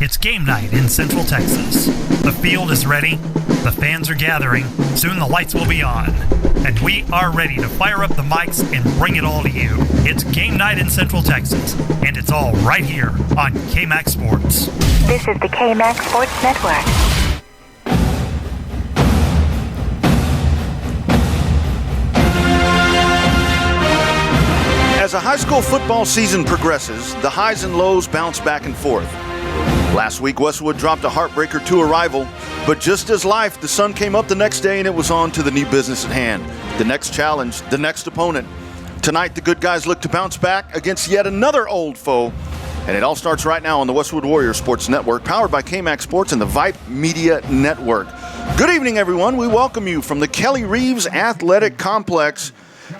It's game night in Central Texas. The field is ready, the fans are gathering, soon the lights will be on, and we are ready to fire up the mics and bring it all to you. It's game night in Central Texas, and it's all right here on KMAX Sports. This is the KMAX Sports Network. As the high school football season progresses, the highs and lows bounce back and forth. Last week, Westwood dropped a heartbreaker to a rival, but just as life, the sun came up the next day and it was on to the new business at hand. The next challenge, the next opponent. Tonight, the good guys look to bounce back against yet another old foe, and it all starts right now on the Westwood Warrior Sports Network, powered by KMAX Sports and the Vype Media Network. Good evening, everyone. We welcome you from the Kelly Reeves Athletic Complex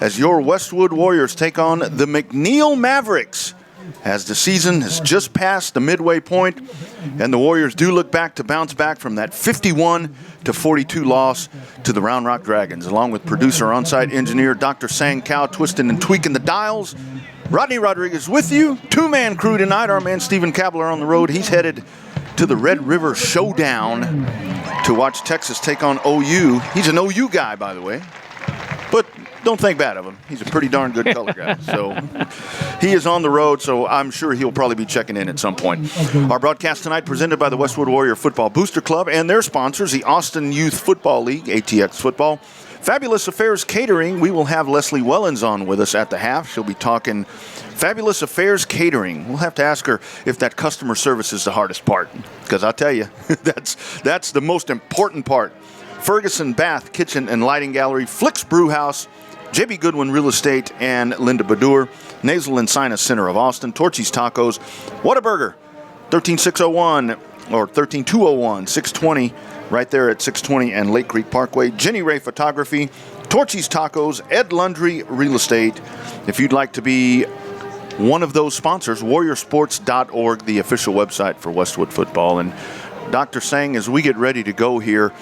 as your Westwood Warriors take on the McNeil Mavericks, as the season has just passed the midway point, and the Warriors do look back to bounce back from that 51-42 loss to the Round Rock Dragons. Along with producer, on-site engineer Dr. Sang Kao, twisting and tweaking the dials, Rodney Rodriguez with you. Two-man crew tonight. Our man Stephen Kabler on the road. He's headed to the Red River Showdown to watch Texas take on OU. He's an OU guy, by the way, but don't think bad of him. He's a pretty darn good color guy. So he is on the road, so I'm sure he'll probably be checking in at some point. Our broadcast tonight presented by the Westwood Warrior Football Booster Club and their sponsors, the Austin Youth Football League, ATX Football. Fabulous Affairs Catering. We will have Leslie Wellens on with us at the half. She'll be talking Fabulous Affairs Catering. We'll have to ask her if that customer service is the hardest part, because I'll tell you, that's the most important part. Ferguson Bath Kitchen and Lighting Gallery, Flicks Brew House, J.B. Goodwin Real Estate, and Linda Badur, Nasal and Sinus Center of Austin, Torchy's Tacos, Whataburger, 13601 or 13201, 620, right there at 620 and Lake Creek Parkway, Jenny Ray Photography, Torchy's Tacos, Ed Lundry Real Estate. If you'd like to be one of those sponsors, warriorsports.org, the official website for Westwood football. And Dr. Sang, as we get ready to go here,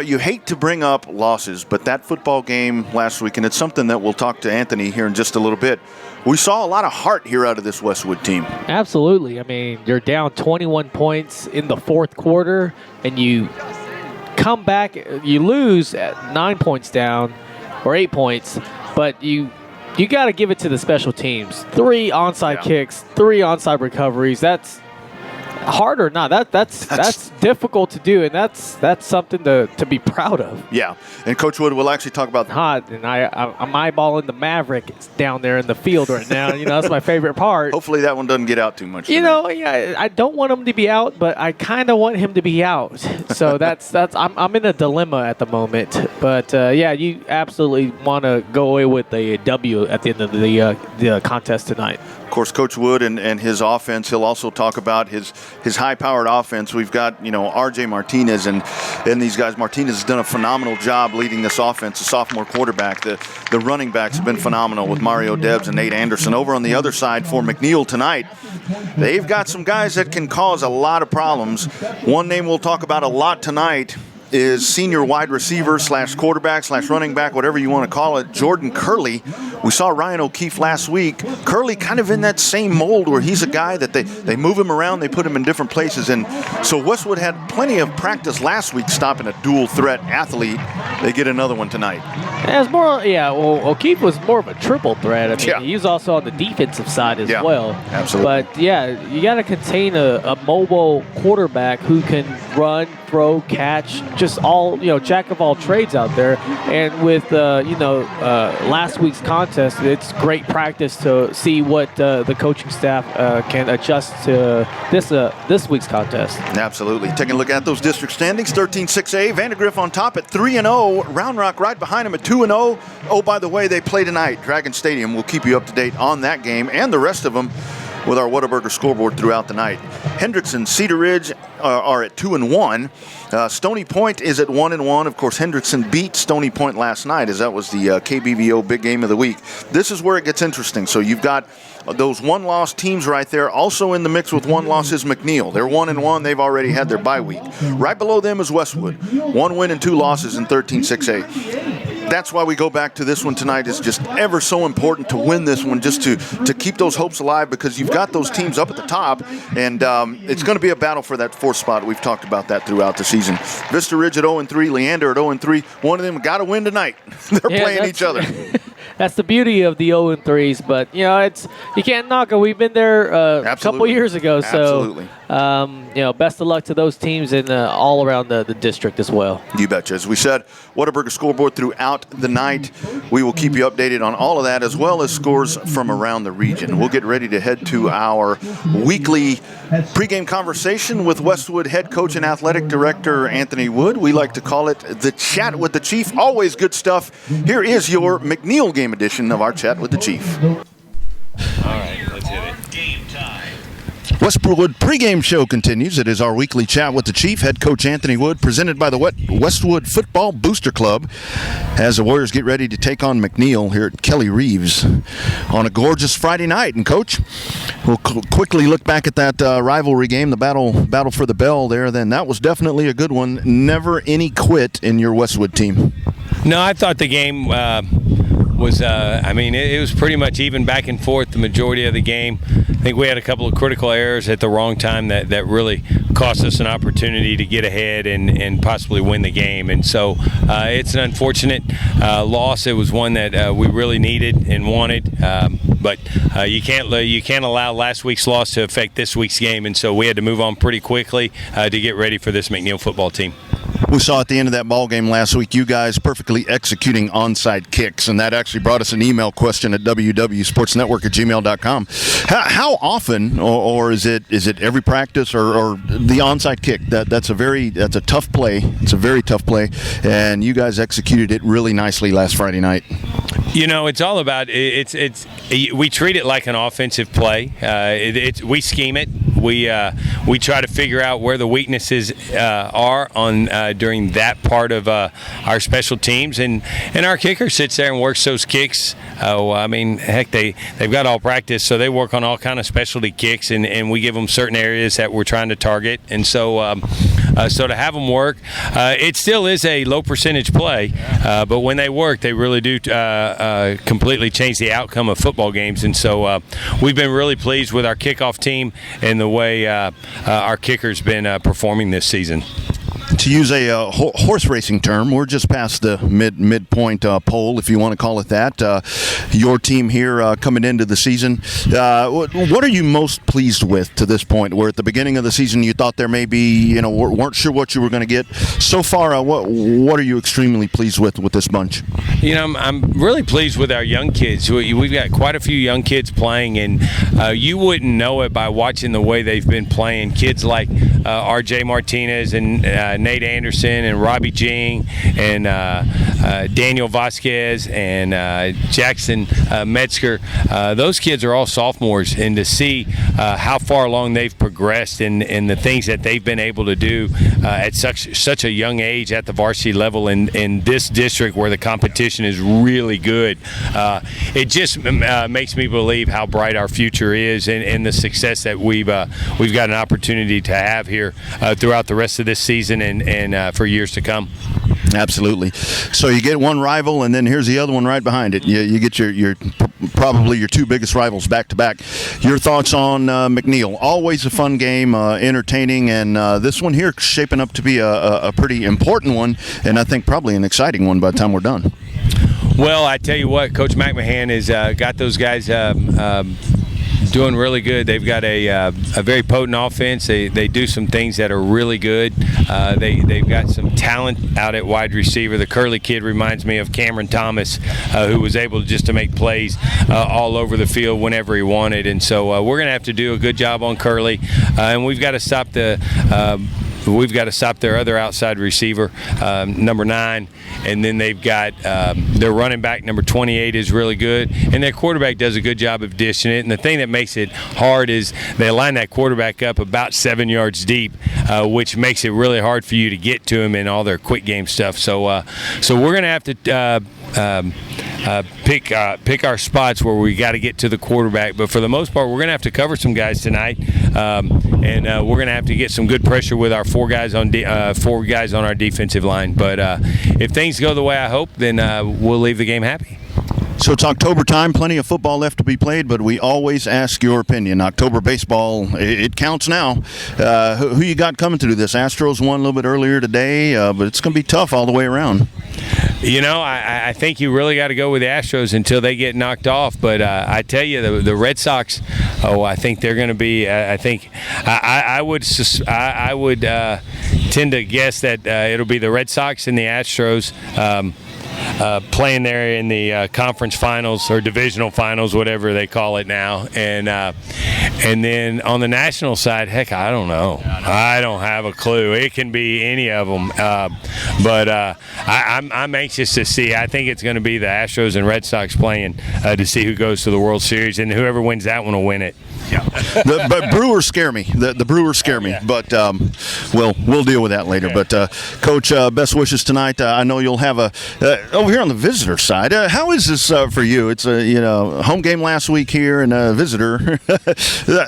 you hate to bring up losses, but that football game last week, and it's something that we'll talk to Anthony here in just a little bit, we saw a lot of heart here out of this Westwood team. Absolutely. I mean, you're down 21 points in the fourth quarter, and you come back, you lose at 9 points down, or 8 points, but you got to give it to the special teams. 3 onside kicks, 3 onside recoveries. That's hard or not, that's difficult to do, and that's something to be proud of. Yeah, and Coach Wood will actually talk about hot, and I'm eyeballing the Mavericks down there in the field right now. That's my favorite part. Hopefully that one doesn't get out too much. I don't want him to be out, but I kind of want him to be out. So I'm in a dilemma at the moment. But you absolutely want to go away with a W at the end of the contest tonight. Of course, Coach Wood and his offense, he'll also talk about his high-powered offense. We've got, R.J. Martinez and these guys. Martinez has done a phenomenal job leading this offense, a sophomore quarterback. The running backs have been phenomenal with Mario Debs and Nate Anderson. Over on the other side for McNeil tonight, they've got some guys that can cause a lot of problems. One name we'll talk about a lot tonight is senior wide receiver / quarterback / running back, whatever you want to call it, Jordan Curley. We saw Ryan O'Keefe last week. Curley kind of in that same mold where he's a guy that they move him around, they put him in different places. And so Westwood had plenty of practice last week stopping a dual threat athlete. They get another one tonight. It's more, O'Keefe was more of a triple threat. I mean, he's also on the defensive side as well. Absolutely. But, you got to contain a mobile quarterback who can run, throw, catch, just all, jack of all trades out there. And with, last week's contest, it's great practice to see what the coaching staff can adjust to this week's contest. Absolutely. Taking a look at those district standings, 13-6A, Vandergrift on top at 3-0, Round Rock right behind them at 2-0. Oh, by the way, they play tonight, Dragon Stadium. We'll keep you up to date on that game and the rest of them with our Whataburger scoreboard throughout the night. Hendrickson, Cedar Ridge are at 2-1. Stony Point is at 1-1. Of course, Hendrickson beat Stony Point last night, as that was the KBVO big game of the week. This is where it gets interesting. So you've got those one-loss teams right there. Also in the mix with one loss is McNeil. They're 1-1. They've already had their bye week. Right below them is Westwood. 1 win and 2 losses in 13-6A. that's why we go back to this one tonight. Is just ever so important to win this one, just to keep those hopes alive, because you've got those teams up at the top, and it's going to be a battle for that fourth spot. We've talked about that throughout the season. Vista Ridge at 0-3, Leander at 0-3. One of them got to win tonight. They're playing each other. That's the beauty of the 0-3s, but you can't knock it. We've been there a couple years ago, so best of luck to those teams and all around the district as well. You betcha. As we said, Whataburger scoreboard throughout the night. We will keep you updated on all of that, as well as scores from around the region. We'll get ready to head to our weekly pregame conversation with Westwood head coach and athletic director Anthony Wood. We like to call it the Chat with the Chief. Always good stuff. Here is your McNeil game edition of our Chat with the Chief. All right, let's hit it. Game time. Westwood pregame show continues. It is our weekly Chat with the Chief. Head coach Anthony Wood, presented by the Westwood Football Booster Club, as the Warriors get ready to take on McNeil here at Kelly Reeves on a gorgeous Friday night. And Coach, we'll quickly look back at that rivalry game, the battle for the bell there. Then that was definitely a good one. Never any quit in your Westwood team. No, I thought the game was, it was pretty much even back and forth the majority of the game. I think we had a couple of critical errors at the wrong time that really cost us an opportunity to get ahead and possibly win the game. And so it's an unfortunate loss. It was one that we really needed and wanted, but you can't allow last week's loss to affect this week's game. And so we had to move on pretty quickly to get ready for this McNeil football team. We saw at the end of that ball game last week you guys perfectly executing onside kicks, and that actually brought us an email question at www.sportsnetwork@gmail.com. How often, or is it every practice, or the onside kick? That's a tough play. It's a very tough play, and you guys executed it really nicely last Friday night. It's all about we treat it like an offensive play. We scheme it. We try to figure out where the weaknesses are on during that part of our special teams, and our kicker sits there and works those kicks. Heck, they've got all practice, so they work on all kind of specialty kicks, and we give them certain areas that we're trying to target, and so to have them work, it still is a low percentage play, but when they work, they really do completely change the outcome of football games, and so we've been really pleased with our kickoff team and the way our kicker's been performing this season. To use a horse racing term, we're just past the midpoint pole, if you want to call it that. Your team here coming into the season, what are you most pleased with to this point? Where at the beginning of the season you thought there may be, weren't sure what you were going to get. So far, what are you extremely pleased with this bunch? I'm really pleased with our young kids. We've got quite a few young kids playing, and you wouldn't know it by watching the way they've been playing. Kids like R.J. Martinez and Nate Anderson and Robbie Jing and Daniel Vasquez and Jackson Metzger. Those kids are all sophomores, and to see how far along they've progressed and the things that they've been able to do at such a young age at the varsity level in this district where the competition is really good, it just makes me believe how bright our future is and the success that we've got an opportunity to have here throughout the rest of this season and for years to come. Absolutely. So you get one rival, and then here's the other one right behind it. You get your probably your two biggest rivals back to back. Your thoughts on McNeil? Always a fun game, entertaining, and this one here shaping up to be a pretty important one, and I think probably an exciting one by the time we're done. Well, I tell you what, Coach McMahon has got those guys doing really good. They've got a very potent offense. They do some things that are really good. They've got some talent out at wide receiver. The Curly kid reminds me of Cameron Thomas, who was able just to make plays all over the field whenever he wanted. And so we're going to have to do a good job on Curly, and we've got to stop their other outside receiver, number 9, and then they've got their running back, number 28, is really good, and their quarterback does a good job of dishing it. And the thing that makes it hard is they line that quarterback up about 7 yards deep, which makes it really hard for you to get to him in all their quick game stuff. So we're going to have to pick our spots where we got to get to the quarterback. But for the most part, we're going to have to cover some guys tonight, and we're going to have to get some good pressure with our four guys on our defensive line. But if things go the way I hope, then we'll leave the game happy. So it's October time, plenty of football left to be played, but we always ask your opinion. October baseball, it counts now. Who you got coming to this? Astros won a little bit earlier today, but it's going to be tough all the way around. I think you really got to go with the Astros until they get knocked off. But I tell you, the Red Sox, I think they're going to be. I would tend to guess that it'll be the Red Sox and the Astros. Playing there in the conference finals or divisional finals, whatever they call it now, and then on the national side, heck, I don't know. I don't have a clue. It can be any of them, but I'm anxious to see. I think it's going to be the Astros and Red Sox playing to see who goes to the World Series, and whoever wins that one will win it. Yeah, but Brewers scare me. The Brewers scare me, but we'll deal with that later. Yeah. But Coach, best wishes tonight. I know you'll have over here on the visitor side. How is this for you? It's a home game last week here and a visitor.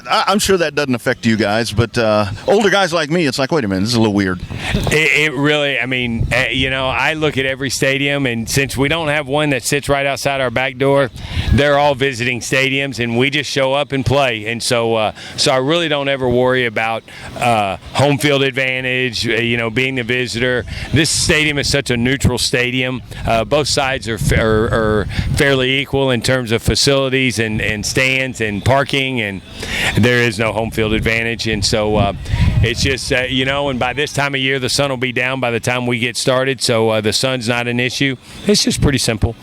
I'm sure that doesn't affect you guys, but older guys like me, it's like, wait a minute, this is a little weird. It really, I look at every stadium, and since we don't have one that sits right outside our back door, they're all visiting stadiums, and we just show up and play. And so I really don't ever worry about home field advantage, being the visitor. This stadium is such a neutral stadium. Both sides are fairly equal in terms of facilities and stands and parking, and there is no home field advantage. And so it's just, and by this time of year, the sun will be down by the time we get started, so the sun's not an issue. It's just pretty simple.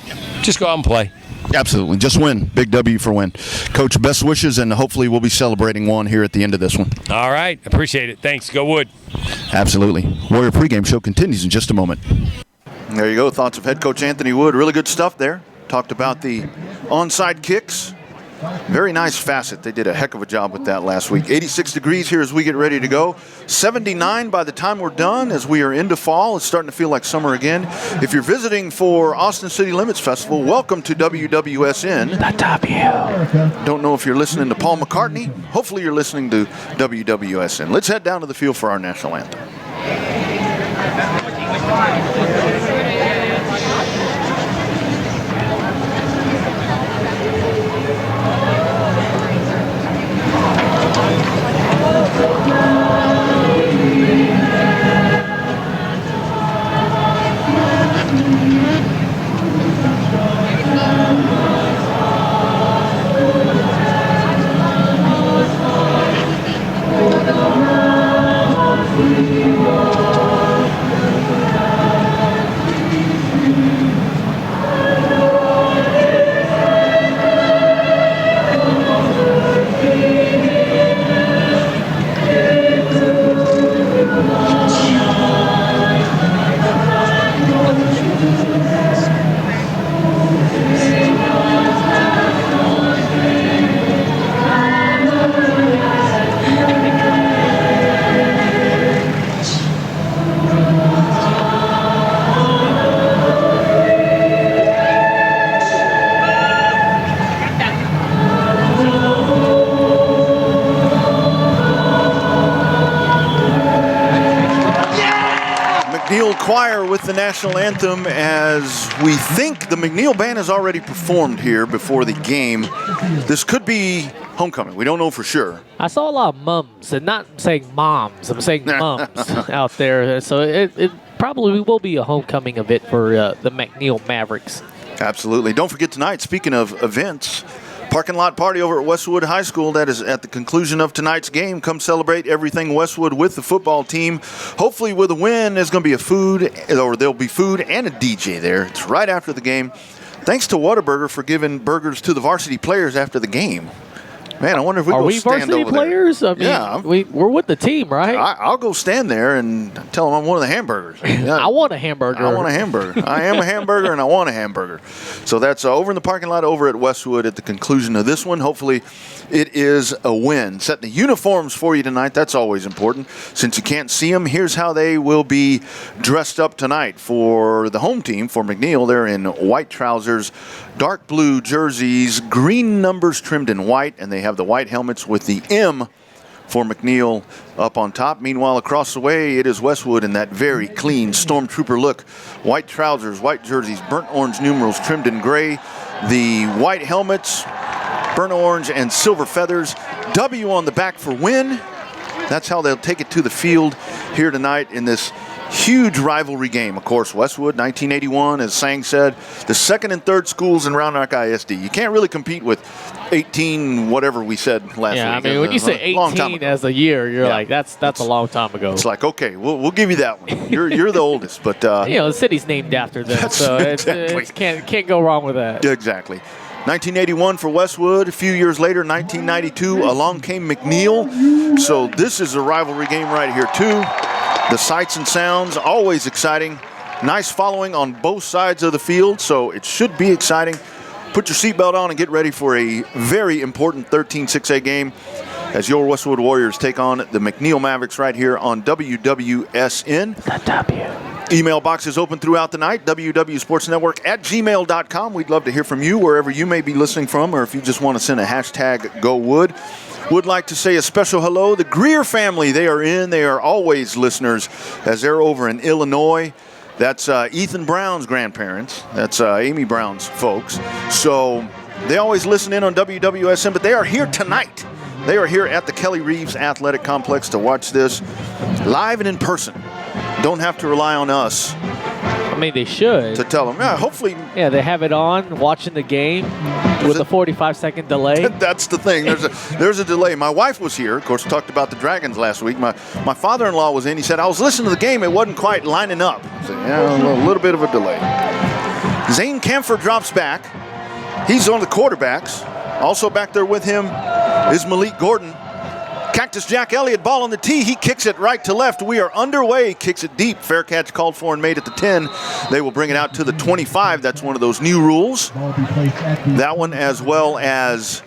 Just go out and play. Absolutely. Just win. Big W for win. Coach, best wishes, and hopefully we'll be celebrating one here at the end of this one. All right. Appreciate it. Thanks. Go Wood. Absolutely. Warrior pregame show continues in just a moment. There you go. Thoughts of head coach Anthony Wood. Really good stuff there. Talked about the onside kicks. Very nice facet. They did a heck of a job with that last week. 86 degrees here as we get ready to go. 79 by the time we're done as we are into fall. It's starting to feel like summer again. If you're visiting for Austin City Limits Festival, welcome to WWSN. The W. Don't know if you're listening to Paul McCartney. Hopefully you're listening to WWSN. Let's head down to the field for our national anthem. McNeil Choir with the national anthem, as we think the McNeil band has already performed here before the game. This could be homecoming. We don't know for sure. I saw a lot of mums, and not saying moms. I'm saying mums out there. So it probably will be a homecoming event for the McNeil Mavericks. Absolutely. Don't forget tonight, speaking of events, parking lot party over at Westwood High School. That is at the conclusion of tonight's game. Come celebrate everything Westwood with the football team. Hopefully with a win, there's going to be there'll be food and a DJ there. It's right after the game. Thanks to Whataburger for giving burgers to the varsity players after the game. Man, I wonder if we Are go we stand varsity over there. players? I mean, Yeah. we're with the team, right? I'll go stand there and tell them I'm one of the hamburgers. Yeah. I want a hamburger. I want a hamburger. I am a hamburger, and I want a hamburger. So that's over in the parking lot over at Westwood at the conclusion of this one. Hopefully it is a win. Setting the uniforms for you tonight. That's always important. Since you can't see them, here's how they will be dressed up tonight. For the home team, for McNeil, they're in white trousers, dark blue jerseys, green numbers trimmed in white, and they have the white helmets with the M for McNeil up on top. Meanwhile, across the way, it is Westwood in that very clean stormtrooper look. White trousers, white jerseys, burnt orange numerals trimmed in gray. The white helmets, burnt orange and silver feathers. W on the back for win. That's how they'll take it to the field here tonight in this huge rivalry game. Of course, Westwood, 1981, as Sang said, the second and third schools in Round Rock ISD. You can't really compete with 18, whatever we said last week. Yeah, I mean, when you say 18 as a year, you're like, that's a long time ago. It's like, okay, we'll give you that one. You're the oldest, but the city's named after them, so exactly. it can't go wrong with that. Exactly. 1981 for Westwood. A few years later, 1992, along came McNeil. So this is a rivalry game right here, too. The sights and sounds, always exciting. Nice following on both sides of the field, so it should be exciting. Put your seatbelt on and get ready for a very important 13-6A game as your Westwood Warriors take on the McNeil Mavericks right here on WWSN. The W. Email box is open throughout the night, wwsportsnetwork@gmail.com. We'd love to hear from you wherever you may be listening from, or if you just want to send a hashtag GoWood. Would like to say a special hello. The Greer family, they are in. They are always listeners as they're over in Illinois. That's Ethan Brown's grandparents. That's Amy Brown's folks. So they always listen in on WWSN, but they are here tonight. They are here at the Kelly Reeves Athletic Complex to watch this live and in person. Don't have to rely on us. I mean, they should. To tell them, yeah, hopefully. Yeah, they have it on, watching the game with a 45-second delay. That's the thing. There's a delay. My wife was here. Of course, talked about the Dragons last week. My father-in-law was in. He said, I was listening to the game. It wasn't quite lining up. I said, yeah, a little bit of a delay. Zane Camphor drops back. He's one of the quarterbacks. Also back there with him is Malik Gordon. Cactus Jack Elliott, ball on the tee. He kicks it right to left. We are underway. Kicks it deep. Fair catch called for and made at the 10. They will bring it out to the 25. That's one of those new rules. That one, as well as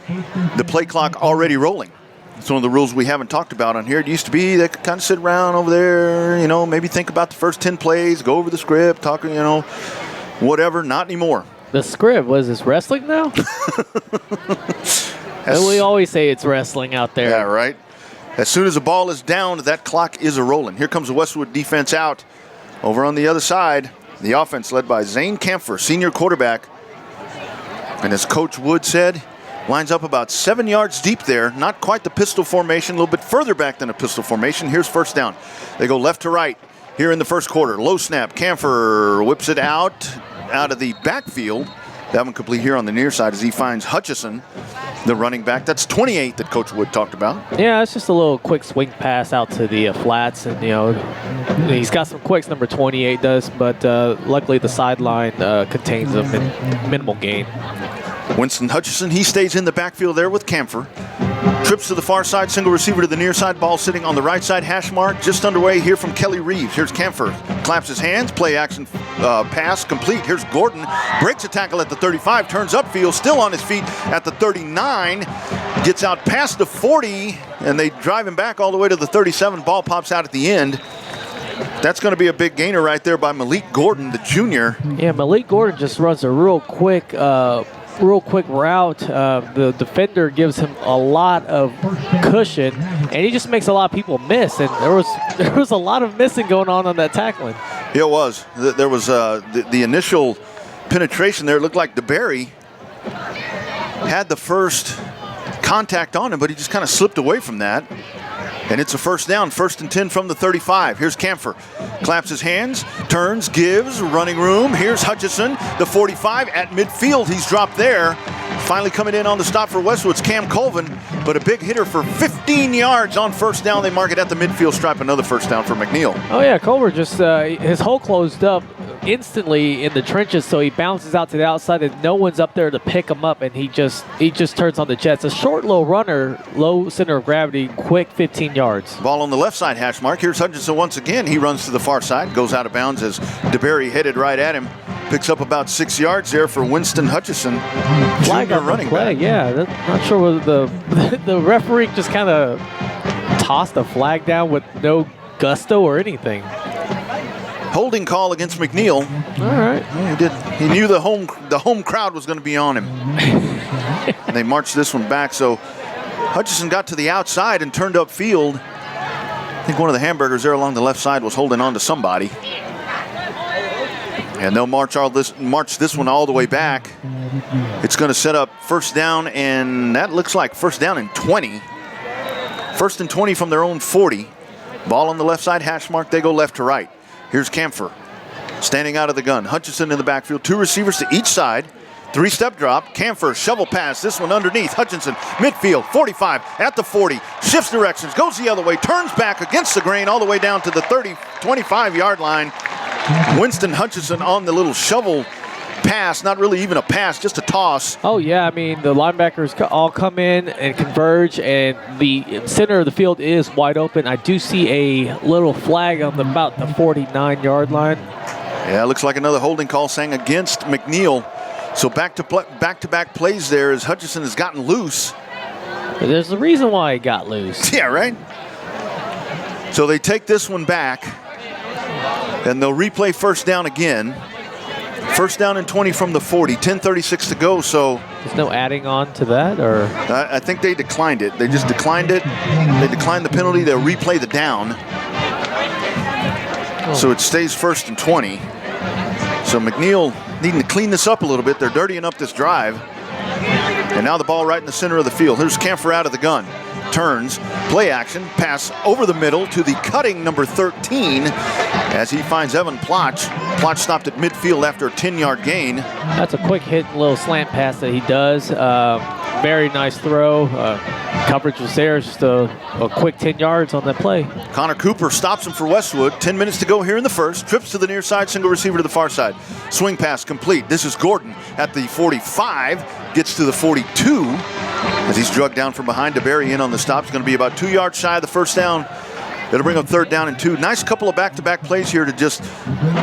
the play clock already rolling. It's one of the rules we haven't talked about on here. It used to be they could kind of sit around over there, maybe think about the first 10 plays, go over the script, talk, whatever. Not anymore. The script, was this wrestling now? We always say it's wrestling out there. Yeah, right. As soon as the ball is down, that clock is a-rolling. Here comes the Westwood defense out. Over on the other side, the offense led by Zane Camphor, senior quarterback. And as Coach Wood said, lines up about 7 yards deep there. Not quite the pistol formation, a little bit further back than a pistol formation. Here's first down. They go left to right here in the first quarter. Low snap. Camphor whips it out of the backfield. That one complete here on the near side as he finds Hutchison, the running back. That's 28 that Coach Wood talked about. Yeah, it's just a little quick swing pass out to the flats. And, he's got some quicks, number 28 does, but luckily the sideline contains a minimal gain. Winston Hutchison, he stays in the backfield there with Camphor. Trips to the far side, single receiver to the near side, ball sitting on the right side, hash mark, just underway here from Kelly Reeves. Here's Camphor, claps his hands, play action pass complete. Here's Gordon, breaks a tackle at the 35, turns upfield, still on his feet at the 39, gets out past the 40, and they drive him back all the way to the 37. Ball pops out at the end. That's going to be a big gainer right there by Malik Gordon, the junior. Yeah, Malik Gordon just runs a real quick route. The defender gives him a lot of cushion, and he just makes a lot of people miss. And there was a lot of missing going on that tackling. Yeah, it was. There was the initial penetration there. It looked like DeBerry had the first contact on him, but he just kind of slipped away from that. And it's a first down, 1st and 10 from the 35. Here's Camphor, claps his hands, turns, gives, running room. Here's Hutchison, the 45 at midfield. He's dropped there. Finally coming in on the stop for Westwood's Cam Colvin, but a big hitter for 15 yards on first down. They mark it at the midfield stripe. Another first down for McNeil. Oh yeah, Culver just his hole closed up instantly in the trenches, so he bounces out to the outside, and no one's up there to pick him up, and he just turns on the jets. A short, low runner, low center of gravity, quick 15 yards. Ball on the left side hash mark. Here's Hutchinson once again. He runs to the far side, goes out of bounds as DeBerry headed right at him. Picks up about 6 yards there for Winston Hutchinson. Flag Junior on the running play, back. yeah. Not sure whether the referee just kind of tossed a flag down with no gusto or anything. Holding call against McNeil. All right. Yeah, he knew the home crowd was going to be on him. And they marched this one back. So Hutchinson got to the outside and turned upfield. I think one of the hamburgers there along the left side was holding on to somebody. And they'll march this one all the way back. It's going to set up first down, and that looks like first down and 20. First and 20 from their own 40. Ball on the left side hash mark. They go left to right. Here's Camphor standing out of the gun. Hutchinson in the backfield. 2 receivers to each side. 3-step drop. Camphor, shovel pass. This one underneath. Hutchinson, midfield, 45, at the 40. Shifts directions, goes the other way, turns back against the grain all the way down to the 30, 25-yard line. Winston Hutchinson on the little shovel pass. Not really even a pass, just a toss. Oh, yeah. I mean, the linebackers all come in and converge, and the center of the field is wide open. I do see a little flag on about the 49-yard line. Yeah, looks like another holding call saying against McNeil. So back-to-back plays there as Hutchinson has gotten loose. There's a reason why he got loose. Yeah, right? So they take this one back, and they'll replay first down again. First down and 20 from the 40, 10:36 to go. So there's no adding on to that, or I think they declined it. They just declined it. They declined the penalty. They'll replay the down. So it stays first and 20. So McNeil needing to clean this up a little bit. They're dirtying up this drive. And now the ball right in the center of the field. Here's Camphor out of the gun. Turns, play action, pass over the middle to the cutting number 13 as he finds Evan Plotch. Plotch stopped at midfield after a 10-yard gain. That's a quick hit, little slant pass that he does. Very nice throw. Coverage was there, just a quick 10 yards on that play. Connor Cooper stops him for Westwood. 10 minutes to go here in the first. Trips to the near side, single receiver to the far side. Swing pass complete. This is Gordon at the 45. Gets to the 42 as he's drugged down from behind. DeBerry in on the stop. It's going to be about 2 yards shy of the first down. It'll bring up third down and 2. Nice couple of back-to-back plays here to just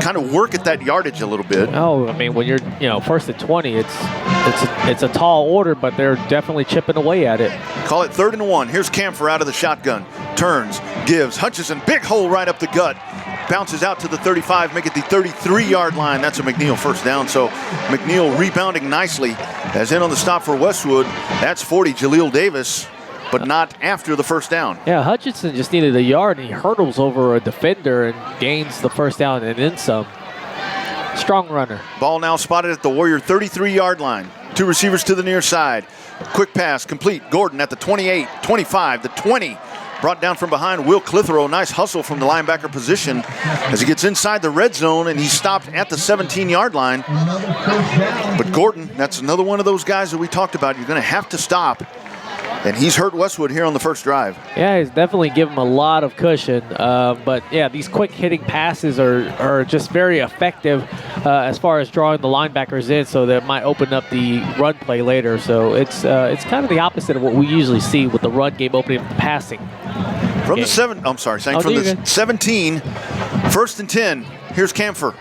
kind of work at that yardage a little bit. Oh, I mean, when you're, first and 20, it's a tall order, but they're definitely chipping away at it. Call it 3rd and 1. Here's Camphor out of the shotgun. Turns, gives. Hutchinson, big hole right up the gut. Bounces out to the 35, make it the 33-yard line. That's a McNeil first down. So McNeil rebounding nicely as in on the stop for Westwood. That's 40, Jaleel Davis, but not after the first down. Yeah, Hutchinson just needed a yard, and he hurdles over a defender and gains the first down and then some. Strong runner. Ball now spotted at the Warrior 33-yard line. 2 receivers to the near side. Quick pass complete. Gordon at the 28, 25, the 20. Brought down from behind, Will Clitheroe. Nice hustle from the linebacker position as he gets inside the red zone, and he's stopped at the 17-yard line. But Gordon, that's another one of those guys that we talked about. You're going to have to stop. And he's hurt Westwood here on the first drive. Yeah, he's definitely given him a lot of cushion. But, yeah, these quick hitting passes are just very effective as far as drawing the linebackers in, so that might open up the run play later. So it's kind of the opposite of what we usually see with the run game opening up the passing. From the 17, 1st and 10. Here's Camphor.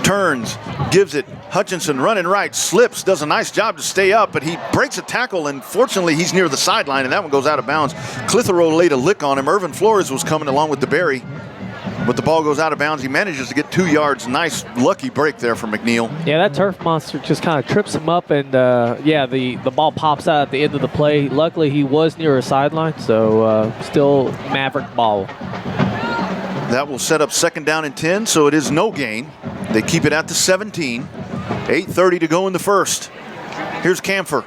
Turns, gives it. Hutchinson running right, slips, does a nice job to stay up, but he breaks a tackle, and fortunately he's near the sideline, and that one goes out of bounds. Clitheroe laid a lick on him. Irvin Flores was coming along with DeBerry, but the ball goes out of bounds. He manages to get 2 yards. Nice, lucky break there for McNeil. Yeah, that turf monster just kind of trips him up, and, the ball pops out at the end of the play. Luckily, he was near a sideline, so still Maverick ball. That will set up 2nd down and 10, so it is no gain. They keep it at the 17. 8:30 to go in the first. Here's Camphor.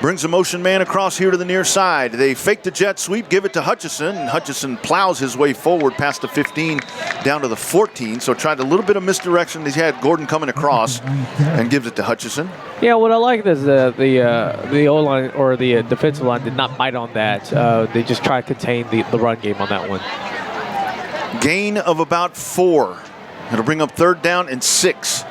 Brings a motion man across here to the near side. They fake the jet sweep, give it to Hutchinson, and Hutchinson plows his way forward past the 15 down to the 14. So tried a little bit of misdirection. He had Gordon coming across and gives it to Hutchinson. Yeah, what I like is the O-line or the defensive line did not bite on that. They just tried to contain the run game on that one. Gain of about 4. It'll bring up 3rd down and 6.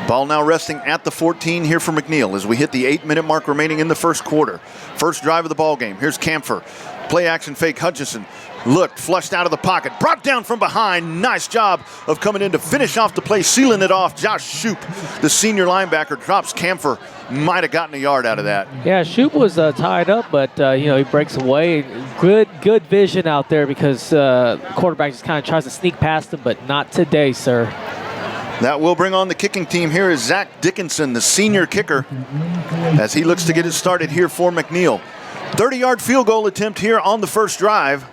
Ball now resting at the 14 here for McNeil as we hit the 8-minute mark remaining in the first quarter. First drive of the ball game. Here's Camphor. Play action fake. Hutchinson looked, flushed out of the pocket, brought down from behind. Nice job of coming in to finish off the play, sealing it off. Josh Shoup, the senior linebacker, drops Camphor. Might have gotten a yard out of that. Yeah, Shoup was tied up, but he breaks away. Good vision out there because the quarterback just kind of tries to sneak past him, but not today, sir. That will bring on the kicking team. Here is Zach Dickinson, the senior kicker, as he looks to get it started here for McNeil. 30-yard field goal attempt here on the first drive.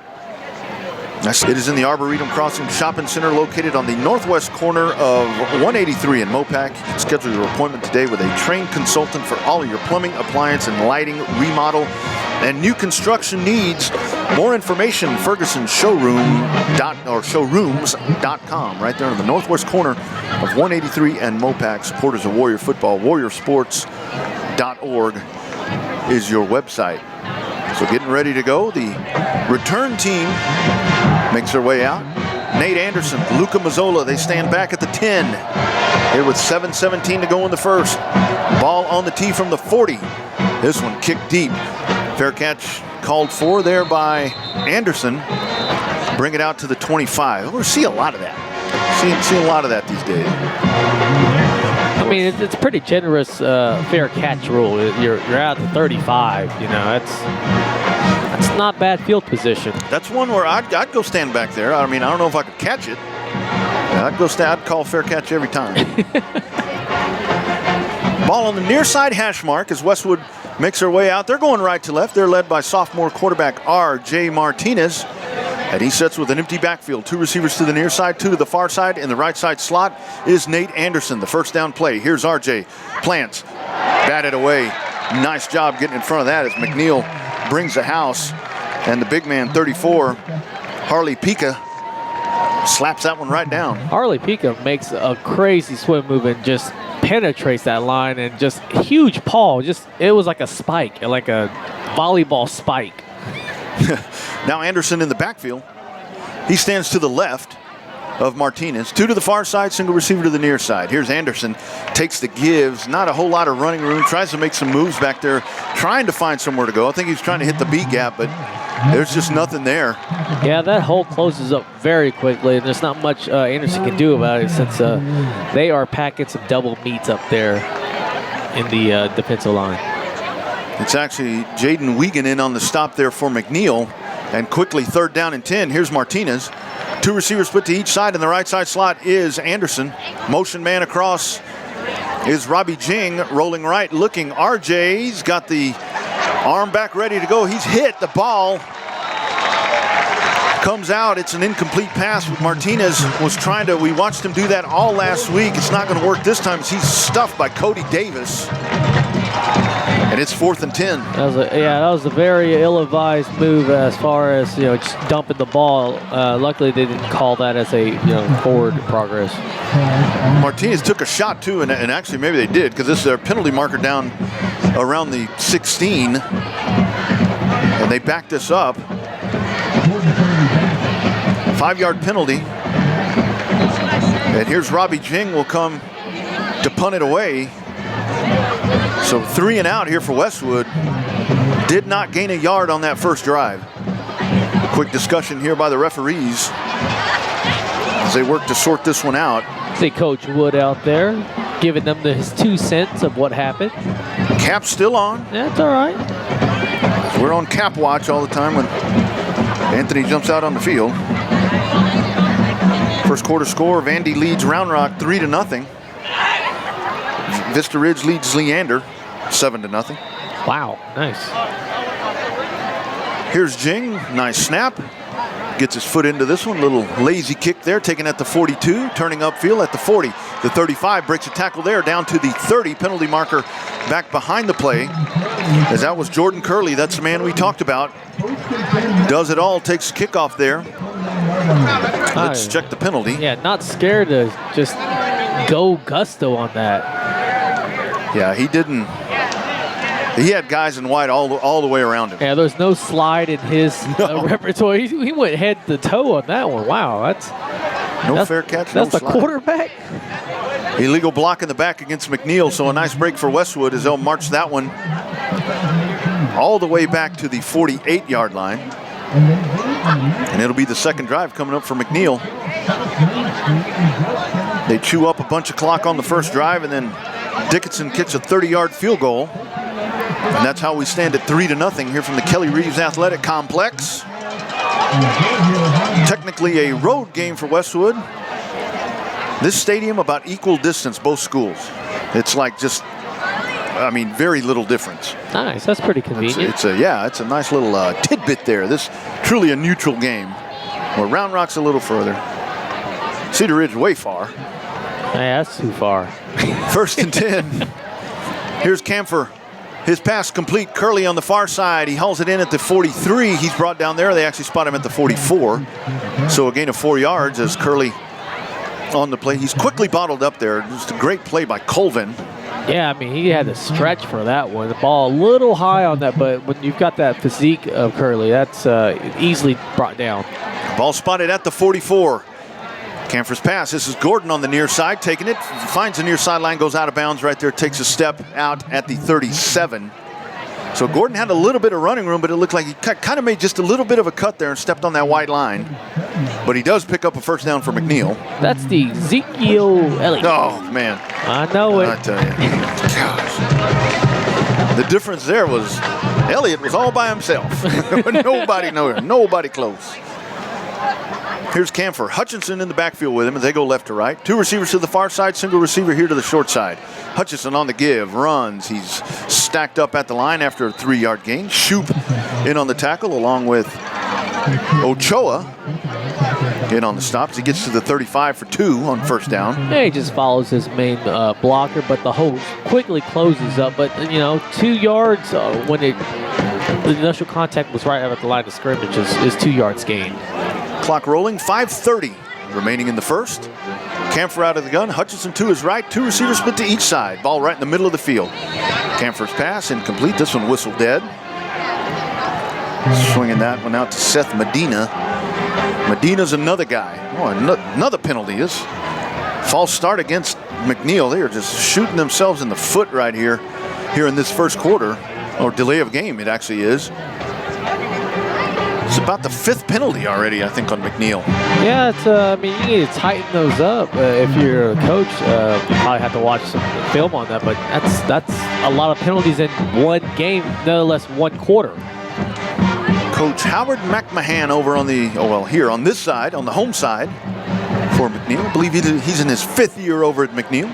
It is in the Arboretum Crossing Shopping Center located on the northwest corner of 183 in Mopac. You can schedule your appointment today with a trained consultant for all of your plumbing, appliance, and lighting, remodel, and new construction needs. More information, showrooms.com, right there on the northwest corner of 183 and Mopac. Supporters of Warrior Football, warriorsports.org is your website. So getting ready to go. The return team makes their way out. Nate Anderson, Luca Mazzola, they stand back at the 10. Here with 7:17 to go in the first. Ball on the tee from the 40. This one kicked deep. Fair catch called for there by Anderson. Bring it out to the 25. We'll see a lot of that. See a lot of that these days. I mean, it's pretty generous fair catch rule. You're out to 35. That's not bad field position. That's one where I'd go stand back there. I mean, I don't know if I could catch it. I'd call fair catch every time. Ball on the near side hash mark as Westwood makes their way out. They're going right to left. They're led by sophomore quarterback R.J. Martinez. And he sets with an empty backfield. 2 receivers to the near side, 2 to the far side. In the right side slot is Nate Anderson, the first down play. Here's R.J. Plants, batted away. Nice job getting in front of that as McNeil brings the house. And the big man, 34, Harley Pika, slaps that one right down. Harley Pika makes a crazy swim move and just penetrates that line and just huge paw. It was like a spike, like a volleyball spike. Now Anderson in the backfield. He stands to the left of Martinez. 2 to the far side, single receiver to the near side. Here's Anderson, takes the gives. Not a whole lot of running room. Tries to make some moves back there, trying to find somewhere to go. I think he's trying to hit the B gap, but there's just nothing there. Yeah, that hole closes up very quickly, and there's not much Anderson can do about it since they are packing some double meats up there in the defensive line. It's actually Jaden Wiegand in on the stop there for McNeil. And quickly 3rd down and 10. Here's Martinez. 2 receivers split to each side. In the right side slot is Anderson. Motion man across is Robbie Jing. Rolling right, looking. RJ's got the arm back ready to go. He's hit. The ball comes out. It's an incomplete pass. Martinez was trying to, we watched him do that all last week. It's not going to work this time as he's stuffed by Cody Davis. And it's 4th and 10. That was a very ill-advised move as far as just dumping the ball. Luckily, they didn't call that as a forward progress. Martinez took a shot too, and actually maybe they did because this is their penalty marker down around the 16, and they backed this up. 5-yard penalty, and here's Robbie Jing will come to punt it away. So 3 and out here for Westwood. Did not gain a yard on that first drive. Quick discussion here by the referees as they work to sort this one out. See Coach Wood out there giving them his 2 cents of what happened. Cap's still on. That's all right. We're on cap watch all the time when Anthony jumps out on the field. First quarter score, Vandy leads Round Rock 3-0. Vista Ridge leads Leander 7-0. Wow, nice. Here's Jing, nice snap. Gets his foot into this one, little lazy kick there, taken at the 42, turning upfield at the 40. The 35 breaks a tackle there, down to the 30, penalty marker back behind the play. As that was Jordan Curley, that's the man we talked about. Does it all, takes kickoff there. Let's check the penalty. Yeah, not scared to just go gusto on that. Yeah, he didn't. He had guys in white all the way around him. Yeah, there's no slide in his repertoire. He went head to toe on that one. Wow, No fair catch, no That's the slide. quarterback? Illegal block in the back against McNeil, so a nice break for Westwood as they'll march that one all the way back to the 48-yard line. And it'll be the second drive coming up for McNeil. They chew up a bunch of clock on the first drive, and then Dickinson kicks a 30-yard field goal. And that's how we stand at 3-0 here from the Kelly Reeves Athletic Complex. Technically a road game for Westwood. This stadium about equal distance, both schools. It's like just, I mean, very little difference. Nice, that's pretty convenient. It's a nice little tidbit there. This truly a neutral game. Where Round Rock's a little further. Cedar Ridge way far. Hey, that's too far. 1st and 10. Here's Camphor. His pass complete. Curley on the far side. He hauls it in at the 43. He's brought down there. They actually spot him at the 44. So a gain of 4 yards as Curley on the play. He's quickly bottled up there. Just a great play by Colvin. Yeah, I mean, he had to stretch for that one. The ball a little high on that, but when you've got that physique of Curley, that's easily brought down. Ball spotted at the 44. Camphor's pass. This is Gordon on the near side, taking it. Finds the near sideline, goes out of bounds right there, takes a step out at the 37. So Gordon had a little bit of running room, but it looked like he kind of made just a little bit of a cut there and stepped on that white line. But he does pick up a first down for McNeil. That's the Ezekiel Elliott. Oh, man. I know it. I tell you. Gosh. The difference there was Elliott was all by himself. Nobody nowhere. Nobody close. Here's Camphor. Hutchinson in the backfield with him as they go left to right. 2 receivers to the far side, single receiver here to the short side. Hutchinson on the give, runs. He's stacked up at the line after a 3-yard gain. Shoop in on the tackle along with Ochoa in on the stops. He gets to the 35 for 2 on first down. Yeah, he just follows his main blocker, but the hole quickly closes up. But, 2 yards when the initial contact was right at the line of scrimmage is 2 yards gained. Clock rolling, 5:30 remaining in the first. Camphor out of the gun. Hutchinson to his right. 2 receivers split to each side. Ball right in the middle of the field. Camphor's pass incomplete. This one whistled dead. Swinging that one out to Seth Medina. Medina's another guy. Oh, another penalty is false start against McNeil. They are just shooting themselves in the foot right here in this first quarter, or delay of game it actually is. It's about the 5th penalty already, I think, on McNeil. Yeah, you need to tighten those up. If you're a coach, you probably have to watch some film on that. But that's a lot of penalties in one game, no less one quarter. Coach Howard McMahon over on here on this side, on the home side for McNeil. I believe he's in his 5th year over at McNeil.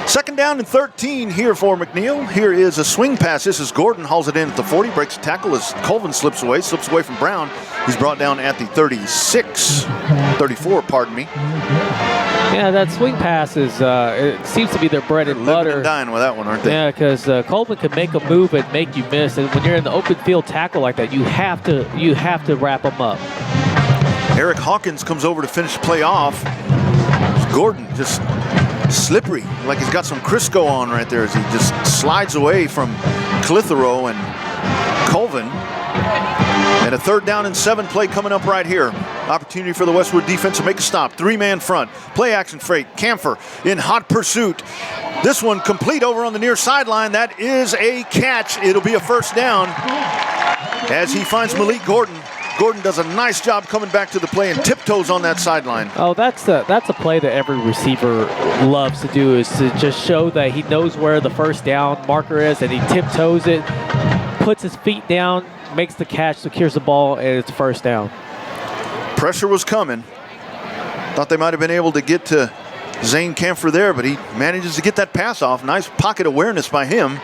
2nd down and 13 here for McNeil. Here is a swing pass. This is Gordon, hauls it in at the 40, breaks a tackle as Colvin slips away from Brown. He's brought down at the 34, pardon me. Yeah, that swing pass is, it seems to be their bread and butter. Living and dying with that one, aren't they? Yeah, because Colvin can make a move and make you miss. And when you're in the open field tackle like that, you have to wrap them up. Eric Hawkins comes over to finish the play off. Gordon just slippery, like he's got some Crisco on right there as he just slides away from Clitheroe and Colvin. And a 3rd down and 7 play coming up right here. Opportunity for the Westwood defense to make a stop. 3-man front. Play action freight. Camphor in hot pursuit. This one complete over on the near sideline. That is a catch. It'll be a first down as he finds Malik Gordon. Gordon does a nice job coming back to the play and tiptoes on that sideline. Oh, that's a play that every receiver loves to do, is to just show that he knows where the first down marker is, and he tiptoes it, puts his feet down, makes the catch, secures the ball, and it's first down. Pressure was coming. Thought they might have been able to get to Zane Camphor there, but he manages to get that pass off. Nice pocket awareness by him.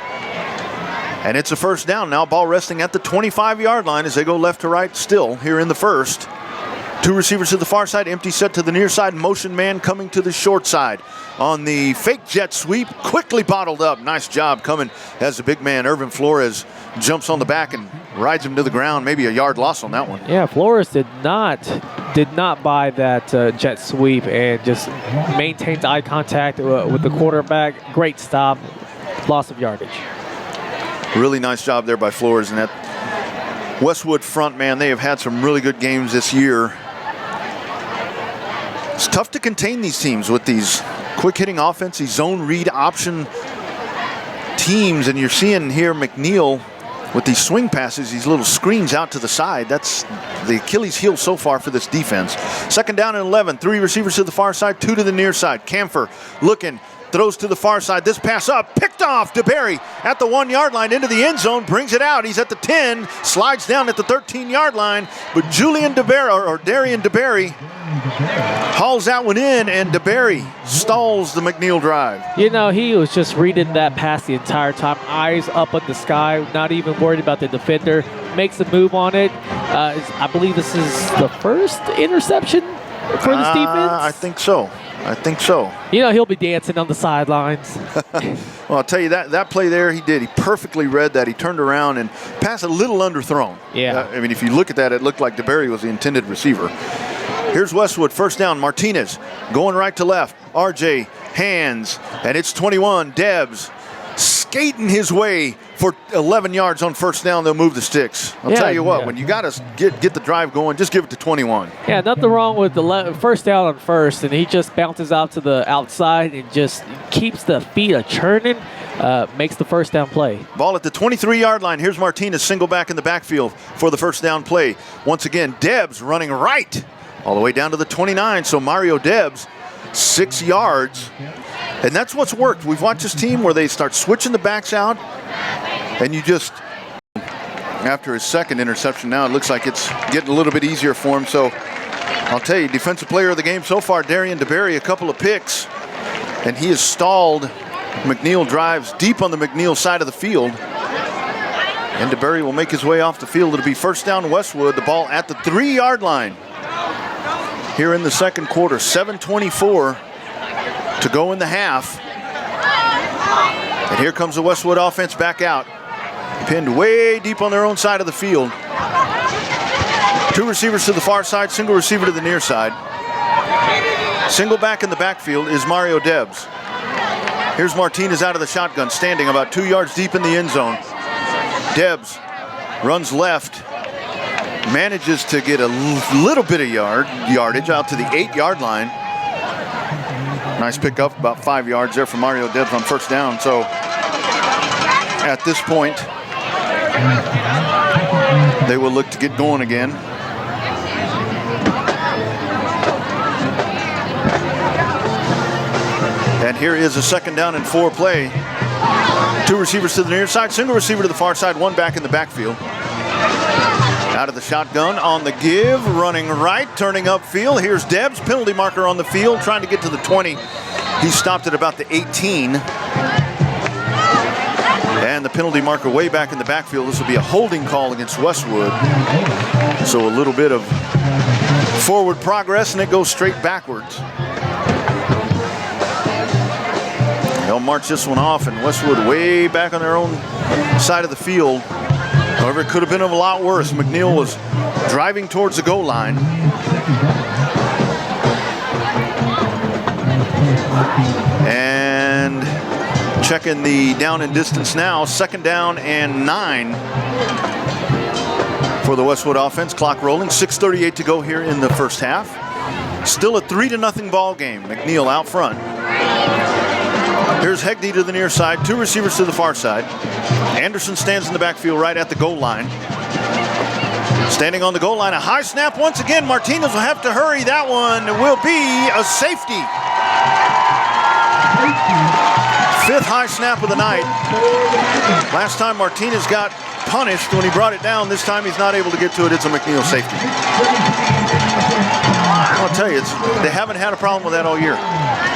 And it's a first down now. Ball resting at the 25-yard line as they go left to right still here in the first. 2 receivers to the far side, empty set to the near side. Motion man coming to the short side. On the fake jet sweep, quickly bottled up. Nice job coming as the big man, Irvin Flores, jumps on the back and rides him to the ground. Maybe a yard loss on that one. Yeah, Flores did not buy that jet sweep and just maintained eye contact with the quarterback. Great stop, loss of yardage. Really nice job there by Flores. And that Westwood front, man, they have had some really good games this year. It's tough to contain these teams with these quick-hitting offense, these zone read option teams, and you're seeing here McNeil with these swing passes, these little screens out to the side. That's the Achilles heel so far for this defense. Second down and 11. 3 receivers to the far side, 2 to the near side. Camphor looking, throws to the far side. This pass up, picked off. DeBerry at the 1-yard line into the end zone, brings it out. He's at the 10, slides down at the 13-yard line. But Darian DeBerry hauls that one in, and DeBerry stalls the McNeil drive. You know, he was just reading that pass the entire time, eyes up at the sky, not even worried about the defender. Makes a move on it. I believe this is the first interception for this defense. I think so. You know, he'll be dancing on the sidelines. Well, I'll tell you, that play there, he did. He perfectly read that. He turned around and passed a little underthrown. Yeah. I mean, if you look at that, it looked like DeBerry was the intended receiver. Here's Westwood, first down. Martinez going right to left. RJ, hands, and it's 21. Debs skating his way for 11 yards on first down. They'll move the sticks. I'll tell you what, when you got to get the drive going, just give it to 21. Yeah, nothing wrong with the first down on first, and he just bounces out to the outside and just keeps the feet a-churning, makes the first down play. Ball at the 23-yard line. Here's Martinez, single back in the backfield for the first down play. Once again, Debs running right all the way down to the 29, so Mario Debs, 6 yards. And that's what's worked. We've watched this team where they start switching the backs out, and you just, after his second interception now, it looks like it's getting a little bit easier for him. So I'll tell you, defensive player of the game so far, Darian DeBerry, a couple of picks, and he has stalled McNeil drives deep on the McNeil side of the field. And DeBerry will make his way off the field. It'll be first down Westwood, the ball at the 3-yard line. Here in the second quarter, 7:24 to go in the half. And here comes the Westwood offense back out. Pinned way deep on their own side of the field. 2 receivers to the far side, single receiver to the near side. Single back in the backfield is Mario Debs. Here's Martinez out of the shotgun, standing about 2 yards deep in the end zone. Debs runs left, manages to get a little bit of yardage out to the 8-yard line. Nice pickup, about 5 yards there for Mario Debs on first down. So at this point, they will look to get going again. And here is a second down and 4 play. 2 receivers to the near side, single receiver to the far side, 1 back in the backfield. Out of the shotgun on the give, running right, turning upfield. Here's Debs, penalty marker on the field, trying to get to the 20. He stopped at about the 18. And the penalty marker way back in the backfield. This will be a holding call against Westwood. So a little bit of forward progress, and it goes straight backwards. They'll march this one off, and Westwood way back on their own side of the field. However, it could have been a lot worse. McNeil was driving towards the goal line. And checking the down and distance now. Second down and 9 for the Westwood offense. Clock rolling. 6:38 to go here in the first half. Still a 3-0 ball game. McNeil out front. Here's Hegde to the near side. 2 receivers to the far side. Anderson stands in the backfield right at the goal line. Standing on the goal line, a high snap once again. Martinez will have to hurry. That one will be a safety. 5th high snap of the night. Last time Martinez got punished when he brought it down. This time he's not able to get to it. It's a McNeil safety. I'll tell you, they haven't had a problem with that all year.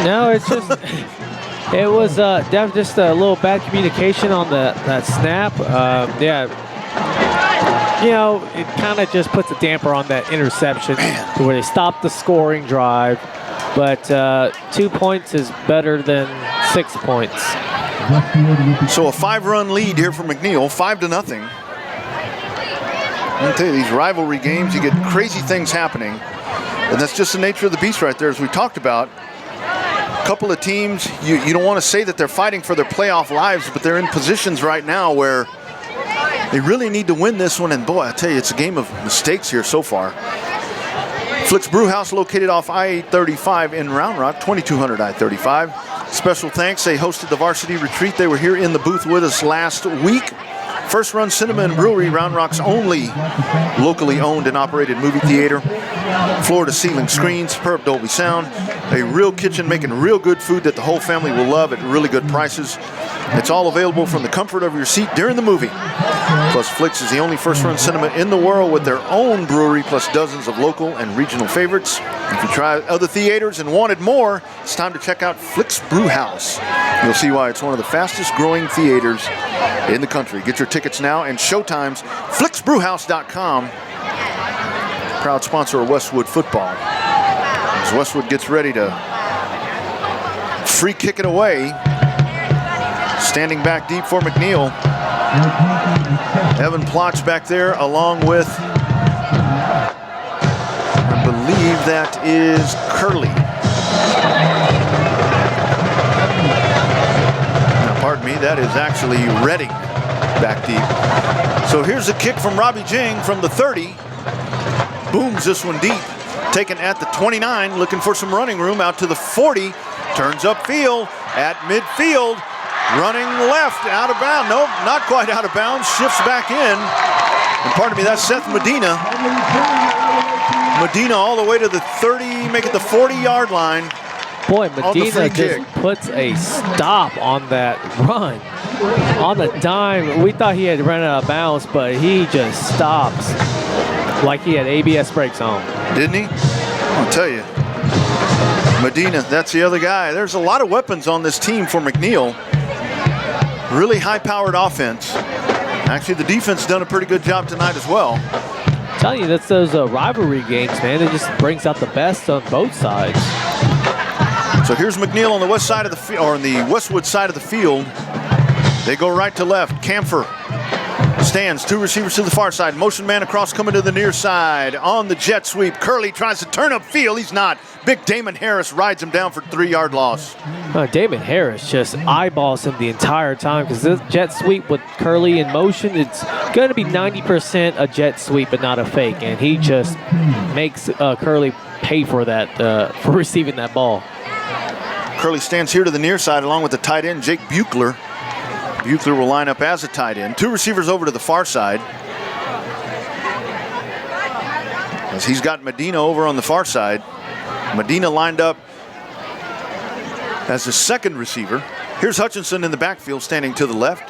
No, it's just... It was just a little bad communication on that snap. Yeah, you know, it kind of just puts a damper on that interception where they stopped the scoring drive. But 2 points is better than 6 points. So a 5-run lead here for McNeil, 5-0. I'll tell you, these rivalry games, you get crazy things happening. And that's just the nature of the beast right there, as we talked about. Couple of teams, you don't want to say that they're fighting for their playoff lives, but they're in positions right now where they really need to win this one. And boy, I tell you, it's a game of mistakes here so far. Flick's Brewhouse, located off I-835 in Round Rock, 2200 I-35. Special thanks. They hosted the varsity retreat. They were here in the booth with us last week. First Run Cinema and Brewery, Round Rock's only locally owned and operated movie theater. Floor-to-ceiling screens, superb Dolby sound, a real kitchen making real good food that the whole family will love at really good prices. It's all available from the comfort of your seat during the movie. Plus, Flicks is the only first-run cinema in the world with their own brewery, plus dozens of local and regional favorites. If you tried other theaters and wanted more, it's time to check out Flicks Brewhouse. You'll see why it's one of the fastest-growing theaters in the country. Get your tickets now and showtimes, flicksbrewhouse.com. Proud sponsor of Westwood football. As Westwood gets ready to free kick it away, standing back deep for McNeil. Evan Plotch back there along with, I believe that is Curley. Now, pardon me, that is actually Redding back deep. So here's a kick from Robbie Jing from the 30. Booms this one deep. Taken at the 29, looking for some running room out to the 40. Turns upfield at midfield. Running left, out of bounds. Nope, not quite out of bounds. Shifts back in. And pardon me, that's Seth Medina. Medina all the way to the 30, make it the 40-yard line. Boy, Medina just puts a stop on that run. On the dime, we thought he had run out of bounds, but he just stops like he had ABS brakes on. Didn't he? I'll tell you. Medina, that's the other guy. There's a lot of weapons on this team for McNeil. Really high-powered offense. Actually, the defense done a pretty good job tonight as well. I'm telling you, that's those rivalry games, man. It just brings out the best on both sides. So here's McNeil on the west side of the field, or on the Westwood side of the field. They go right to left. Camphor stands, two receivers to the far side. Motion man across coming to the near side. On the jet sweep, Curley tries to turn upfield. He's not. Big Damon Harris rides him down for 3-yard loss. Damon Harris just eyeballs him the entire time because this jet sweep with Curley in motion, it's going to be 90% a jet sweep and not a fake. And he just makes Curley pay for that, for receiving that ball. Curley stands here to the near side along with the tight end, Jake Buechler. Buechler will line up as a tight end. Two receivers over to the far side. As he's got Medina over on the far side. Medina lined up as the second receiver. Here's Hutchinson in the backfield standing to the left.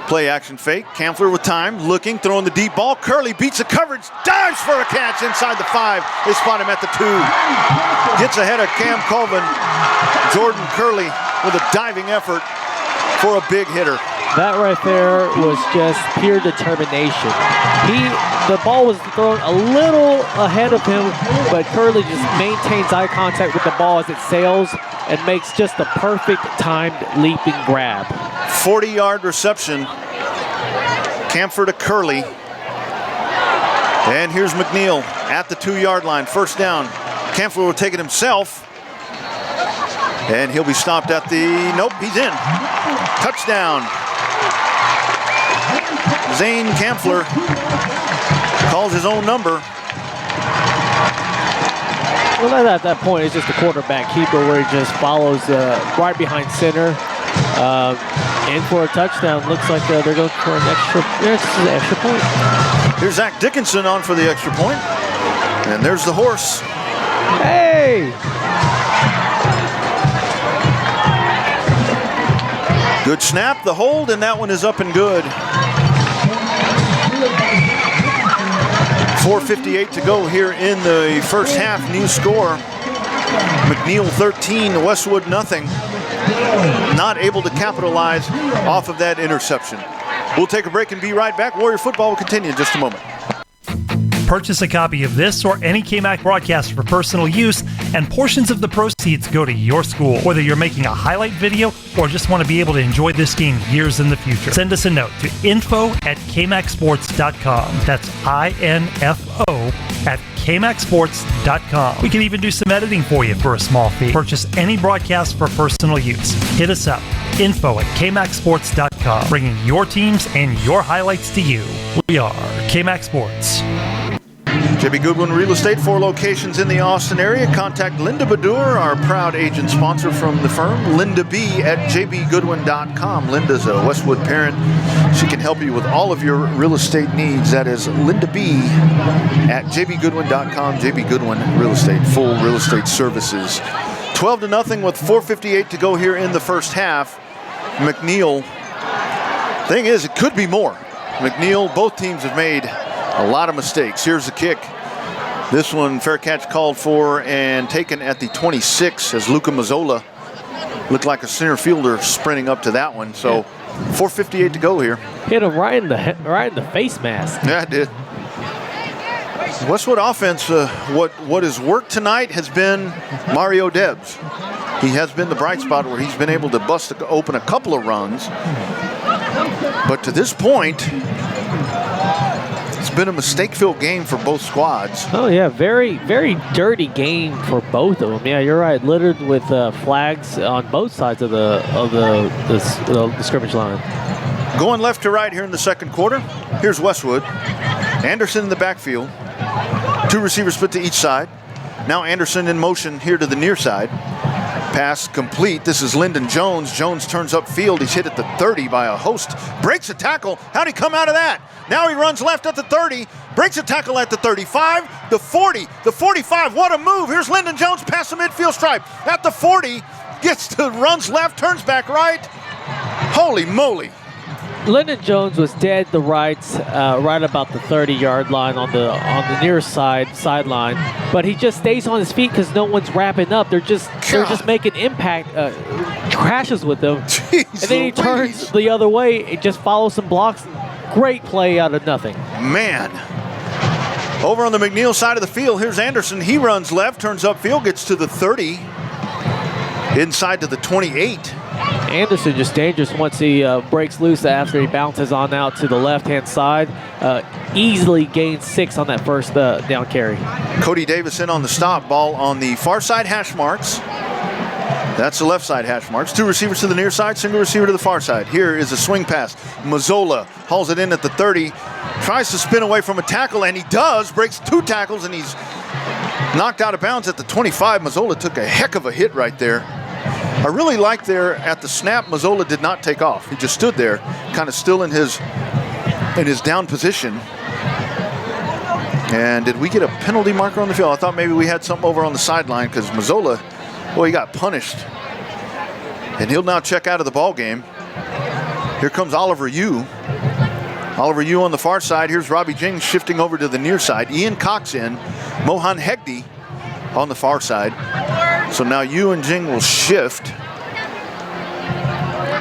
Play action fake. Camphor with time, looking, throwing the deep ball. Curley beats the coverage, dives for a catch inside the 5. They spot him at the 2. Gets ahead of Cam Colvin. Jordan Curley with a diving effort for a big hitter. That right there was just pure determination. The ball was thrown a little ahead of him, but Curley just maintains eye contact with the ball as it sails and makes just the perfect timed leaping grab. 40-yard reception. Camphor to Curley. And here's McNeil at the 2-yard line. First down. Camphor will take it himself. And he'll be stopped at the, nope, he's in. Touchdown. Zane Camphor calls his own number. Well, at that point, it's just a quarterback keeper where he just follows right behind center. In for a touchdown. Looks like they're going for an extra point. Here's Zach Dickinson on for the extra point. And there's the horse. Hey! Good snap, the hold, and that one is up and good. 4:58 to go here in the first half. New score. McNeil 13, Westwood nothing. Not able to capitalize off of that interception. We'll take a break and be right back. Warrior football will continue in just a moment. Purchase a copy of this or any KMAC broadcast for personal use, and portions of the proceeds go to your school. Whether you're making a highlight video or just want to be able to enjoy this game years in the future, send us a note to info@kmacsports.com. That's info@kmacsports.com. We can even do some editing for you for a small fee. Purchase any broadcast for personal use. Hit us up, info@kmacsports.com, bringing your teams and your highlights to you. We are KMAC Sports. J.B. Goodwin Real Estate, 4 locations in the Austin area. Contact Linda Badur, our proud agent sponsor from the firm, Linda B at jbgoodwin.com. Linda's a Westwood parent. She can help you with all of your real estate needs. That is Linda B at jbgoodwin.com. J.B. Goodwin Real Estate, full real estate services. 12-0 with 4:58 to go here in the first half. McNeil, thing is, it could be more. McNeil, both teams have made a lot of mistakes. Here's the kick. This one, fair catch called for and taken at the 26 as Luca Mazzola looked like a center fielder sprinting up to that one. So 4:58 to go here. Hit him right in the face mask. Yeah, it did. Westwood offense, what has worked tonight has been Mario Debs. He has been the bright spot where he's been able to bust open a couple of runs. But to this point, it's been a mistake-filled game for both squads. Oh yeah, very, very dirty game for both of them. Yeah, you're right. Littered with flags on both sides of the scrimmage line. Going left to right here in the second quarter. Here's Westwood. Anderson in the backfield. 2 receivers split to each side. Now Anderson in motion here to the near side. Pass complete. This is Lyndon Jones. Jones turns upfield. He's hit at the 30 by a host. Breaks a tackle. How'd he come out of that? Now he runs left at the 30. Breaks a tackle at the 35, the 40, the 45. What a move. Here's Lyndon Jones past the midfield stripe. At the 40, runs left, turns back right. Holy moly. Lyndon Jones was dead to right about the 30-yard line on the near sideline, but he just stays on his feet because no one's wrapping up. They're just making impact crashes with them, Jeez and then he turns the other way and just follows some blocks. Great play out of nothing. Man. Over on the McNeil side of the field, here's Anderson. He runs left, turns upfield, gets to the 30, inside to the 28. Anderson just dangerous once he breaks loose after he bounces on out to the left-hand side. Easily gains 6 on that first down carry. Cody Davis in on the stop. Ball on the far side hash marks. That's the left side hash marks. 2 receivers to the near side, single receiver to the far side. Here is a swing pass. Mazzola hauls it in at the 30. Tries to spin away from a tackle, and he does. Breaks 2 tackles, and he's knocked out of bounds at the 25. Mazzola took a heck of a hit right there. I really like there at the snap, Mazzola did not take off. He just stood there, kind of still in his down position. And did we get a penalty marker on the field? I thought maybe we had something over on the sideline because Mazzola, boy, he got punished. And he'll now check out of the ball game. Here comes Oliver Yu. Oliver Yu on the far side. Here's Robbie Jing shifting over to the near side. Ian Cox in. Mohan Hegde on the far side. So now Yu and Jing will shift.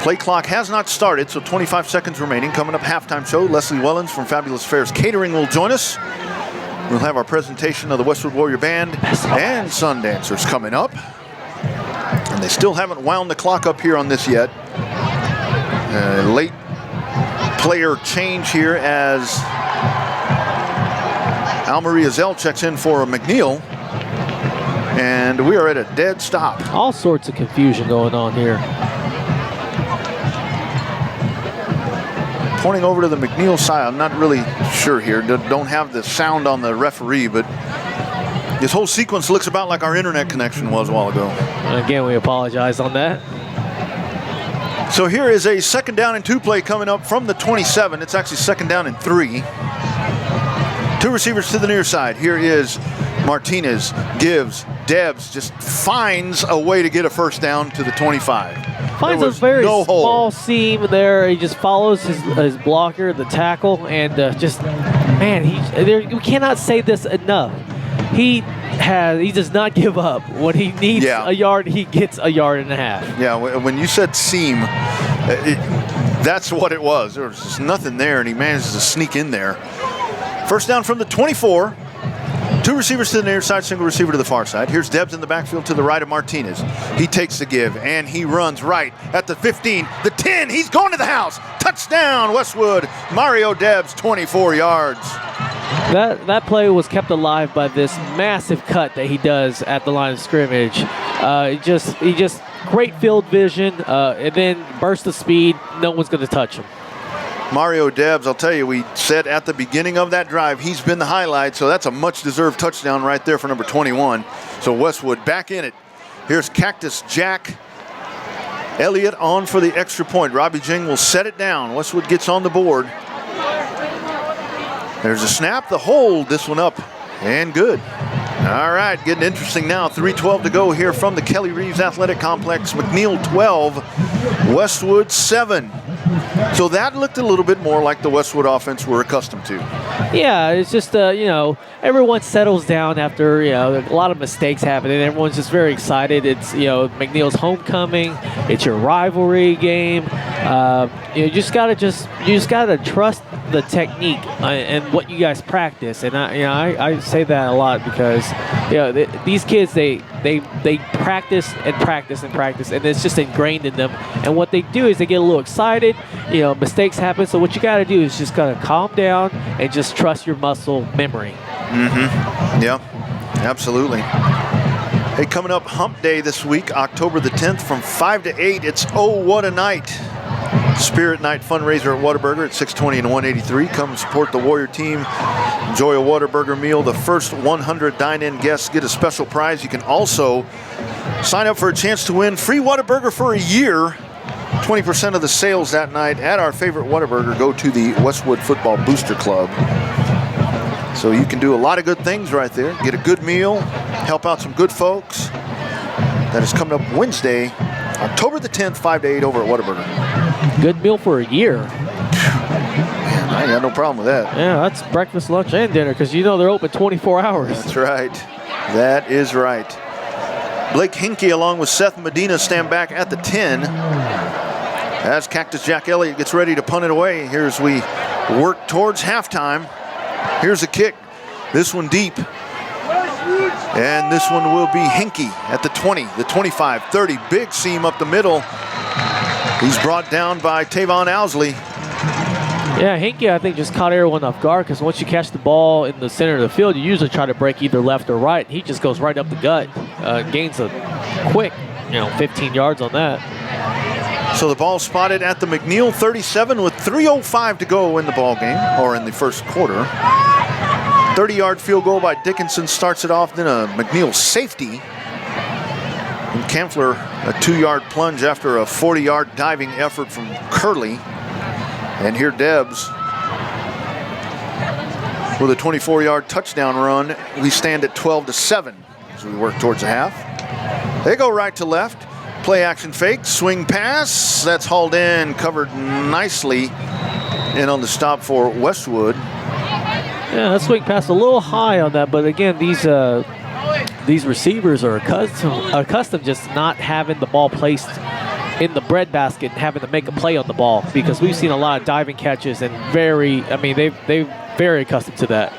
Play clock has not started, so 25 seconds remaining. Coming up, halftime show. Leslie Wellens from Fabulous Fairs Catering will join us. We'll have our presentation of the Westwood Warrior Band and Sundancers coming up. And they still haven't wound the clock up here on this yet. Late player change here as Almaria Zell checks in for McNeil. And we are at a dead stop. All sorts of confusion going on here. Pointing over to the McNeil side, I'm not really sure here. Don't have the sound on the referee, but this whole sequence looks about like our internet connection was a while ago. Again, we apologize on that. So here is a 2nd down and 2 play coming up from the 27. It's actually 2nd down and 3. 2 receivers to the near side. Here is Martinez, gives, Debs just finds a way to get a first down to the 25. Finds a very small seam there. He just follows his blocker, the tackle, and we cannot say this enough. He does not give up. When he needs a yard, he gets a yard and a half. Yeah, when you said seam, that's what it was. There was just nothing there, and he manages to sneak in there. First down from the 24. 2 receivers to the near side, single receiver to the far side. Here's Debs in the backfield to the right of Martinez. He takes the give, and he runs right at the 15, the 10. He's going to the house. Touchdown, Westwood. Mario Debs, 24 yards. That play was kept alive by this massive cut that he does at the line of scrimmage. He just great field vision, and then burst of speed. No one's going to touch him. Mario Debs, I'll tell you, we said at the beginning of that drive, he's been the highlight, so that's a much-deserved touchdown right there for number 21. So Westwood back in it. Here's Cactus Jack Elliott on for the extra point. Robbie Jing will set it down. Westwood gets on the board. There's a snap, the hold, this one up, and good. All right, getting interesting now. 3:12 to go here from the Kelly Reeves Athletic Complex. McNeil 12, Westwood 7. So that looked a little bit more like the Westwood offense we're accustomed to. Yeah, it's just, everyone settles down after, a lot of mistakes happen, and everyone's just very excited. It's, McNeil's homecoming. It's your rivalry game. You just gotta trust the technique and what you guys practice. And I say that a lot because, these kids, they practice and practice and practice, and it's just ingrained in them. And what they do is they get a little excited. Mistakes happen. So what you got to do is just kind of calm down and just trust your muscle memory. Mm-hmm. Yeah, absolutely. Hey, coming up Hump Day this week, October the 10th from 5 to 8. It's Oh What a Night. Spirit Night fundraiser at Whataburger at 620 and 183. Come support the Warrior team. Enjoy a Whataburger meal. The first 100 dine-in guests get a special prize. You can also sign up for a chance to win free Whataburger for a year. 20% of the sales that night at our favorite Whataburger go to the Westwood Football Booster Club. So you can do a lot of good things right there. Get a good meal, help out some good folks. That is coming up Wednesday, October the 10th, 5 to 8 over at Whataburger. Good meal for a year. Man, I ain't got no problem with that. Yeah, that's breakfast, lunch, and dinner because they're open 24 hours. That's right. That is right. Blake Hinkie along with Seth Medina stand back at the 10 as Cactus Jack Elliott gets ready to punt it away. Here's we work towards halftime. Here's a kick. This one deep. And this one will be Hinkie at the 20, the 25, 30. Big seam up the middle. He's brought down by Tavon Owsley. Yeah, Hinkie, I think, just caught everyone off guard because once you catch the ball in the center of the field, you usually try to break either left or right. He just goes right up the gut, gains a quick, 15 yards on that. So the ball spotted at the McNeil 37 with 3:05 to go in the ball game, or in the first quarter. 30-yard field goal by Dickinson starts it off, then a McNeil safety. And Kampfler, a 2-yard plunge after a 40-yard diving effort from Curley. And here Debs with a 24-yard touchdown run. We stand at 12-7 as we work towards the half. They go right to left. Play action fake, swing pass. That's hauled in, covered nicely. And on the stop for Westwood. Yeah, that swing pass a little high on that, but again, these receivers are accustomed just not having the ball placed in the breadbasket and having to make a play on the ball because we've seen a lot of diving catches and they're very accustomed to that.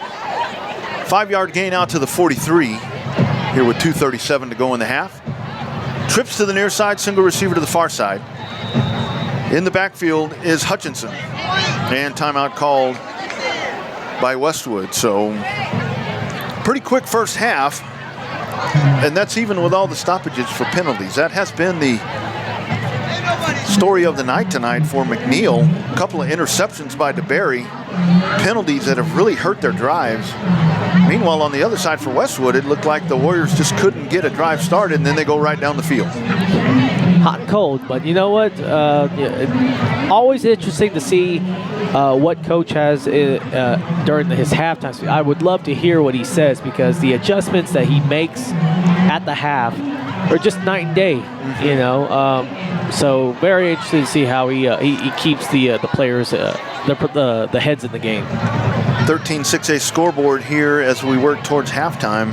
5-yard gain out to the 43 here with 2:37 to go in the half. Trips to the near side, single receiver to the far side. In the backfield is Hutchinson. And timeout called by Westwood. So pretty quick first half. And that's even with all the stoppages for penalties. That has been the story of the night tonight for McNeil. A couple of interceptions by DeBerry. Penalties that have really hurt their drives. Meanwhile, on the other side for Westwood, it looked like the Warriors just couldn't get a drive started, and then they go right down the field. Hot and cold, but you know what? Always interesting to see what coach has during his halftime. I would love to hear what he says because the adjustments that he makes at the half are just night and day. So very interesting to see how he keeps the players, the heads in the game. 13-6A scoreboard here as we work towards halftime.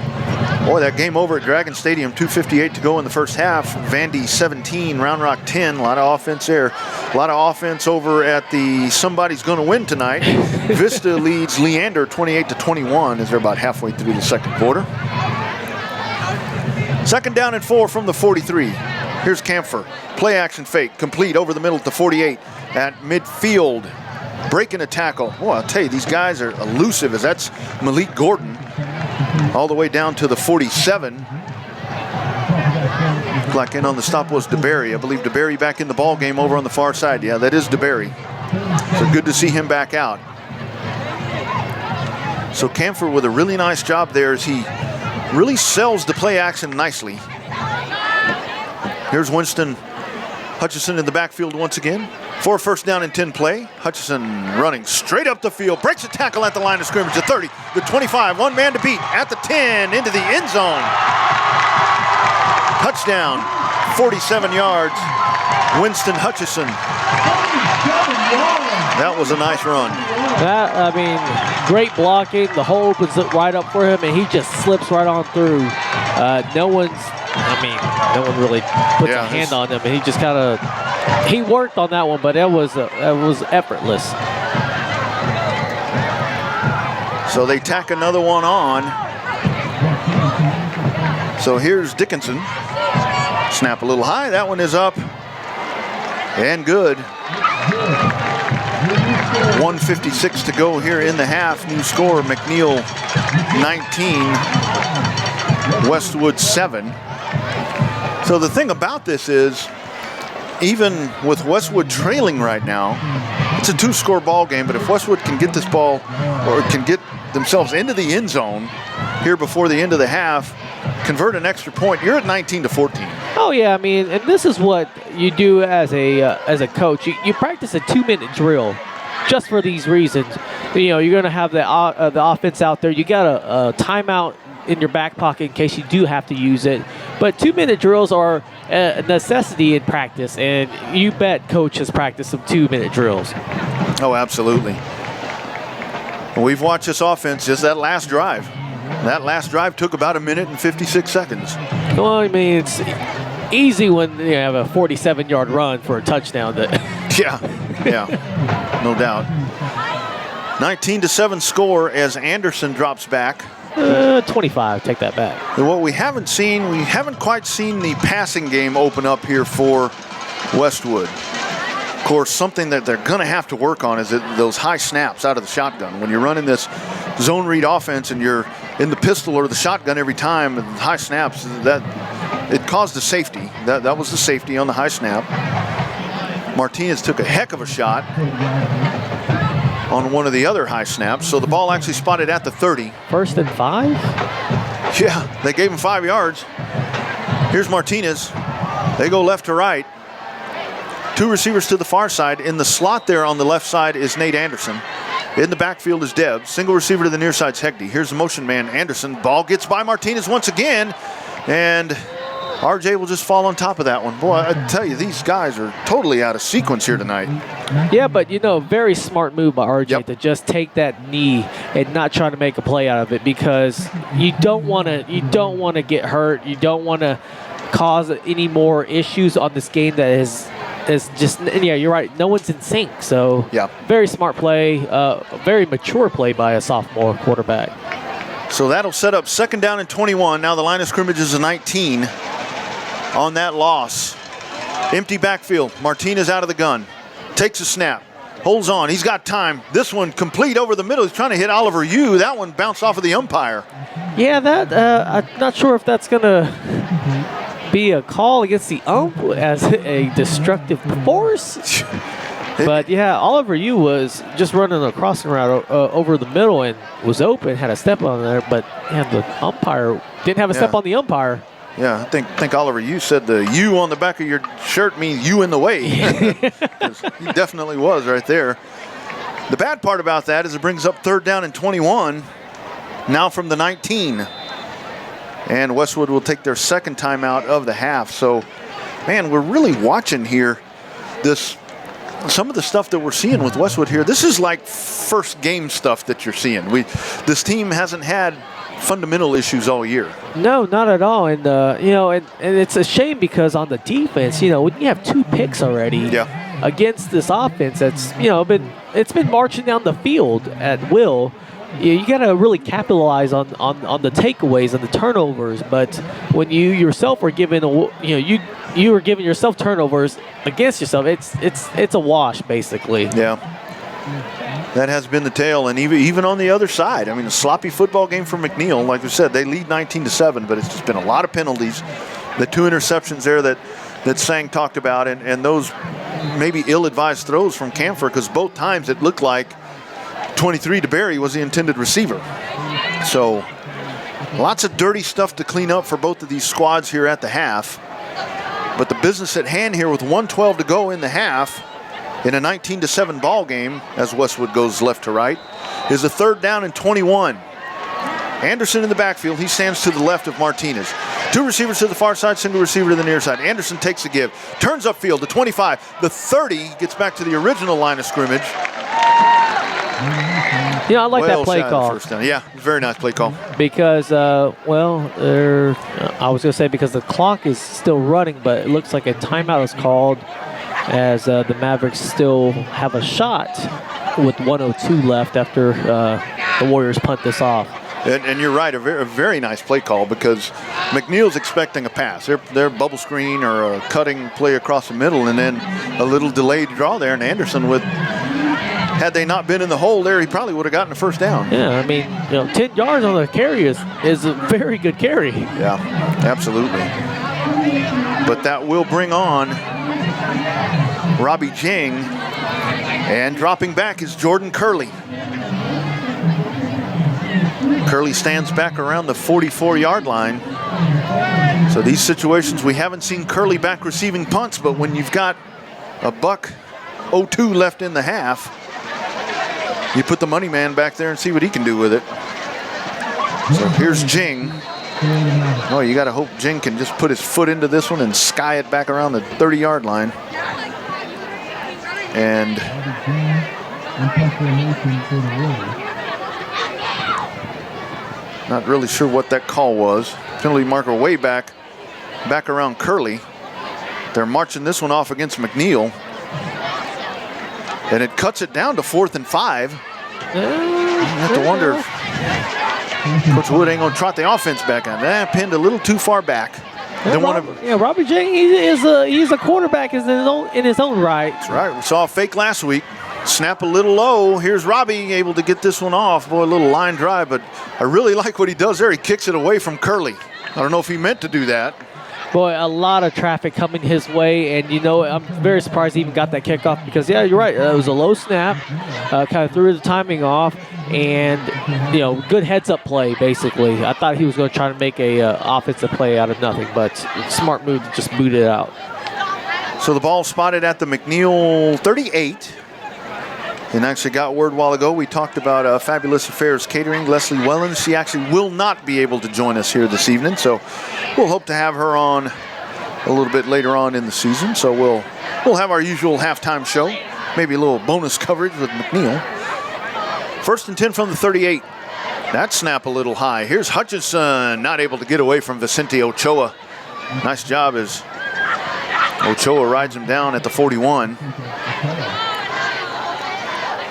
Boy, that game over at Dragon Stadium, 2:58 to go in the first half. Vandy 17, Round Rock 10. A lot of offense there. A lot of offense over at the Somebody's Gonna Win tonight. Vista leads Leander 28-21 as they're about halfway through the second quarter. Second down and 4 from the 43. Here's Kampfer. Play action fake, complete over the middle at the 48 at midfield. Breaking a tackle. Boy, I'll tell you, these guys are elusive as that's Malik Gordon. All the way down to the 47. Looked like in on the stop was DeBerry. I believe DeBerry back in the ball game over on the far side. Yeah, that is DeBerry. So good to see him back out. So Camphor with a really nice job there as he really sells the play action nicely. Here's Winston Hutchison in the backfield once again. For a first down and 10 play. Hutchison running straight up the field. Breaks a tackle at the line of scrimmage. The 30, the 25. One man to beat at the 10 into the end zone. Touchdown. 47 yards. Winston Hutchison. That was a nice run. Great blocking. The hole opens it right up for him, and he just slips right on through. No one really puts a hand on him, and he just kind of, he worked on that one, but it was effortless. So they tack another one on. So here's Dickinson. Snap a little high. That one is up and good. 1:56 to go here in the half. New score, McNeil 19, Westwood 7. So the thing about this is, even with Westwood trailing right now, it's a 2-score ball game, but if Westwood can get this ball or can get themselves into the end zone here before the end of the half, convert an extra point, you're at 19-14. Oh yeah, and this is what you do as a coach. You practice a 2-minute drill just for these reasons. You're going to have the offense out there. You got a timeout in your back pocket in case you do have to use it. But 2-minute drills are a necessity in practice, and you bet coach has practiced some 2-minute drills. Oh, absolutely. We've watched this offense, just that last drive. That last drive took about 1 minute and 56 seconds. Well, it's easy when you have a 47-yard run for a touchdown. Yeah, no doubt. 19-7 score as Anderson drops back. 25, take that back. And what we haven't quite seen the passing game open up here for Westwood. Of course, something that they're going to have to work on is those high snaps out of the shotgun. When you're running this zone read offense and you're in the pistol or the shotgun every time, and high snaps, that it caused a safety. That was the safety on the high snap. Martinez took a heck of a shot on one of the other high snaps, so the ball actually spotted at the 30. 1st and 5? Yeah, they gave him 5 yards. Here's Martinez. They go left to right. 2 receivers to the far side. In the slot there on the left side is Nate Anderson. In the backfield is Deb. Single receiver to the near side is Hegde. Here's the motion man, Anderson. Ball gets by Martinez once again, and RJ will just fall on top of that one. Boy, I tell you, these guys are totally out of sequence here tonight. Yeah, but very smart move by RJ to just take that knee and not try to make a play out of it, because you don't want to get hurt. You don't want to cause any more issues on this game that is just, you're right, no one's in sync. So very smart play, very mature play by a sophomore quarterback. So that'll set up 2nd down and 21. Now the line of scrimmage is a 19 on that loss. Empty backfield. Martinez out of the gun. Takes a snap. Holds on. He's got time. This one complete over the middle. He's trying to hit Oliver Yu. That one bounced off of the umpire. Yeah, I'm not sure if that's going to be a call against the ump as a destructive force. But yeah, Oliver Yu was just running a crossing route over the middle and was open, had a step on there, but the umpire didn't have a step on the umpire. Yeah, I think Oliver Yu said the U on the back of your shirt means you in the way. He definitely was right there. The bad part about that is it brings up 3rd down and 21, now from the 19. And Westwood will take their 2nd timeout of the half. So, man, we're really watching here some of the stuff that we're seeing with Westwood here. This is like first game stuff that you're seeing. This team hasn't had fundamental issues all year. No, not at all. And and it's a shame because on the defense, when you have 2 picks already against this offense that's it's been marching down the field at will. You got to really capitalize on the takeaways and the turnovers. But when you yourself are given you were giving yourself turnovers against yourself, it's a wash basically. Yeah. That has been the tale, and even on the other side, a sloppy football game for McNeil. Like we said, they lead 19-7, but it's just been a lot of penalties. The 2 interceptions there that Sang talked about, and those maybe ill-advised throws from Camphor, because both times it looked like 23 DeBerry was the intended receiver. So lots of dirty stuff to clean up for both of these squads here at the half. But the business at hand here with 1:12 to go in the half in a 19-7 ball game, as Westwood goes left to right, is a 3rd down and 21. Anderson in the backfield. He stands to the left of Martinez. 2 receivers to the far side, single receiver to the near side. Anderson takes the give, turns upfield to 25. The 30 gets back to the original line of scrimmage. I like that play call. First down. Yeah, very nice play call. Because, I was going to say because the clock is still running, but it looks like a timeout is called as the Mavericks still have a shot with 1:02 left after the Warriors punt this off. And you're right, a very nice play call, because McNeil's expecting a pass. They're bubble screen or a cutting play across the middle, and then a little delayed draw there. And Anderson, had they not been in the hole there, he probably would have gotten a first down. Yeah, I mean, 10 yards on the carry is a very good carry. Yeah, absolutely. But that will bring on Robbie Jing, and dropping back is Jordan Curley. Curley stands back around the 44-yard line. So these situations, we haven't seen Curley back receiving punts, but when you've got a $1:02 left in the half, you put the money man back there and see what he can do with it. So here's Jing. Oh, you got to hope Jing can just put his foot into this one and sky it back around the 30-yard line. And not really sure what that call was. Penalty marker way back around Curley. They're marching this one off against McNeil. And it cuts it down to 4th and 5. You have to wonder if Coach Wood ain't going to trot the offense back on. Pinned a little too far back. Robbie Jing, he's a quarterback in his own right. That's right. We saw a fake last week. Snap a little low. Here's Robbie able to get this one off. Boy, a little line drive, but I really like what he does there. He kicks it away from Curley. I don't know if he meant to do that. Boy, a lot of traffic coming his way, and I'm very surprised he even got that kickoff because, yeah, you're right. It was a low snap, kind of threw the timing off, and, good heads-up play, basically. I thought he was going to try to make a offensive play out of nothing, but smart move to just boot it out. So the ball spotted at the McNeil 38. And actually got word a while ago. We talked about Fabulous Affairs Catering. Leslie Wellens, she actually will not be able to join us here this evening. So we'll hope to have her on a little bit later on in the season. So we'll have our usual halftime show. Maybe a little bonus coverage with McNeil. 1st and 10 from the 38. That snap a little high. Here's Hutchinson, not able to get away from Vicente Ochoa. Nice job as Ochoa rides him down at the 41.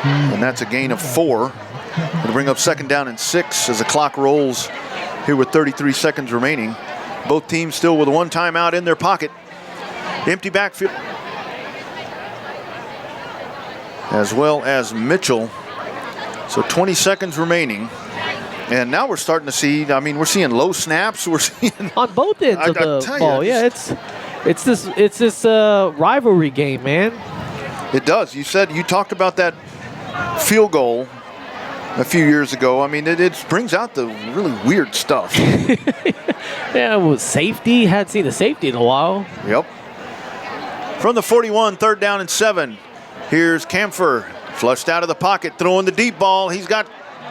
And that's a gain of 4. It'll bring up 2nd down and 6 as the clock rolls here with 33 seconds remaining. Both teams still with one timeout in their pocket. Empty backfield. As well as Mitchell. So 20 seconds remaining. And now we're starting to see, we're seeing low snaps. We're seeing on both ends of the ball. Yeah, it's this rivalry game, man. It does. You talked about that field goal a few years ago. It brings out the really weird stuff. Yeah, it was safety. Hadn't seen a safety in a while. Yep. From the 41, 3rd down and 7. Here's Camphor, flushed out of the pocket, throwing the deep ball. He's got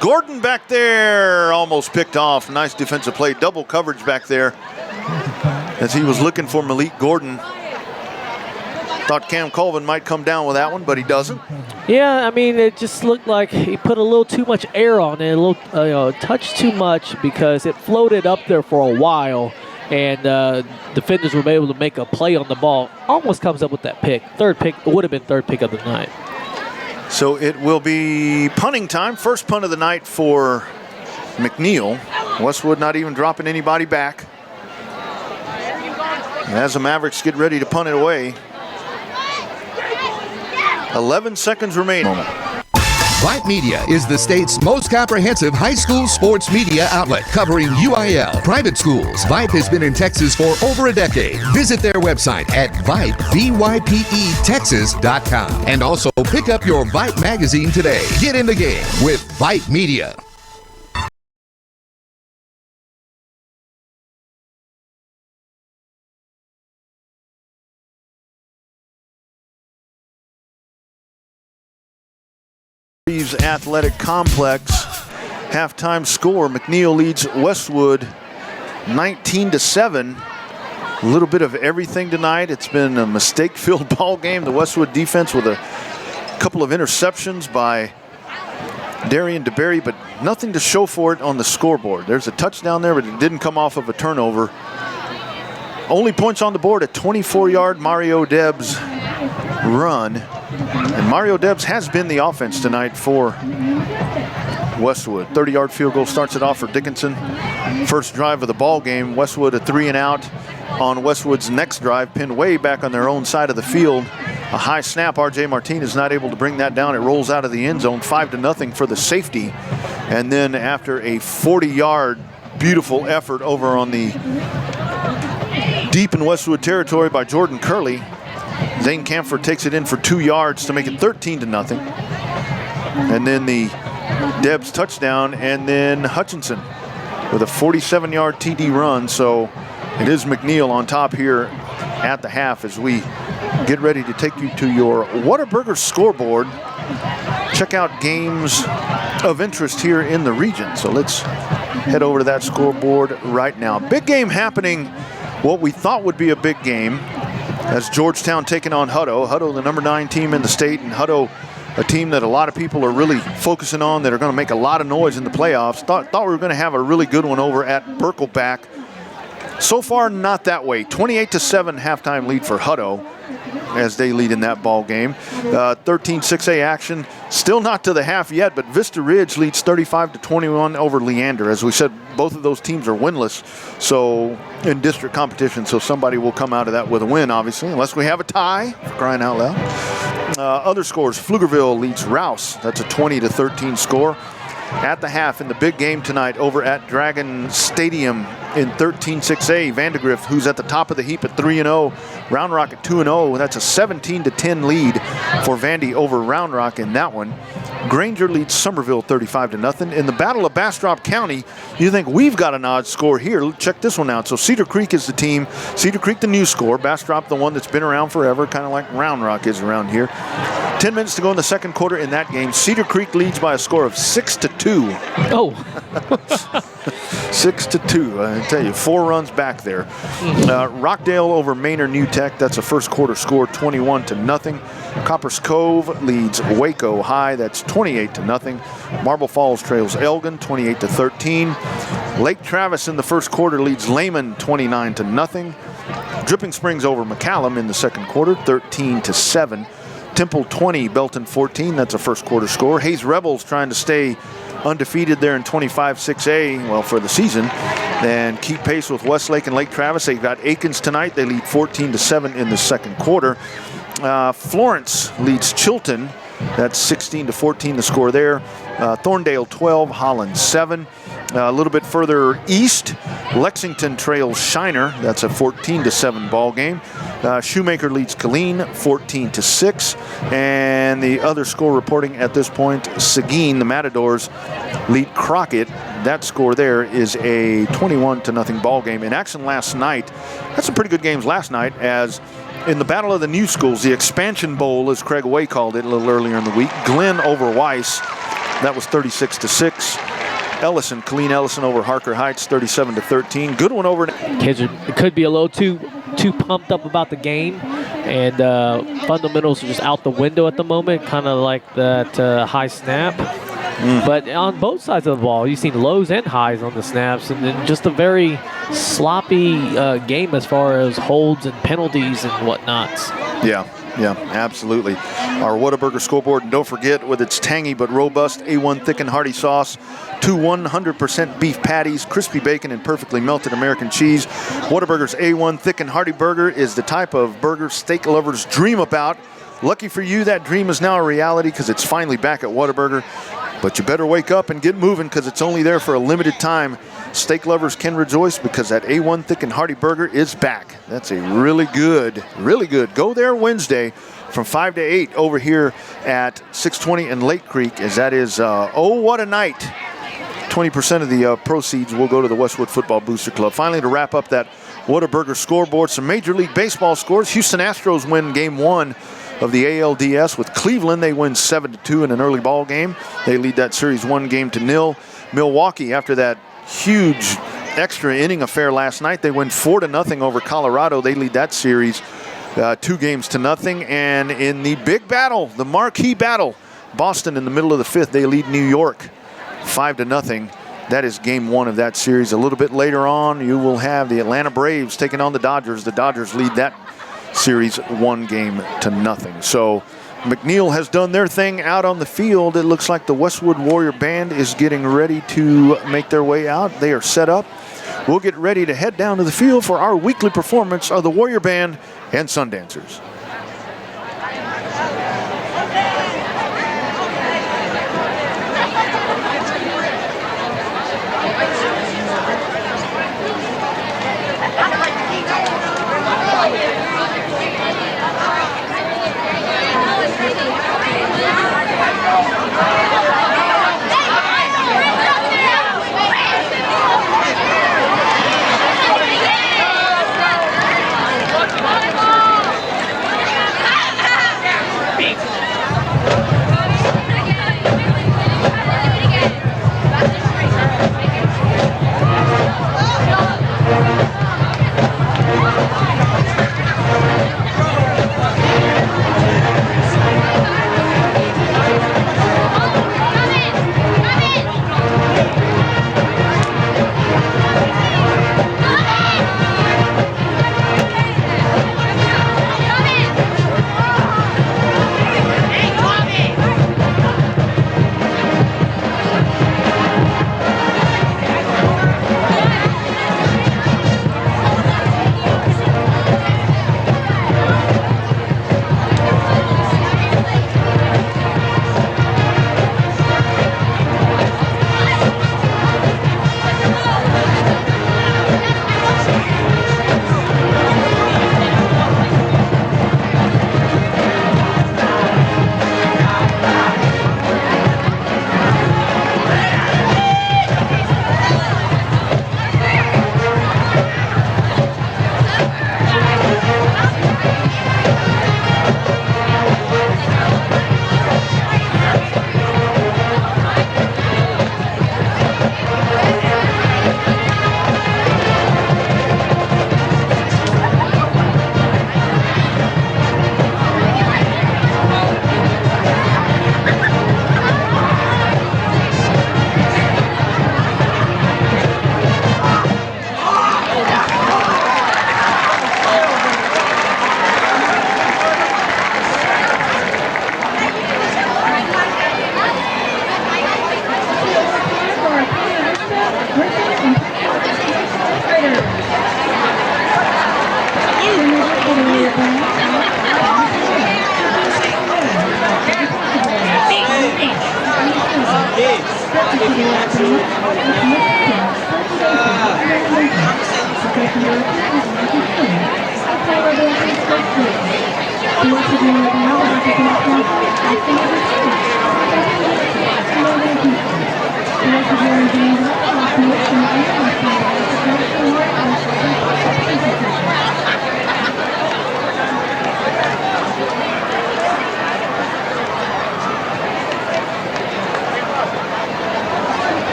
Gordon back there, almost picked off. Nice defensive play, double coverage back there as he was looking for Malik Gordon. Thought Cam Colvin might come down with that one, but he doesn't. Yeah, it just looked like he put a little too much air on it, a little touch too much, because it floated up there for a while, and defenders were able to make a play on the ball. Almost comes up with that pick. Third pick, would have been 3rd pick of the night. So it will be punting time. First punt of the night for McNeil. Westwood not even dropping anybody back. As the Mavericks get ready to punt it away. 11 seconds remaining. Vype Media is the state's most comprehensive high school sports media outlet covering UIL, private schools. Vype has been in Texas for over a decade. Visit their website at VypeTexas.com and also pick up your Vype magazine today. Get in the game with Vype Media. Athletic Complex. Halftime score, McNeil leads Westwood 19-7. A little bit of everything tonight. It's been a mistake-filled ball game. The Westwood defense with a couple of interceptions by Darian DeBerry, but nothing to show for it on the scoreboard. There's a touchdown there, but it didn't come off of a turnover. Only points on the board, a 24-yard Mario Debs run. And Mario Debs has been the offense tonight for Westwood. 30-yard field goal starts it off for Dickinson. First drive of the ball game. Westwood a 3-and-out on Westwood's next drive, pinned way back on their own side of the field. A high snap. RJ Martinez not able to bring that down. It rolls out of the end zone, 5-0 for the safety. And then after a 40-yard beautiful effort over on the deep in Westwood territory by Jordan Curley, Zane Camphor takes it in for 2 yards to make it 13-0. And then the Debs touchdown, and then Hutchinson with a 47-yard TD run. So it is McNeil on top here at the half as we get ready to take you to your Whataburger scoreboard. Check out games of interest here in the region. So let's head over to that scoreboard right now. Big game happening, what we thought would be a big game. As Georgetown taking on Hutto. Hutto, the number 9 team in the state, and Hutto, a team that a lot of people are really focusing on, that are going to make a lot of noise in the playoffs. Thought we were going to have a really good one over at Birkelback. So far, not that way. 28-7 halftime lead for Hutto as they lead in that ball game. 13-6A action. Still not to the half yet, but Vista Ridge leads 35-21 over Leander. As we said, both of those teams are winless, so in district competition, so somebody will come out of that with a win, obviously, unless we have a tie, for crying out loud. Other scores, Pflugerville leads Rouse. That's a 20-13 score. At the half in the big game tonight over at Dragon Stadium in 13-6A, Vandegrift, who's at the top of the heap at 3-0, Round Rock at 2-0. That's a 17-10 lead for Vandy over Round Rock in that one. Granger leads Somerville 35-0. In the Battle of Bastrop County, you think we've got an odd score here. Check this one out. So Cedar Creek is the team. Cedar Creek the new score. Bastrop the one that's been around forever, kind of like Round Rock is around here. 10 minutes to go in the second quarter in that game. Cedar Creek leads by a score of 6-2. Oh. 6-2. I tell you, 4 runs back there. Rockdale over Manor New Tech. That's a first quarter score, 21-0. Coppers Cove leads Waco High. That's 28-0. Marble Falls trails Elgin, 28-13. Lake Travis in the first quarter leads Lehman, 29-0. Dripping Springs over McCallum in the second quarter, 13-7. Temple 20, Belton 14. That's a first quarter score. Hayes Rebels trying to stay undefeated there in 25-6A, well, for the season, and keep pace with Westlake and Lake Travis. They've got Aikens tonight. They lead 14-7 in the second quarter. Florence leads Chilton. That's 16-14 the score there. Thorndale 12, Holland 7. A little bit further east, Lexington trails Shiner. That's a 14-7 ball game. Shoemaker leads Killeen 14-6. And the other score reporting at this point, Seguin, the Matadors, lead Crockett. That score there is a 21-0 ball game. In action last night, had some pretty good games last night, as in the Battle of the New Schools, the Expansion Bowl, as Craig Way called it a little earlier in the week, Glenn over Weiss. That was 36-6. Killeen Ellison over Harker Heights, 37-13. Good one over. Kids could be a little too pumped up about the game, and fundamentals are just out the window at the moment, kind of like that high snap. But on both sides of the ball, you've seen lows and highs on the snaps, and then just a very sloppy game as far as holds and penalties and whatnots. Yeah, absolutely. Our Whataburger scoreboard, and don't forget, with its tangy but robust A1 thick and hearty sauce, 2 100% beef patties, crispy bacon, and perfectly melted American cheese. Whataburger's A1 thick and hearty burger is the type of burger steak lovers dream about. Lucky for you, that dream is now a reality because it's finally back at Whataburger. But you better wake up and get moving because it's only there for a limited time. Steak lovers can rejoice because that A1 Thick and Hearty Burger is back. That's a really good. Go there Wednesday from 5 to 8 over here at 620 and Lake Creek, as that is, oh, what a night. 20% of the proceeds will go to the Westwood Football Booster Club. Finally, to wrap up that Whataburger scoreboard, some Major League Baseball scores. Houston Astros win Game 1 of the ALDS with Cleveland. They win 7-2 in an early ball game. They lead that series 1-0. Milwaukee, after that huge extra inning affair last night, they win 4-0 over Colorado. They lead that series 2-0. And in the big battle, the marquee battle, Boston in the middle of the 5th, they lead New York 5-0. That is Game 1 of that series. A little bit later on, you will have the Atlanta Braves taking on the Dodgers. The Dodgers lead that series 1-0. So McNeil has done their thing out on the field. It looks like the Westwood Warrior Band is getting ready to make their way out. They are set up. We'll get ready to head down to the field for our weekly performance of the Warrior Band and Sundancers.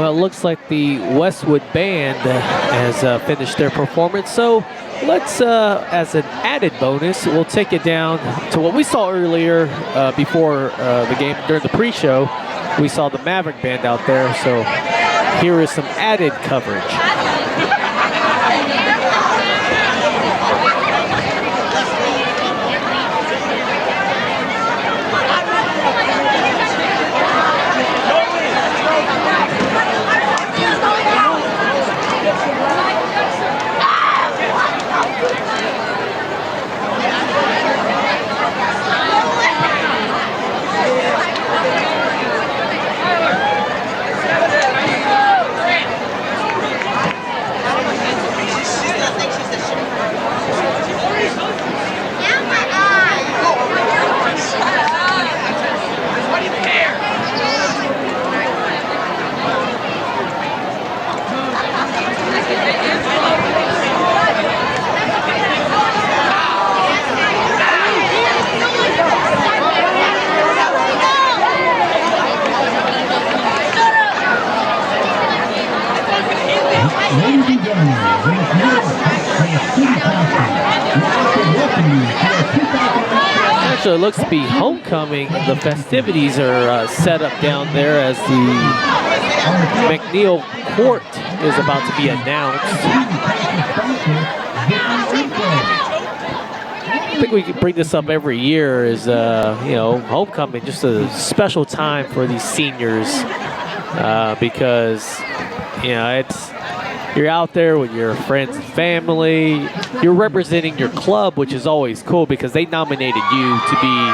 Well, it looks like the Westwood Band has finished their performance. So let's, as an added bonus, we'll take it down to what we saw earlier before the game, during the pre-show. We saw the Maverick Band out there. So here is some added coverage. Actually, it looks to be homecoming. The festivities are set up down there as the McNeil court is about to be announced. I think we can bring this up every year is, you know, homecoming, just a special time for these seniors because, you know, you're out there with your friends and family. You're representing your club, which is always cool because they nominated you to be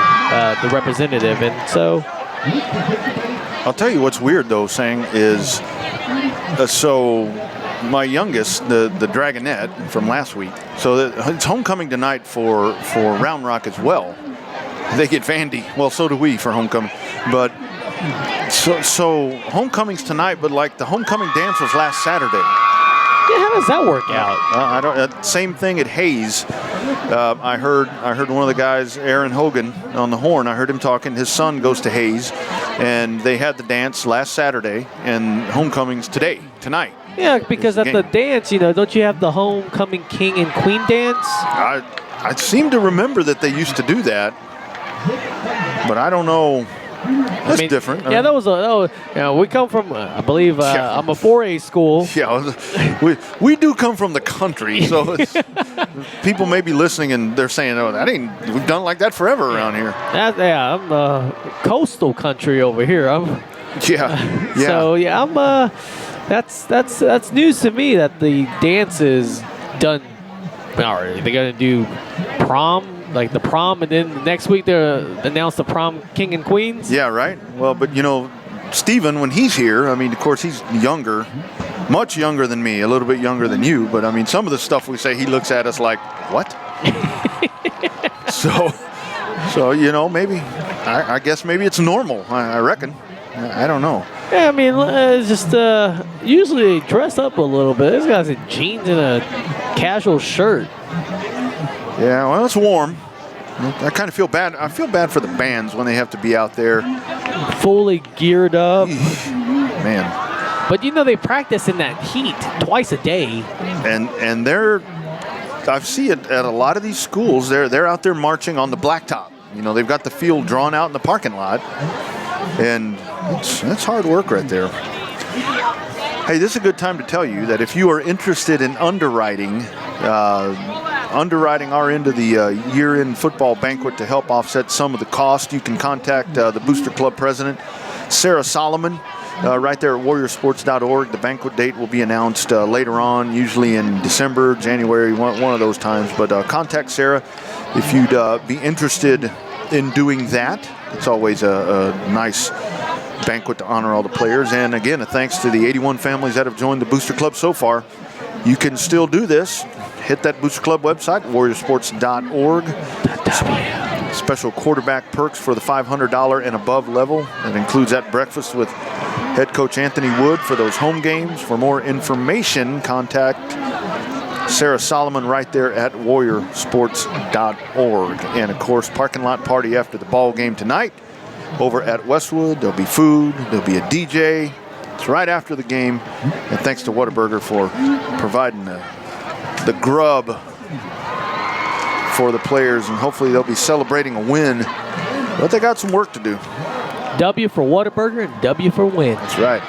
the representative. And so, I'll tell you what's weird though, saying is, so my youngest, the Dragonette from last week, so it's homecoming tonight for Round Rock as well. They get Vandy. Well, so do we for homecoming. But so homecoming's tonight, but like the homecoming dance was last Saturday. yeah, how does that work out? I don't. Same thing at Hayes. I heard one of the guys, Aaron Hogan, on the horn. I heard him talking. His son goes to Hayes, and they had the dance last Saturday, and homecoming's tonight. Yeah, because at the dance, you know, don't you have the homecoming king and queen dance? I seem to remember that they used to do that, but I don't know. That's different. Yeah, that was you know, we come from, I believe, I'm a 4A school. Yeah, we do come from the country, so it's, people may be listening and they're saying, "Oh, we've done like that forever around here." I'm coastal country over here. Yeah. So yeah, that's news to me that the dance is done. They're gonna do prom. Like the prom, and then next week they'll announce the prom king and queens. Yeah, right. Well, but you know, Steven, when he's here, I mean, of course, he's younger, much younger than me, a little bit younger than you. But I mean, some of the stuff we say, he looks at us like, what? so you know, maybe, I guess maybe it's normal. I reckon. I don't know. Yeah, I mean, it's just usually they dress up a little bit. This guy's in jeans and a casual shirt. Yeah, well, it's warm. I kind of feel bad. I feel bad for the bands when they have to be out there. Fully geared up. Man. But you know, they practice in that heat twice a day. And I see it at a lot of these schools. They're out there marching on the blacktop. You know, they've got the field drawn out in the parking lot. And it's hard work right there. Hey, this is a good time to tell you that if you are interested in underwriting our end of the year-end football banquet to help offset some of the cost, you can contact the Booster Club president, Sarah Solomon, right there at warriorsports.org. The banquet date will be announced later on, usually in December, January, one of those times. But contact Sarah if you'd be interested in doing that. It's always a nice banquet to honor all the players. And again, a thanks to the 81 families that have joined the Booster Club so far. You can still do this. Hit that Booster Club website, warriorsports.org. Special quarterback perks for the $500 and above level. That includes that breakfast with head coach Anthony Wood for those home games. For more information, contact Sarah Solomon right there at warriorsports.org. And of course, parking lot party after the ball game tonight over at Westwood. There'll be food, there'll be a DJ, It's right after the game. And thanks to Whataburger for providing the grub for the players. And hopefully they'll be celebrating a win. But they got some work to do. W for Whataburger and W for win. That's right.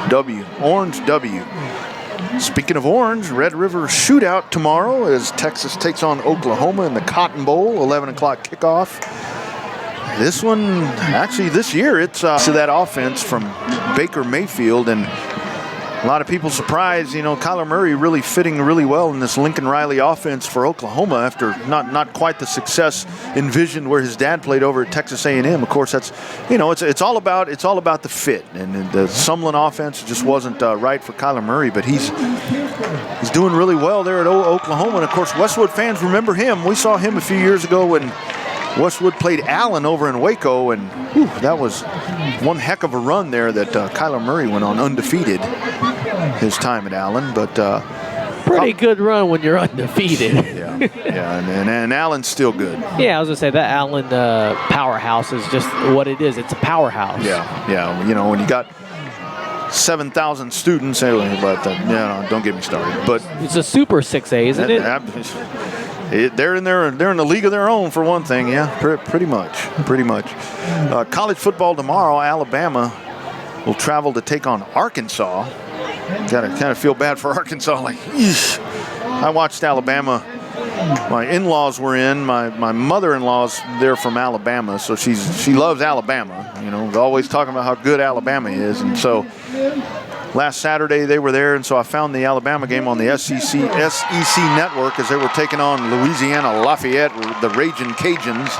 W. Orange W. Speaking of orange, Red River shootout tomorrow as Texas takes on Oklahoma in the Cotton Bowl, 11 o'clock kickoff. This one, actually this year, it's to that offense from Baker Mayfield, and a lot of people surprised, Kyler Murray really fitting really well in this Lincoln Riley offense for Oklahoma after not quite the success envisioned where his dad played over at Texas A&M. Of course, that's, it's all about the fit, and the Sumlin offense just wasn't right for Kyler Murray, but he's doing really well there at Oklahoma. And of course, Westwood fans remember him. We saw him a few years ago when Westwood played Allen over in Waco, and that was one heck of a run there that Kyler Murray went on undefeated his time at Allen. But pretty good run when you're undefeated. yeah, and Allen's still good. Yeah, I was gonna say that Allen powerhouse is just what it is. It's a powerhouse. Yeah. When you got 7,000 students, but don't get me started. But it's a super 6A, isn't it? They're in the league of their own for one thing, yeah, pretty much. College football tomorrow. Alabama will travel to take on Arkansas. Got to kind of feel bad for Arkansas. Like, eesh. I watched Alabama. My in-laws were in. My mother-in-law's there from Alabama, so she loves Alabama. Always talking about how good Alabama is, and so. Last Saturday they were there, and so I found the Alabama game on the SEC network as they were taking on Louisiana Lafayette, the Ragin' Cajuns,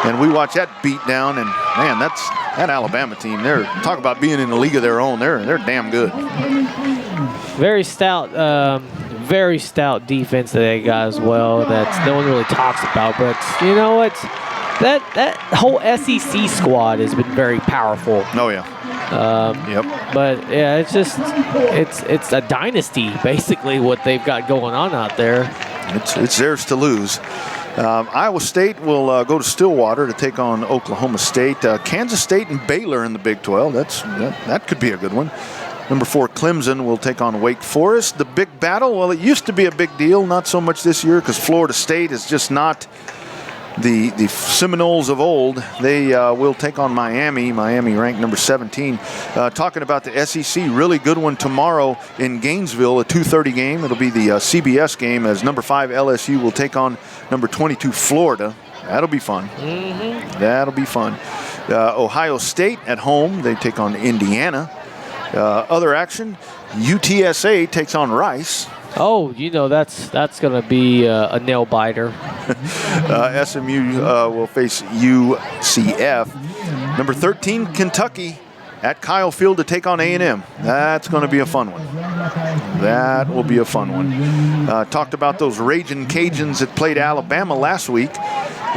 and we watched that beat down. And man, that Alabama team. They're talk about being in the league of their own. They're damn good. Very stout defense that they got as well. That no one really talks about, but you know what? That whole SEC squad has been very powerful. Oh yeah. Yep. But yeah, it's a dynasty basically what they've got going on out there. It's theirs to lose. Iowa State will go to Stillwater to take on Oklahoma State. Kansas State and Baylor in the Big 12. That could be a good one. Number 4 Clemson will take on Wake Forest. The big battle. Well, it used to be a big deal, not so much this year because Florida State is just not the Seminoles of old. They will take on Miami. Miami ranked number 17. Talking about the SEC, really good one tomorrow in Gainesville, a 2:30 game. It'll be the CBS game as number 5 LSU will take on number 22 Florida. That'll be fun. Mm-hmm. That'll be fun. Ohio State at home. They take on Indiana. Other action, UTSA takes on Rice. Oh, that's going to be a nail biter. SMU will face UCF. Number 13, Kentucky at Kyle Field to take on A&M. That's going to be a fun one. That will be a fun one. Talked about those Ragin' Cajuns that played Alabama last week.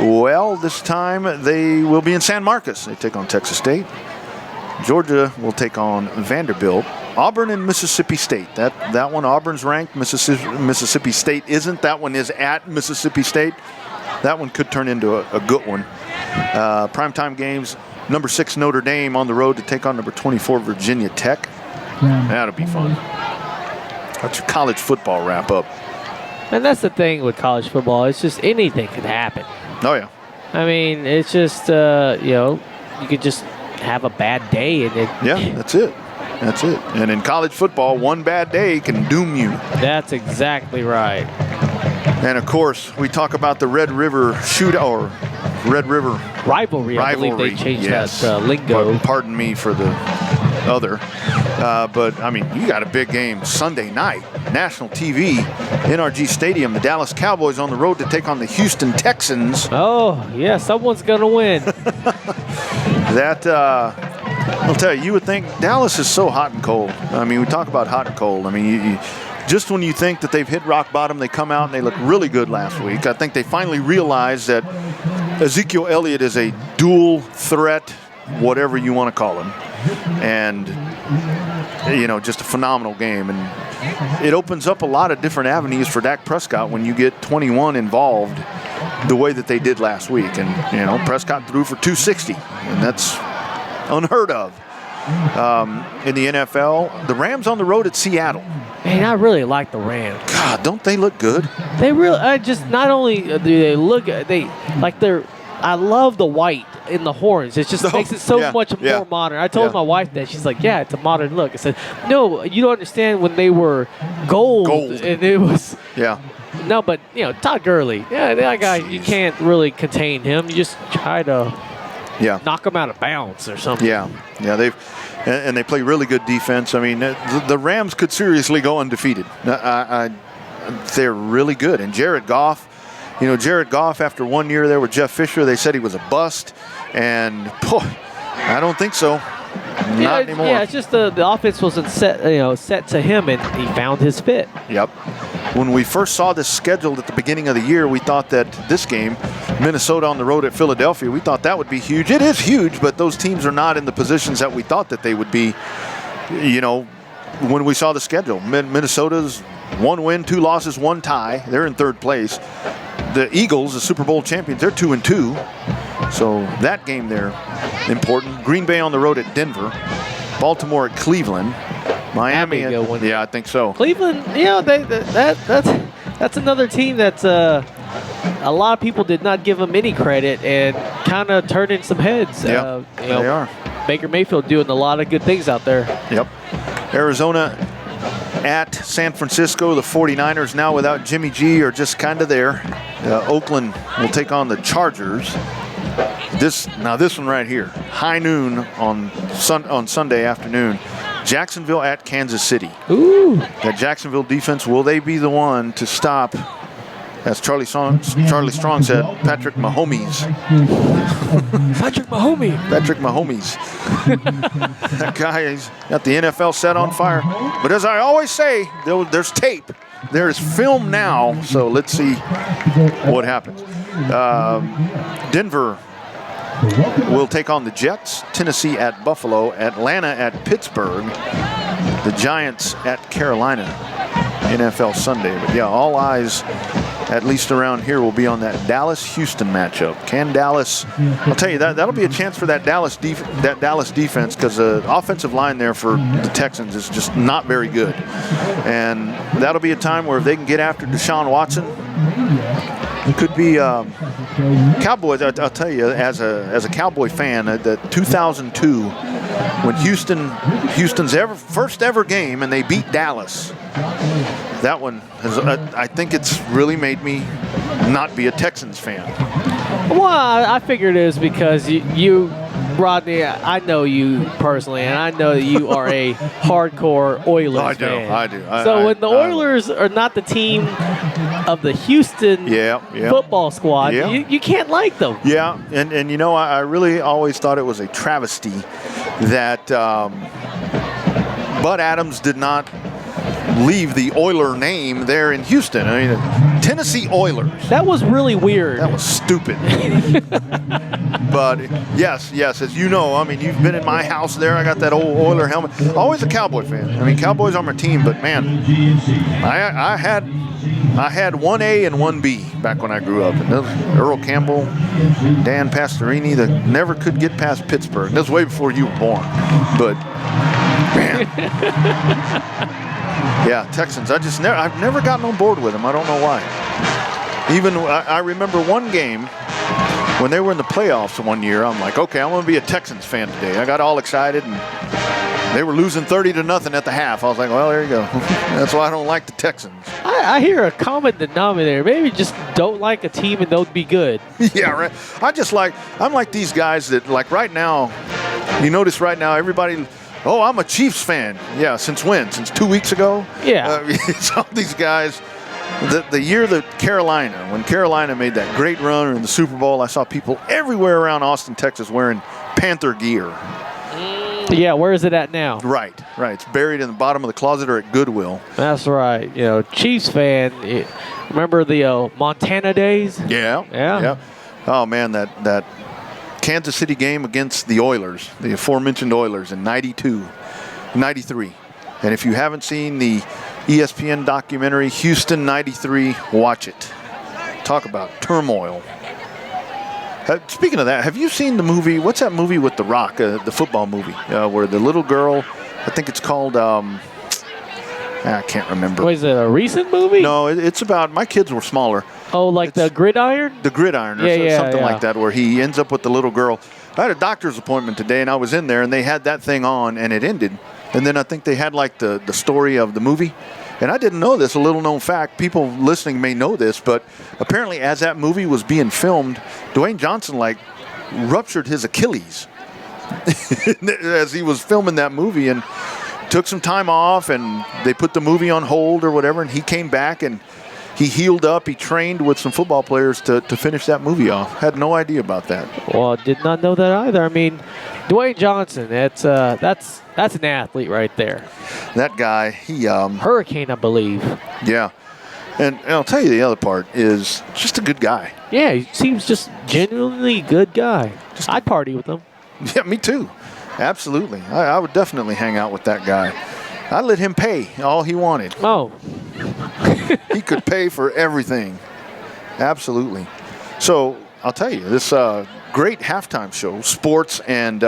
Well, this time they will be in San Marcos. They take on Texas State. Georgia will take on Vanderbilt. Auburn and Mississippi State. That one, Auburn's ranked. Mississippi State isn't. That one is at Mississippi State. That one could turn into a good one. Primetime games, number 6 Notre Dame on the road to take on number 24 Virginia Tech. That'll be fun. That's your college football wrap up. And that's the thing with college football. It's just anything can happen. Oh, yeah. I mean, it's just, you could just have a bad day. Yeah, that's it. That's it. And in college football, one bad day can doom you. That's exactly right. And, of course, we talk about the Red River shootout, or Red River rivalry. I believe they changed that lingo. Pardon me for the other. But, I mean, you got a big game Sunday night, national TV, NRG Stadium. The Dallas Cowboys on the road to take on the Houston Texans. Oh, yeah, someone's going to win. I'll tell you, you would think Dallas is so hot and cold. I mean, we talk about hot and cold. I mean, just when you think that they've hit rock bottom, they come out and they look really good last week. I think they finally realized that Ezekiel Elliott is a dual threat, whatever you want to call him. And, just a phenomenal game. And it opens up a lot of different avenues for Dak Prescott when you get 21 involved the way that they did last week. And, Prescott threw for 260, and that's unheard of. in the NFL. The Rams on the road at Seattle. Man, I really like the Rams. God, don't they look good? They really, not only do they look, I love the white in the horns. It just makes it so much more modern. I told my wife that. She's like, yeah, it's a modern look. I said, no, you don't understand when they were gold. And it was. Yeah. No, but, Todd Gurley, that guy, you can't really contain him. You just try to knock him out of bounds or something. Yeah, they play really good defense. I mean, the Rams could seriously go undefeated. They're really good. And Jared Goff, after 1 year there with Jeff Fisher, they said he was a bust. And, I don't think so. Not anymore. Yeah, it's just the offense wasn't set to him, and he found his fit. Yep. When we first saw this scheduled at the beginning of the year, we thought that this game, Minnesota on the road at Philadelphia, we thought that would be huge. It is huge, but those teams are not in the positions that we thought that they would be, when we saw the schedule. Minnesota's 1 win, 2 losses, 1 tie. They're in 3rd place. The Eagles, the Super Bowl champions, they're 2-2. So that game there, important. Green Bay on the road at Denver. Baltimore at Cleveland. Miami. That'd be a good one. Yeah, I think so. Cleveland, that's another team that's a lot of people did not give them any credit and kind of turned in some heads. Yeah, they are. Baker Mayfield doing a lot of good things out there. Yep. Arizona at San Francisco. The 49ers now without Jimmy G are just kind of there. Oakland will take on the Chargers. This one right here, high noon on Sunday afternoon. Jacksonville at Kansas City. Ooh. That Jacksonville defense, will they be the one to stop, as Charlie Strong said, Patrick Mahomes? Patrick Mahomes. That guy has got the NFL set on fire. But as I always say, there's tape. There's film now, so let's see what happens. Denver will take on the Jets. Tennessee at Buffalo. Atlanta at Pittsburgh. The Giants at Carolina. NFL Sunday. But yeah, all eyes, at least around here, will be on that Dallas-Houston matchup. Can Dallas? I'll tell you that'll be a chance for that Dallas defense, because the offensive line there for the Texans is just not very good, and that'll be a time where if they can get after Deshaun Watson, it could be Cowboys. I'll tell you, as a Cowboy fan, that 2002, when Houston's first ever game and they beat Dallas. That one has, I think it's really made me not be a Texans fan. Well, I figured it was because you, Rodney, I know you personally, and I know that you are a hardcore Oilers fan. I do. So when the Oilers are not the team of the Houston football squad, you can't like them. Yeah, and I really always thought it was a travesty that Bud Adams did not leave the Oiler name there in Houston. I mean, Tennessee Oilers. That was really weird. That was stupid. But yes, as you know, I mean, you've been in my house there. I got that old Oiler helmet. Always a Cowboy fan. I mean, Cowboys are my team, but man, I had 1A and 1B back when I grew up. And Earl Campbell, Dan Pastorini, that never could get past Pittsburgh. That was way before you were born. But man. Yeah, Texans. I've never gotten on board with them. I don't know why. Even I remember one game when they were in the playoffs one year. I'm like, okay, I'm going to be a Texans fan today. I got all excited, and they were losing 30-0 at the half. I was like, well, there you go. That's why I don't like the Texans. I hear a common denominator. Maybe just don't like a team and they'll be good. Yeah, right. I'm like these guys that, like, right now, you notice right now everybody. Oh, I'm a Chiefs fan. Yeah, since when? Since 2 weeks ago? Yeah. Some of these guys, the year that when Carolina made that great run in the Super Bowl, I saw people everywhere around Austin, Texas wearing Panther gear. Yeah, where is it at now? Right. It's buried in the bottom of the closet or at Goodwill. That's right. Chiefs fan. Remember the Montana days? Yeah. Oh, man, that Kansas City game against the Oilers, the aforementioned Oilers in 93. And if you haven't seen the ESPN documentary Houston 93, watch it. Talk about turmoil. Speaking of that, have you seen the movie? What's that movie with The Rock, the football movie, where the little girl, I think it's called, I can't remember. Was it a recent movie? No, it's about, my kids were smaller. Oh, like the Gridiron? The Gridiron, or something like that, where he ends up with the little girl. I had a doctor's appointment today, and I was in there, and they had that thing on, and it ended. And then I think they had, like, the story of the movie. And I didn't know this, a little-known fact. People listening may know this, but apparently as that movie was being filmed, Dwayne Johnson, like, ruptured his Achilles as he was filming that movie and took some time off, and they put the movie on hold or whatever, and he came back, and he healed up. He trained with some football players to finish that movie off. Had no idea about that. Well, did not know that either. I mean, Dwayne Johnson, that's an athlete right there. That guy, he Hurricane, I believe. Yeah. And I'll tell you the other part is just a good guy. Yeah, he seems just genuinely good guy. I'd party with him. Yeah, me too. Absolutely. I would definitely hang out with that guy. I'd let him pay all he wanted. Oh. He could pay for everything. Absolutely. So I'll tell you, this great halftime show, sports and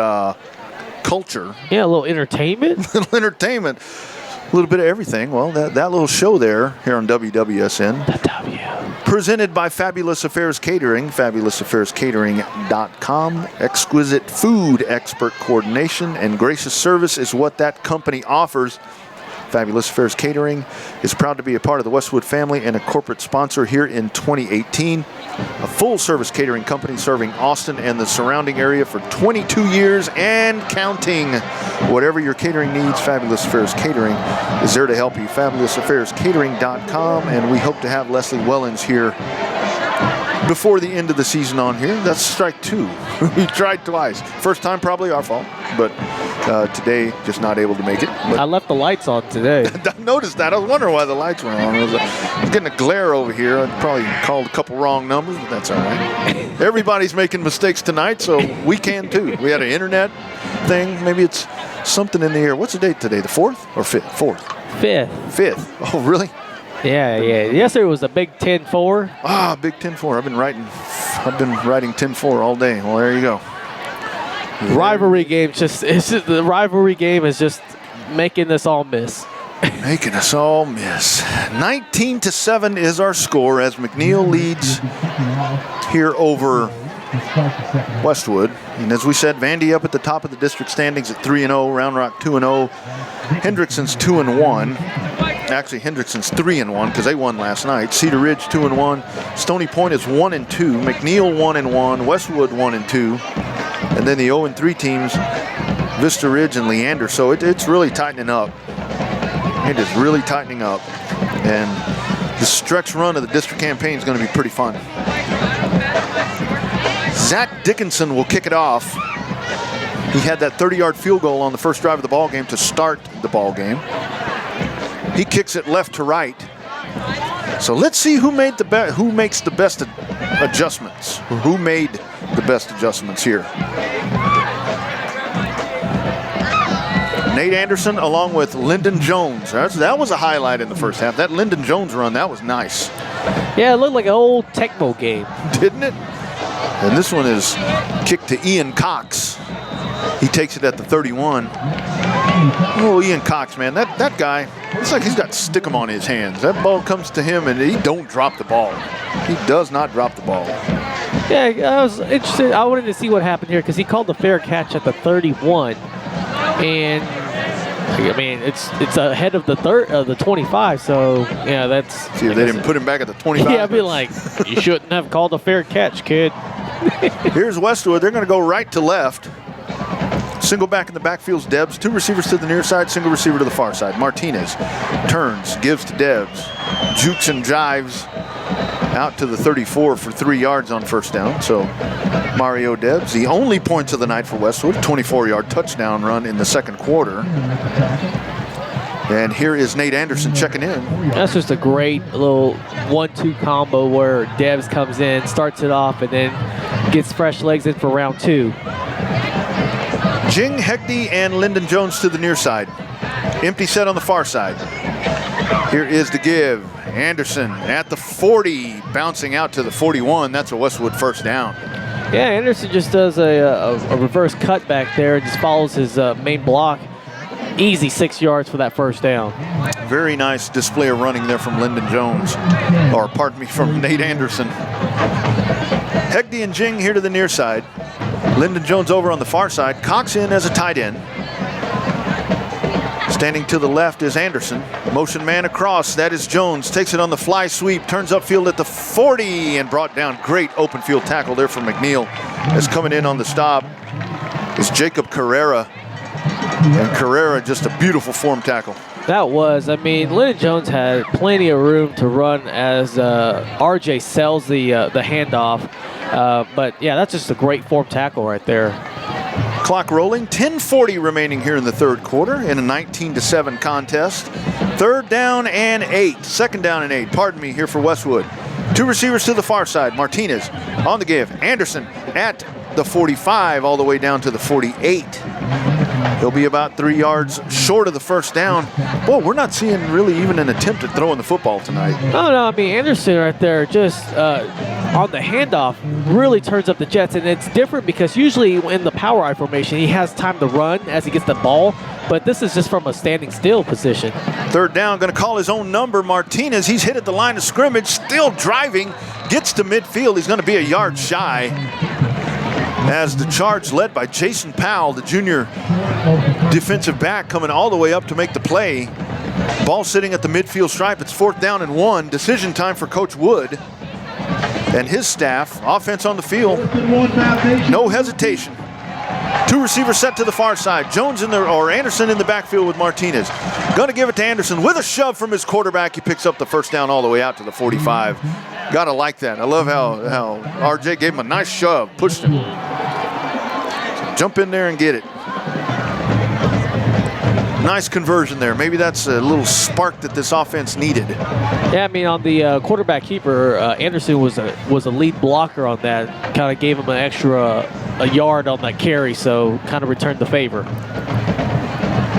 culture. Yeah, a little entertainment. A little entertainment. A little bit of everything. Well, that little show there here on WWSN. The W. Presented by Fabulous Affairs Catering, fabulousaffairscatering.com. Exquisite food expert coordination and gracious service is what that company offers. Fabulous Affairs Catering is proud to be a part of the Westwood family and a corporate sponsor here in 2018. A full-service catering company serving Austin and the surrounding area for 22 years and counting. Whatever your catering needs, Fabulous Affairs Catering is there to help you. FabulousAffairsCatering.com, and we hope to have Leslie Wellens here before the end of the season on here. That's strike two. We tried twice. First time probably our fault, but today just not able to make it. But I left the lights on today. I noticed that. I was wondering why the lights were on. I was getting a glare over here. I probably called a couple wrong numbers, but that's all right. Everybody's making mistakes tonight, so we can too. We had an internet thing. Maybe it's something in the air. What's the date today? The 4th or 5th? 4th. 5th. 5th. Oh, really? Yeah. Yesterday was a Big 10-4. Ah, Big 10-4. I've been writing 10-4 all day. Well, there you go. Rivalry game the rivalry game is just making us all miss. Making us all miss. 19-7 is our score as McNeil leads here over Westwood. And as we said, Vandy up at the top of the district standings at 3-0, Round Rock 2-0, Hendrickson's 2-1. Actually, Hendrickson's 3-1 because they won last night. Cedar Ridge 2-1. Stony Point is 1-2. McNeil 1-1. Westwood 1-2. And then the 0-3 teams, Vista Ridge and Leander. So it's really tightening up. It is really tightening up. And the stretch run of the district campaign is going to be pretty fun. Zach Dickinson will kick it off. He had that 30-yard field goal on the first drive of the ball game to start the ball game. He kicks it left to right. So let's see who makes the best adjustments. Who made the best adjustments here? Nate Anderson along with Lyndon Jones. That was a highlight in the first half. That Lyndon Jones run, that was nice. Yeah, it looked like an old Tecmo game. Didn't it? And this one is kicked to Ian Cox. He takes it at the 31. Oh, Ian Cox, man, that guy, it's like he's got stickum on his hands. That ball comes to him, and he don't drop the ball. He does not drop the ball. Yeah, I was interested. I wanted to see what happened here because he called the fair catch at the 31, and I mean it's ahead of the 25. So yeah, that's. See, if they didn't put him back at the 25. Yeah, I'd be like, you shouldn't have called a fair catch, kid. Here's Westwood. They're going to go right to left. Single back in the backfield's Debs. Two receivers to the near side, single receiver to the far side. Martinez turns, gives to Debs. Jukes and jives out to the 34 for 3 yards on first down. So Mario Debs, the only points of the night for Westwood, 24-yard touchdown run in the second quarter. And here is Nate Anderson checking in. That's just a great little 1-2 combo where Debs comes in, starts it off, and then gets fresh legs in for round 2. Jing Hegde and Lyndon Jones to the near side. Empty set on the far side. Here is the give. Anderson at the 40, bouncing out to the 41. That's a Westwood first down. Yeah, Anderson just does a reverse cut back there and just follows his main block. Easy 6 yards for that first down. Very nice display of running there from Lyndon Jones, or pardon me, from Nate Anderson. Hegde and Jing here to the near side. Lyndon Jones over on the far side. Cox in as a tight end. Standing to the left is Anderson. Motion man across, that is Jones. Takes it on the fly sweep, turns upfield at the 40 and brought down. Great open field tackle there from McNeil. As coming in on the stop is Jacob Carrera. And Carrera, just a beautiful form tackle. That was, I mean, Lyndon Jones had plenty of room to run as RJ sells the handoff. But yeah, that's just a great form tackle right there. Clock rolling, 10:40 remaining here in the third quarter in a 19-7 contest. Third down and 8, second down and 8, pardon me, here for Westwood. Two receivers to the far side, Martinez on the give. Anderson at the 45 all the way down to the 48. He'll be about 3 yards short of the first down. Boy, we're not seeing really even an attempt at throwing the football tonight. No, I mean, Anderson right there just on the handoff really turns up the Jets. And it's different because usually in the power eye formation, he has time to run as he gets the ball. But this is just from a standing still position. Third down, going to call his own number. Martinez, he's hit at the line of scrimmage, still driving, gets to midfield. He's going to be a yard shy. As the charge led by Jason Powell, the junior defensive back, coming all the way up to make the play. Ball sitting at the midfield stripe. It's 4th down and 1. Decision time for Coach Wood and his staff. Offense on the field. No hesitation. Two receivers set to the far side. Jones or Anderson in the backfield with Martinez. Going to give it to Anderson with a shove from his quarterback. He picks up the first down all the way out to the 45. Gotta like that. I love how RJ gave him a nice shove, pushed him. Jump in there and get it. Nice conversion there. Maybe that's a little spark that this offense needed. Yeah, I mean, on the quarterback keeper, Anderson was a lead blocker on that. Kind of gave him an extra a yard on that carry, so kind of returned the favor.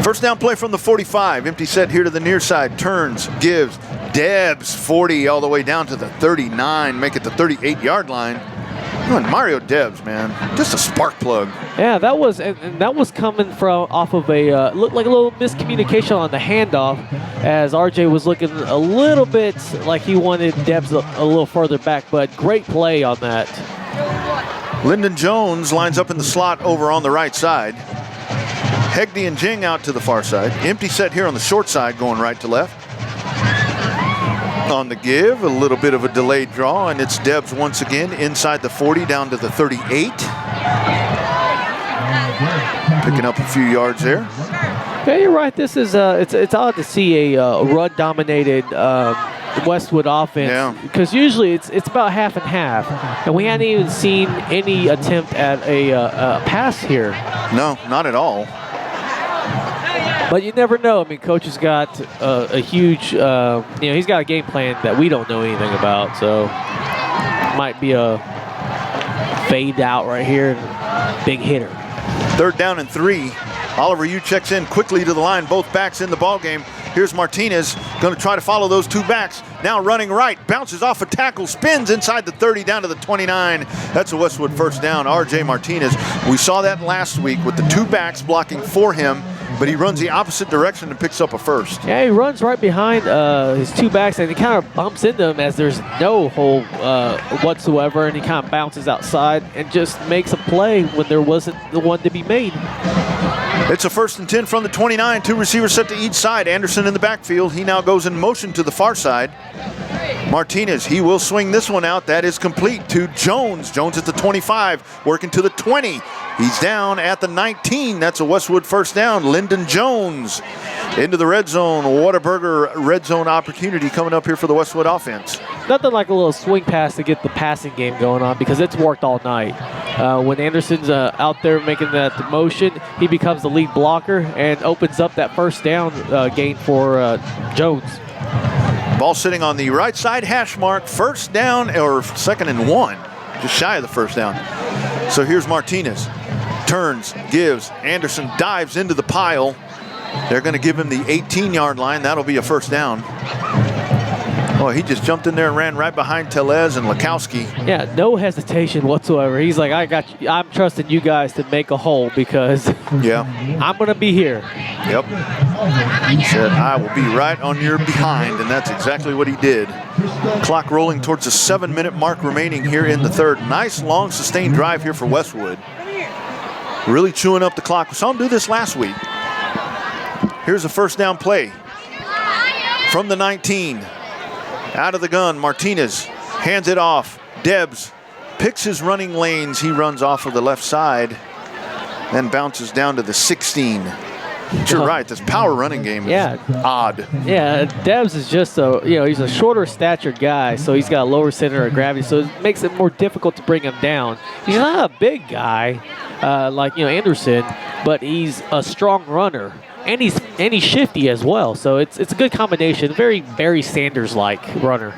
First down play from the 45. Empty set here to the near side. Turns, gives. Debs, 40 all the way down to the 39. Make it the 38-yard line. And Mario Debs, man, just a spark plug. Yeah, that was and that was coming from off of a looked like a little miscommunication on the handoff, as RJ was looking a little bit like he wanted Debs a little further back, but great play on that. Lyndon Jones lines up in the slot over on the right side. Hegde and Jing out to the far side. Empty set here on the short side, going right to left. On the give, a little bit of a delayed draw, and it's Debs once again inside the 40 down to the 38. Picking up a few yards there. Yeah, you're right. This is it's odd to see a run-dominated Westwood offense, because usually it's about half and half, and we hadn't even seen any attempt at a pass here. No, not at all. But you never know. I mean, coach has got a huge, he's got a game plan that we don't know anything about. So might be a fade out right here. Big hitter. Third down and 3. Oliver Yu checks in quickly to the line. Both backs in the ball game. Here's Martinez, going to try to follow those two backs. Now running right, bounces off a tackle, spins inside the 30 down to the 29. That's a Westwood first down. RJ Martinez. We saw that last week with the two backs blocking for him, but he runs the opposite direction and picks up a first. Yeah, he runs right behind his two backs, and he kind of bumps into them as there's no hole whatsoever, and he kind of bounces outside and just makes a play when there wasn't the one to be made. It's a 1st and 10 from the 29. Two receivers set to each side. Anderson in the backfield. He now goes in motion to the far side. Martinez, he will swing this one out. That is complete to Jones. Jones at the 25, working to the 20. He's down at the 19. That's a Westwood first down. Lyndon Jones into the red zone. Whataburger red zone opportunity coming up here for the Westwood offense. Nothing like a little swing pass to get the passing game going on, because it's worked all night. When Anderson's out there making that motion, he becomes the lead blocker and opens up that first down gain for Jones. Ball sitting on the right side hash mark. First down, or 2nd and 1. Just shy of the first down. So here's Martinez. Turns, gives. Anderson dives into the pile. They're going to give him the 18-yard line. That'll be a first down. Well, he just jumped in there and ran right behind Telez and Lakowski. Yeah, no hesitation whatsoever. He's like, I got you. I'm trusting you guys to make a hole because I'm going to be here. Yep. He said, I will be right on your behind, and that's exactly what he did. Clock rolling towards the 7-minute mark remaining here in the third. Nice, long, sustained drive here for Westwood. Really chewing up the clock. We saw him do this last week. Here's a first down play from the 19. Out of the gun, Martinez hands it off. Debs picks his running lanes. He runs off of the left side, then bounces down to the 16. You're right, this power running game is odd. Yeah, Debs is just he's a shorter stature guy, so he's got a lower center of gravity, so it makes it more difficult to bring him down. He's not a big guy like Anderson, but he's a strong runner. And he's shifty as well, so it's a good combination. Very Barry Sanders-like runner.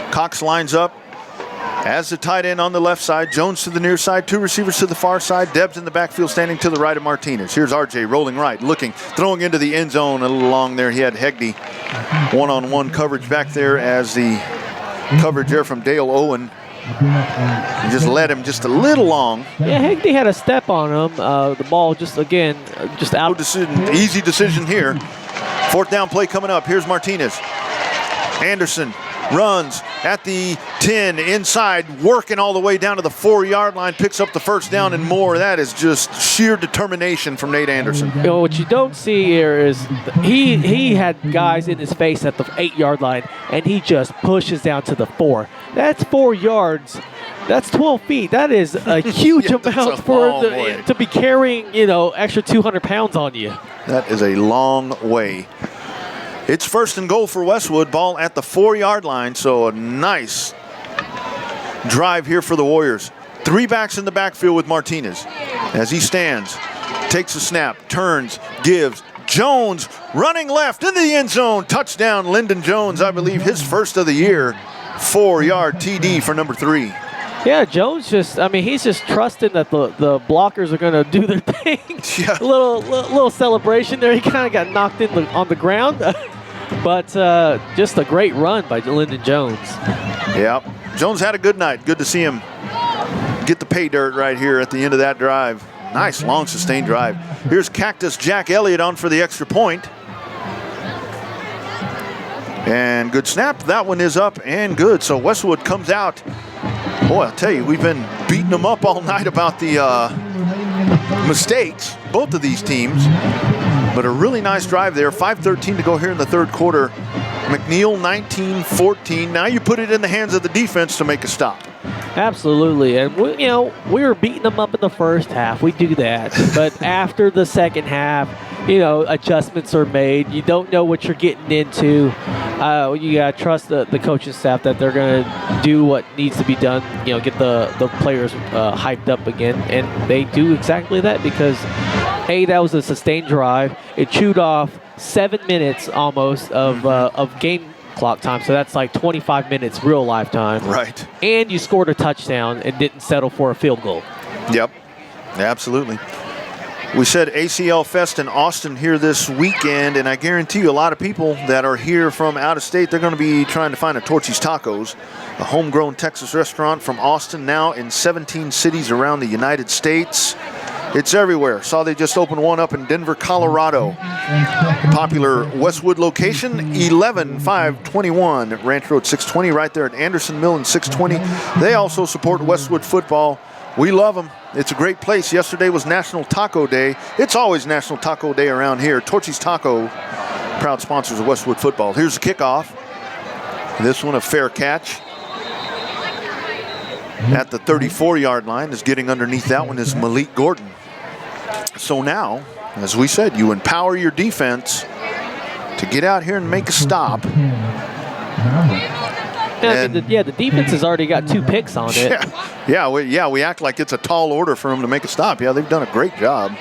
Cox lines up as the tight end on the left side. Jones to the near side, 2 receivers to the far side. Debs in the backfield standing to the right of Martinez. Here's RJ rolling right, looking, throwing into the end zone a little long there. He had Hegney one-on-one coverage back there as the coverage there from Dale Owen. He just led him just a little long. Yeah, Hegney had a step on him. The ball just out. No decision, easy decision here. 4th down play coming up. Here's Martinez. Anderson runs at the 10 inside, working all the way down to the 4-yard line, picks up the first down and more. That is just sheer determination from Nate Anderson. What you don't see here is he had guys in his face at the 8-yard line, and he just pushes down to the 4. That's 4 yards. That's 12 feet. That is a huge amount to be carrying, extra 200 pounds on you. That is a long way. It's 1st and goal for Westwood. Ball at the 4-yard line, so a nice drive here for the Warriors. 3 backs in the backfield with Martinez. As he stands, takes a snap, turns, gives. Jones running left into the end zone. Touchdown, Lyndon Jones, I believe his first of the year. 4-yard TD for number 3. Yeah, Jones he's just trusting that the blockers are going to do their thing. Yeah. A little celebration there. He kind of got knocked on the ground. But just a great run by Lyndon Jones. Yeah, Jones had a good night. Good to see him get the pay dirt right here at the end of that drive. Nice, long, sustained drive. Here's Cactus Jack Elliott on for the extra point. And good snap. That one is up and good. So Westwood comes out. Boy, I'll tell you, we've been beating them up all night about the mistakes, both of these teams. But a really nice drive there. 5:13 to go here in the third quarter. McNeil 19-14. Now you put it in the hands of the defense to make a stop. Absolutely. And, we were beating them up in the first half. We do that. But after the second half, adjustments are made. You don't know what you're getting into. You got to trust the coaching staff that they're going to do what needs to be done, get the players hyped up again. And they do exactly that because, that was a sustained drive. It chewed off 7 minutes almost of game clock time. So that's like 25 minutes real life time. Right. And you scored a touchdown and didn't settle for a field goal. Yep, absolutely. We said ACL Fest in Austin here this weekend, and I guarantee you a lot of people that are here from out of state, they're going to be trying to find a Torchy's Tacos, a homegrown Texas restaurant from Austin, now in 17 cities around the United States. It's everywhere. Saw they just opened one up in Denver, Colorado. Popular Westwood location, 11521 Ranch Road 620, right there at Anderson Mill and 620. They also support Westwood football. We love them. It's a great place. Yesterday was National Taco Day. It's always National Taco Day around here. Torchy's Taco, proud sponsors of Westwood football. Here's the kickoff. This one a fair catch. At the 34-yard line is getting underneath that one is Malik Gordon. So now, as we said, you empower your defense to get out here and make a stop. The defense has already got 2 picks on it. We act like it's a tall order for them to make a stop. Yeah, they've done a great job.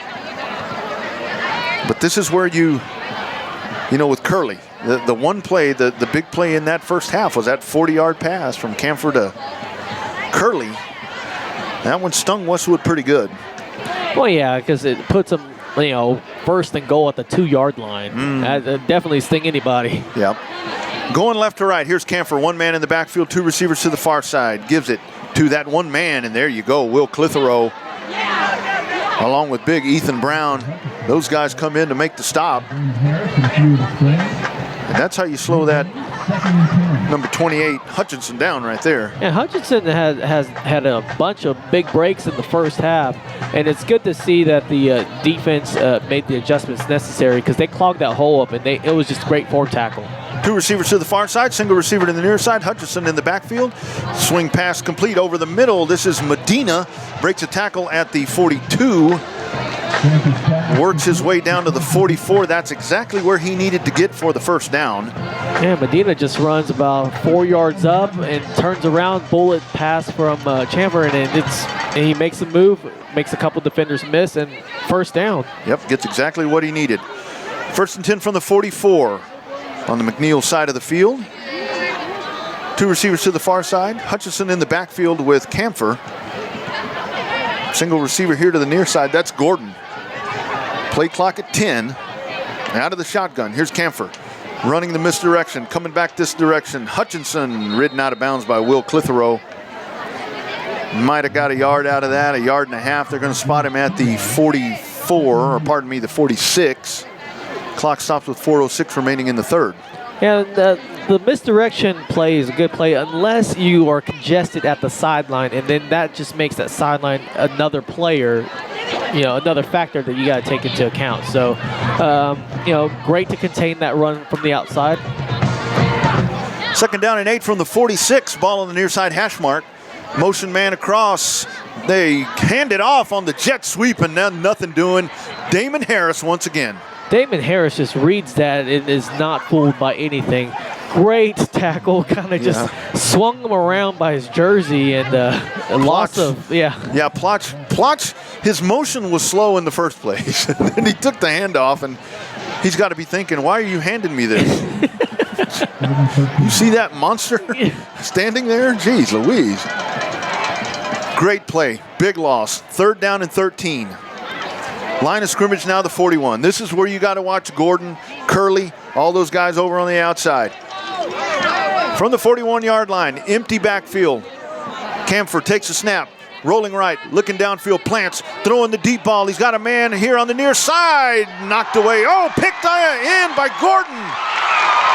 But this is where with Curley, the one play, the big play in that first half was that 40-yard pass from Camphor to Curley. That one stung Westwood pretty good. Well, yeah, because it puts them, first and goal at the 2-yard line. That definitely sting anybody. Yep. Going left to right, here's Camphor. One man in the backfield, two receivers to the far side. Gives it to that one man, and there you go, Will Clitheroe. Along with big Ethan Brown. Those guys come in to make the stop. And that's how you slow that number 28 Hutchinson down right there. And Hutchinson has had a bunch of big breaks in the first half, and it's good to see that the defense made the adjustments necessary because they clogged that hole up, and it was just great forward tackle. Two receivers to the far side, single receiver to the near side. Hutchinson in the backfield. Swing pass complete over the middle. This is Medina. Breaks a tackle at the 42. Works his way down to the 44. That's exactly where he needed to get for the first down. Yeah, Medina just runs about 4 yards up and turns around, bullet pass from Chamber, and he makes a move, makes a couple defenders miss, and first down. Yep, gets exactly what he needed. First and 10 from the 44 on the McNeil side of the field. Two receivers to the far side. Hutchinson in the backfield with Camphor. Single receiver here to the near side. That's Gordon. Play clock at 10. Out of the shotgun. Here's Camphor. Running the misdirection. Coming back this direction. Hutchinson ridden out of bounds by Will Clitheroe. Might have got a yard out of that. A yard and a half. They're going to spot him at the 44. Or pardon me, the 46. Clock stops with 4:06 remaining in the third. And the misdirection play is a good play unless you are congested at the sideline, and then that just makes that sideline another player, another factor that you got to take into account. So, great to contain that run from the outside. Second down and 8 from the 46. Ball on the near side hash mark. Motion man across. They hand it off on the jet sweep, and now nothing doing. Damon Harris once again. Damon Harris just reads that and is not fooled by anything. Great tackle, kind of just swung him around by his jersey and loss of, Yeah, Plotch, his motion was slow in the first place. And then he took the handoff, and he's got to be thinking, why are you handing me this? You see that monster standing there? Jeez Louise. Great play, big loss. Third down and 13. Line of scrimmage now, the 41. This is where you got to watch Gordon, Curley, all those guys over on the outside. From the 41-yard line, empty backfield. Camphor takes a snap, rolling right, looking downfield, plants, throwing the deep ball. He's got a man here on the near side, knocked away. Oh, picked in by Gordon.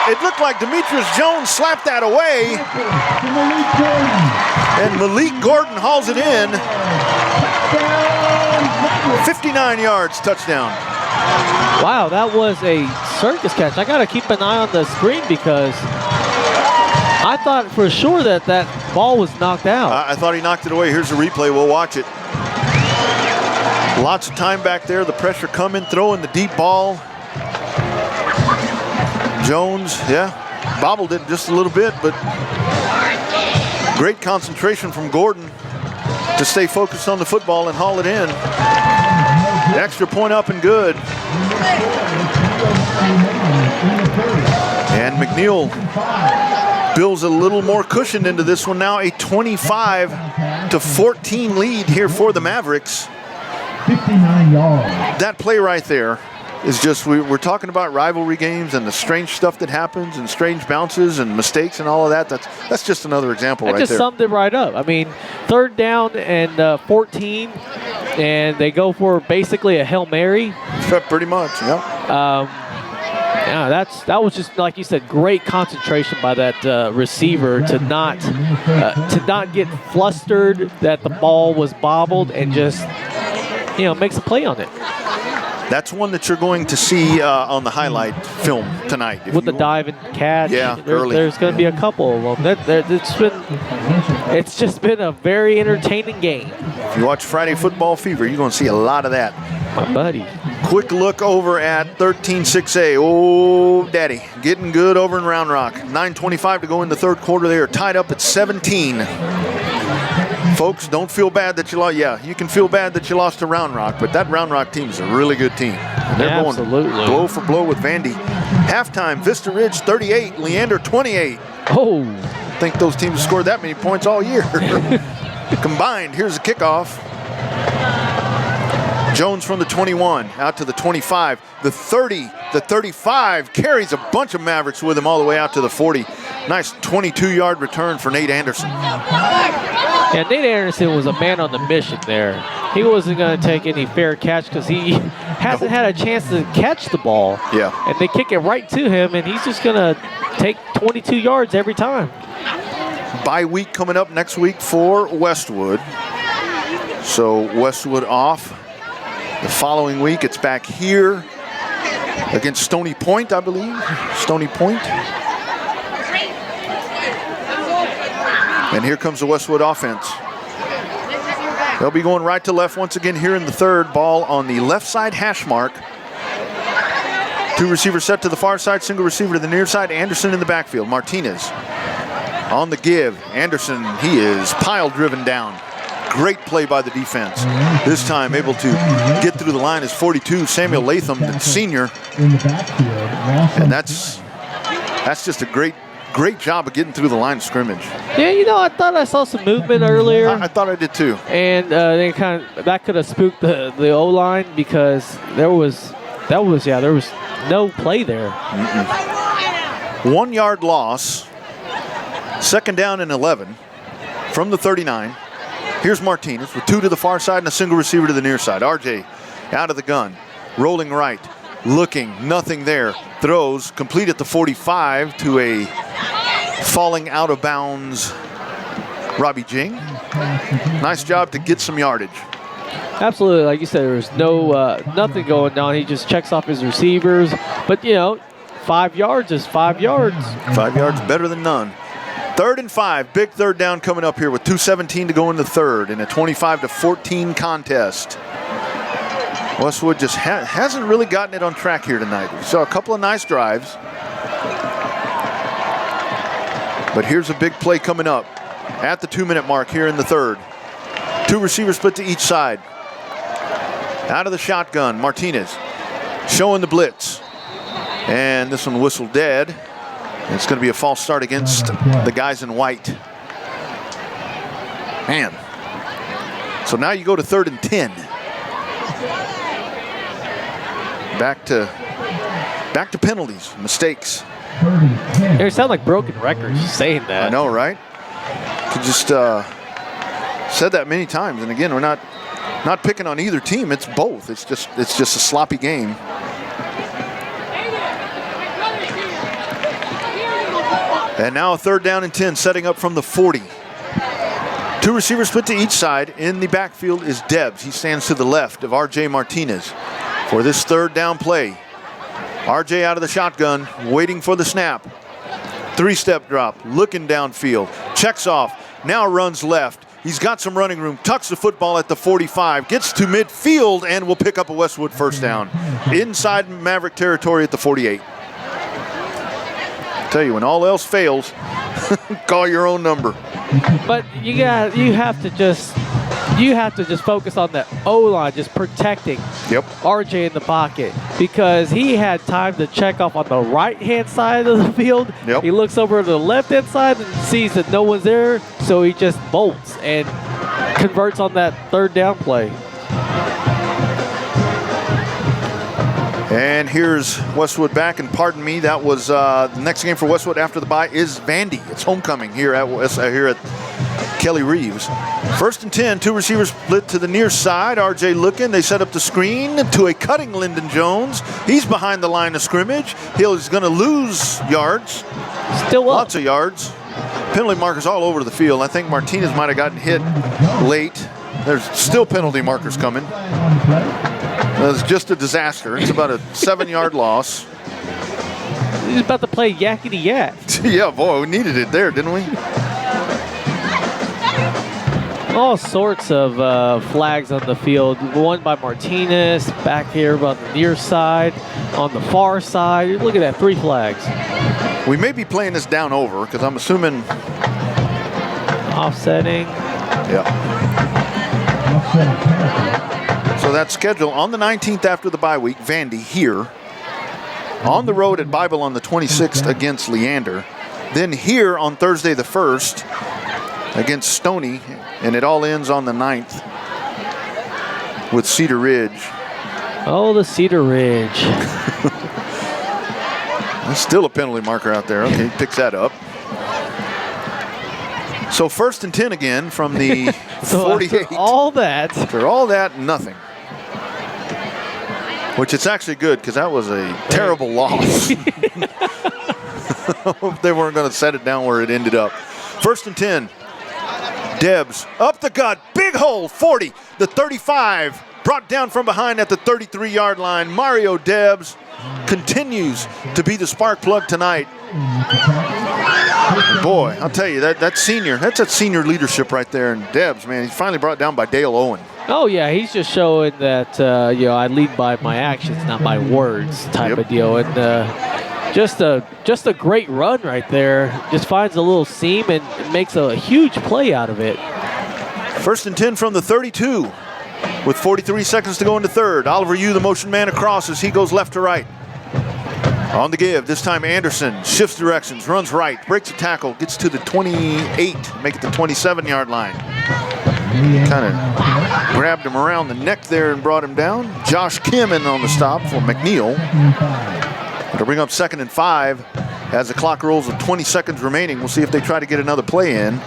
It looked like Demetrius Jones slapped that away. And Malik Gordon hauls it in. 59 yards, touchdown. Wow, that was a circus catch. I got to keep an eye on the screen because I thought for sure that ball was knocked out. I thought he knocked it away. Here's the replay. We'll watch it. Lots of time back there. The pressure coming, throwing the deep ball. Jones, bobbled it just a little bit, but great concentration from Gordon to stay focused on the football and haul it in. The extra point up and good. And McNeil builds a little more cushion into this one now. A 25-14 lead here for the Mavericks. 59 yards. That play right there is just, we're talking about rivalry games and the strange stuff that happens and strange bounces and mistakes and all of that. That's just another example right there. That just summed it right up. I mean, third down and 14, and they go for basically a Hail Mary. Pretty much, yeah. That was just, like you said, great concentration by that receiver to not get flustered that the ball was bobbled and just, makes a play on it. That's one that you're going to see on the highlight film tonight. With the dive and catch. Yeah, there's going to be a couple of them. It's just been a very entertaining game. If you watch Friday Football Fever, you're going to see a lot of that. My buddy. Quick look over at 13-6A. Oh, daddy. Getting good over in Round Rock. 9:25 to go in the third quarter. They are tied up at 17. Folks, don't feel bad that you lost. Yeah, you can feel bad that you lost to Round Rock, but that Round Rock team is a really good team. And they're going blow for blow with Vandy. Halftime, Vista Ridge 38, Leander 28. Oh. I think those teams have scored that many points all year. Combined, here's the kickoff. Jones from the 21, out to the 25, the 30, the 35, carries a bunch of Mavericks with him all the way out to the 40. Nice 22-yard return for Nate Anderson. Yeah, Nate Anderson was a man on the mission there. He wasn't going to take any fair catch because he hasn't had a chance to catch the ball. Yeah. And they kick it right to him, and he's just going to take 22 yards every time. Bye week coming up next week for Westwood. So Westwood off. The following week, it's back here against Stony Point, I believe. Stony Point. And here comes the Westwood offense. They'll be going right to left once again here in the third. Ball on the left side hash mark. 2 receivers set to the far side, single receiver to the near side. Anderson in the backfield. Martinez on the give. Anderson, he is pile driven down. Great play by the defense. This time able to get through the line is 42, Samuel Latham, the senior. And that's just a great job of getting through the line of scrimmage. Yeah, you know, I thought I saw some movement earlier. I thought I did too. And they that could have spooked the O-line because there was no play there. 1 yard loss. Second down and 11 from the 39. Here's Martinez with 2 to the far side and a single receiver to the near side. RJ out of the gun, rolling right, looking, nothing there. Throws complete at the 45 to a falling out of bounds Robbie Jing. Nice job to get some yardage. Absolutely, like you said, there was nothing going on. He just checks off his receivers. But, you know, 5 yards is 5 yards. 5 yards better than none. 3rd and 5, big third down coming up here with 2:17 to go in the third in a 25-14 contest. Westwood just hasn't really gotten it on track here tonight. We saw a couple of nice drives. But here's a big play coming up at the 2-minute mark here in the third. 2 receivers split to each side. Out of the shotgun, Martinez showing the blitz. And this one whistled dead. It's going to be a false start against the guys in white. Man. So now you go to 3rd and 10. Back to penalties, mistakes. They sound like broken records saying that. I know, right? You just said that many times, and again, we're not picking on either team. It's both. It's just a sloppy game. And now a 3rd down and 10, setting up from the 40. 2 receivers split to each side. In the backfield is Debs. He stands to the left of RJ Martinez for this 3rd down play. RJ out of the shotgun, waiting for the snap. 3-step drop, looking downfield, checks off, now runs left. He's got some running room, tucks the football at the 45, gets to midfield, and will pick up a Westwood first down. Inside Maverick territory at the 48. Tell you, when all else fails, call your own number. But you have to just focus on the O-line, just protecting RJ in the pocket, because he had time to check off on the right-hand side of the field. He looks over to the left-hand side and sees that no one's there, so he just bolts and converts on that 3rd down play. And here's Westwood back, and pardon me, that was the next game for Westwood after the bye is Vandy. It's homecoming here at Kelly Reeves. 1st and 10, 2 receivers split to the near side. RJ looking, they set up the screen to a cutting Lyndon Jones. He's behind the line of scrimmage. He's going to lose yards. Still up. Lots of yards. Penalty markers all over the field. I think Martinez might have gotten hit late. There's still penalty markers coming. It's just a disaster. It's about a 7-yard loss. He's about to play yakety yak. Yeah, boy, we needed it there, didn't we? All sorts of flags on the field. One by Martinez, back here on the near side, on the far side. Look at that, 3 flags. We may be playing this down over, because I'm assuming... Offsetting. Yeah. So that's scheduled on the 19th after the bye week. Vandy here. On the road at Bible on the 26th against Leander. Then here on Thursday the 1st against Stony. And it all ends on the 9th with Cedar Ridge. Oh, the Cedar Ridge. There's still a penalty marker out there. Okay, he picks that up. So 1st and 10 again from the So 48. after all that. After all that, nothing. Which it's actually good because that was a terrible loss. They weren't going to set it down where it ended up. 1st and 10. Debs up the gut. Big hole. 40. The 35. Brought down from behind at the 33-yard line. Mario Debs continues to be the spark plug tonight. Boy, I'll tell you, that's that senior leadership right there. And Debs, man, he's finally brought down by Dale Owen. Oh, yeah, he's just showing that, I lead by my actions, not my words type of deal. And just a great run right there. Just finds a little seam and makes a huge play out of it. 1st and 10 from the 32 with 43 seconds to go into third. Oliver Yu, the motion man across as he goes left to right. On the give, this time Anderson shifts directions, runs right, breaks a tackle, gets to the 28, make it the 27-yard line. Kind of grabbed him around the neck there and brought him down. Josh Kim in on the stop for McNeil. It'll bring up 2nd and 5 as the clock rolls with 20 seconds remaining. We'll see if they try to get another play in.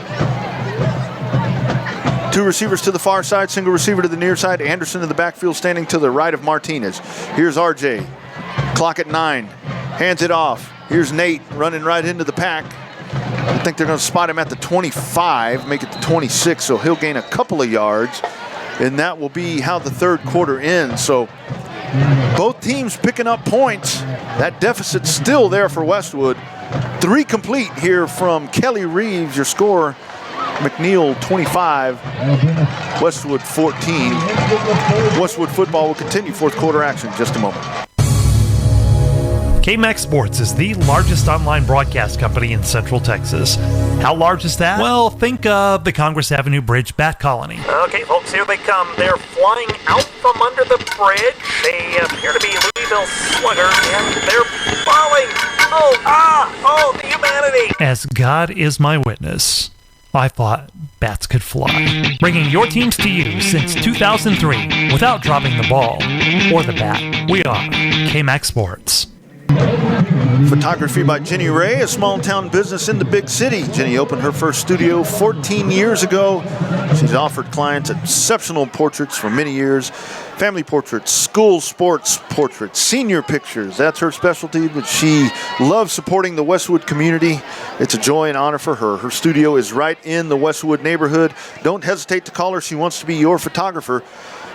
2 receivers to the far side, single receiver to the near side. Anderson in the backfield standing to the right of Martinez. Here's RJ. Clock at 9. Hands it off. Here's Nate running right into the pack. I think they're going to spot him at the 25, make it the 26, so he'll gain a couple of yards. And that will be how the third quarter ends. So both teams picking up points. That deficit's still there for Westwood. 3 complete here from Kelly Reeves, your score. McNeil 25, Westwood 14. Westwood football will continue fourth quarter action in just a moment. KMAX Sports is the largest online broadcast company in Central Texas. How large is that? Well, think of the Congress Avenue Bridge Bat Colony. Okay, folks, here they come. They're flying out from under the bridge. They appear to be Louisville Sluggers, and they're falling. Oh, the humanity. As God is my witness, I thought bats could fly. Bringing your teams to you since 2003 without dropping the ball or the bat. We are KMAX Sports. Photography by Jenny Ray, a small town business in the big city. Jenny opened her first studio 14 years ago. She's offered clients exceptional portraits for many years. Family portraits, school sports portraits, senior pictures. That's her specialty, but she loves supporting the Westwood community. It's a joy and honor for her. Her studio is right in the Westwood neighborhood. Don't hesitate to call her. She wants to be your photographer.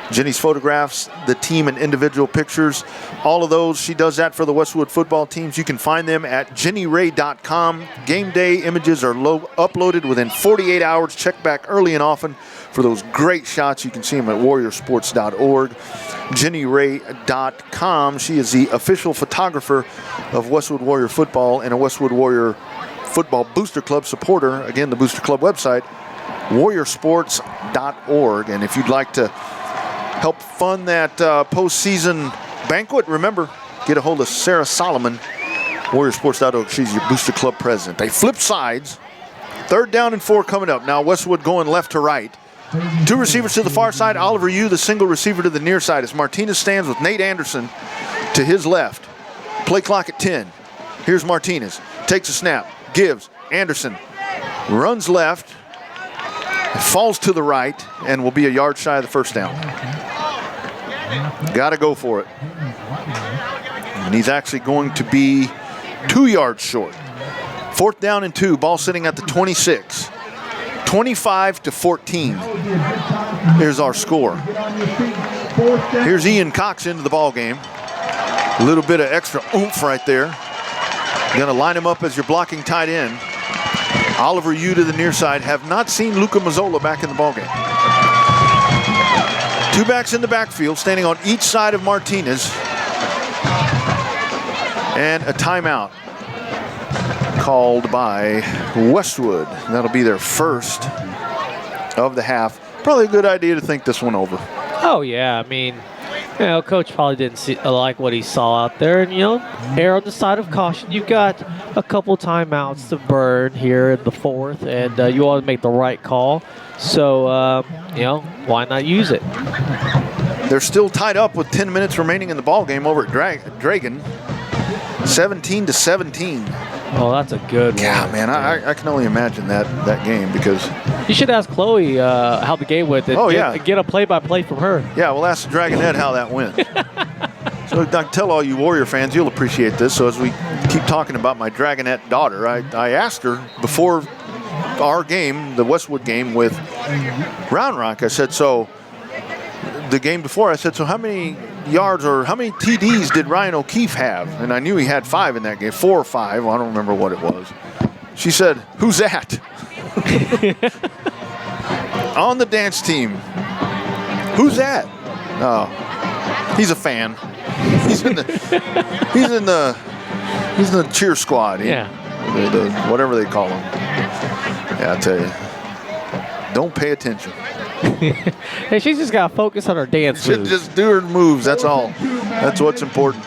Jenny's photographs, the team and individual pictures, all of those, she does that for the Westwood football teams. You can find them at jennyray.com. Game day images are uploaded within 48 hours. Check back early and often for those great shots. You can see them at warriorsports.org. jennyray.com. She is the official photographer of Westwood Warrior football and a Westwood Warrior football Booster Club supporter. Again, the Booster Club website, warriorsports.org. And if you'd like to help fund that postseason banquet, remember, get a hold of Sarah Solomon, warriorsports.org. She's your Booster Club president. They flip sides. 3rd down and 4 coming up. Now Westwood going left to right. 2 receivers to the far side. Oliver Yu, the single receiver to the near side, as Martinez stands with Nate Anderson to his left. Play clock at 10. Here's Martinez. Takes a snap. Gives. Anderson runs left. Falls to the right and will be a yard shy of the first down. Got to go for it. And he's actually going to be 2 yards short. 4th down and 2. Ball sitting at the 26. 25-14. Here's our score. Here's Ian Cox into the ball game. A little bit of extra oomph right there. Going to line him up as your blocking tight end. Oliver Yu to the near side. Have not seen Luca Mazzola back in the ballgame. 2 backs in the backfield, standing on each side of Martinez. And a timeout called by Westwood. That'll be their first of the half. Probably a good idea to think this one over. Oh, yeah. I mean, Coach probably didn't like what he saw out there. And, err on the side of caution. You've got a couple timeouts to burn here in the 4th, and you want to make the right call. So, why not use it? They're still tied up with 10 minutes remaining in the ball game over at Dragon. 17-17. Oh, that's a good one. Yeah, man, I can only imagine that game because. You should ask Chloe how the game went. And get a play-by-play from her. Yeah, we'll ask the Dragonette how that went. So I tell all you Warrior fans, you'll appreciate this. So as we keep talking about my Dragonette daughter, I asked her before our game, the Westwood game with Round Rock, I said, so the game before, I said, so how many yards or how many TDs did Ryan O'Keefe have? And I knew he had 5 in that game, 4 or 5. Well, I don't remember what it was. She said, who's that? On the dance team. Who's that? Oh, he's a fan. He's in the cheer squad. The whatever they call him. Yeah, I tell you, don't pay attention. Hey, she's just got to focus on her dance moves. Just do her moves, that's all. That's what's important.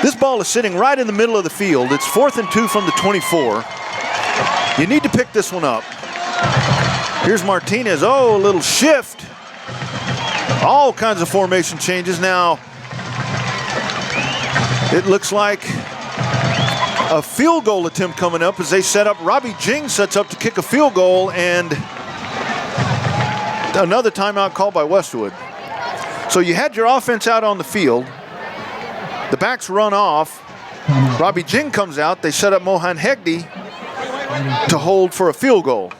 This ball is sitting right in the middle of the field. It's 4th and 2 from the 24. You need to pick this one up. Here's Martinez. Oh, a little shift. All kinds of formation changes. Now, it looks like a field goal attempt coming up as they set up. Robbie Jing sets up to kick a field goal, and another timeout called by Westwood. So you had your offense out on the field. The backs run off. Robbie Jing comes out. They set up Mohan Hegde to hold for a field goal.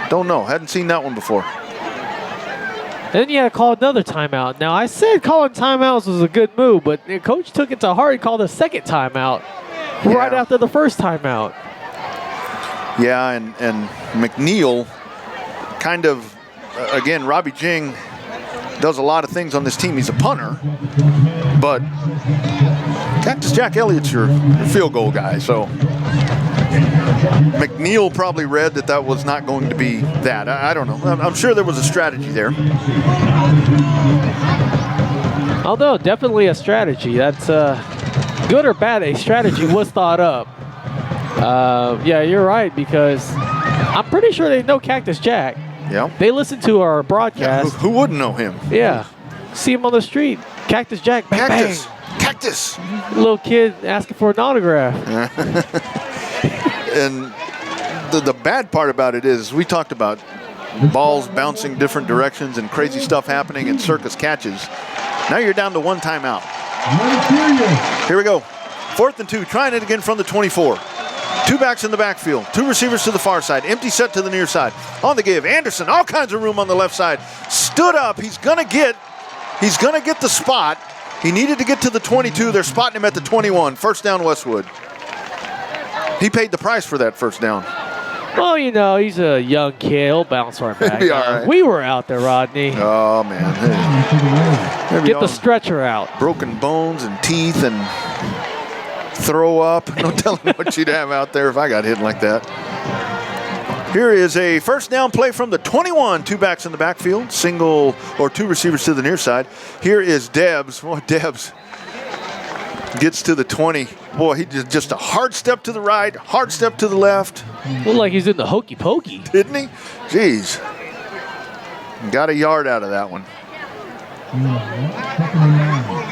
Don't know. Hadn't seen that one before. Then you had to call another timeout. Now, I said calling timeouts was a good move, but the coach took it to heart and called a second timeout right after the first timeout. Yeah, and McNeil kind of, again, Robbie Jing does a lot of things on this team. He's a punter, but Cactus Jack Elliott's your field goal guy, so McNeil probably read that was not going to be that. I don't know. I'm sure there was a strategy there. Although, definitely a strategy. That's good or bad, a strategy was thought up. Yeah, you're right, because I'm pretty sure they know Cactus Jack. Yeah. They listen to our broadcast. Yeah, who wouldn't know him? Yeah. See him on the street. Cactus Jack, bang, Cactus. bang. Cactus. Little kid asking for an autograph. And the bad part about it is we talked about balls bouncing different directions and crazy stuff happening and circus catches. Now you're down to one timeout. Here we go. 4th and 2, trying it again from the 24. 2 backs in the backfield, 2 receivers to the far side, empty set to the near side. On the give, Anderson, all kinds of room on the left side. Stood up, he's gonna get the spot. He needed to get to the 22, they're spotting him at the 21. First down, Westwood. He paid the price for that first down. Well, you know, he's a young kid. He'll bounce right back. He'll be all right. We were out there, Rodney. Oh, man. Hey. Get the stretcher out. Broken bones and teeth and throw up. No telling what you'd have out there if I got hit like that. Here is a first down play from the 21. 2 backs in the backfield. Single or 2 receivers to the near side. Here is Debs. Boy, Debs gets to the 20. Boy, he did just a hard step to the right, hard step to the left. Looked like he's in the hokey pokey. Didn't he? Jeez. Got a yard out of that one.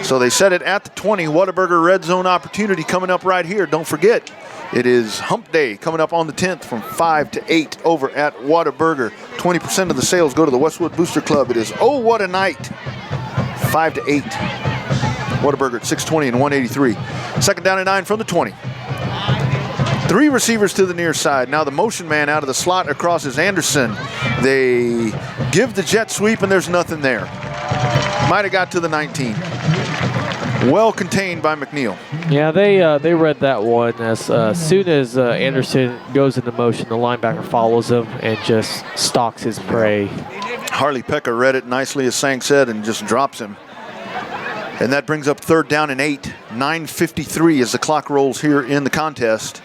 So they set it at the 20. Whataburger red zone opportunity coming up right here. Don't forget, it is Hump Day coming up on the 10th from 5 to 8 over at Whataburger. 20% of the sales go to the Westwood Booster Club. It is Oh What a Night. 5 to 8. Whataburger at 620 and 183. Second down and 9 from the 20. 3 receivers to the near side. Now the motion man out of the slot across is Anderson. They give the jet sweep and there's nothing there. Might have got to the 19. Well contained by McNeil. Yeah, they read that one. As soon as Anderson goes into motion, the linebacker follows him and just stalks his prey. Harley Pekka read it nicely, as Sang said, and just drops him. And that brings up 3rd down and 8. 9:53 as the clock rolls here in the contest.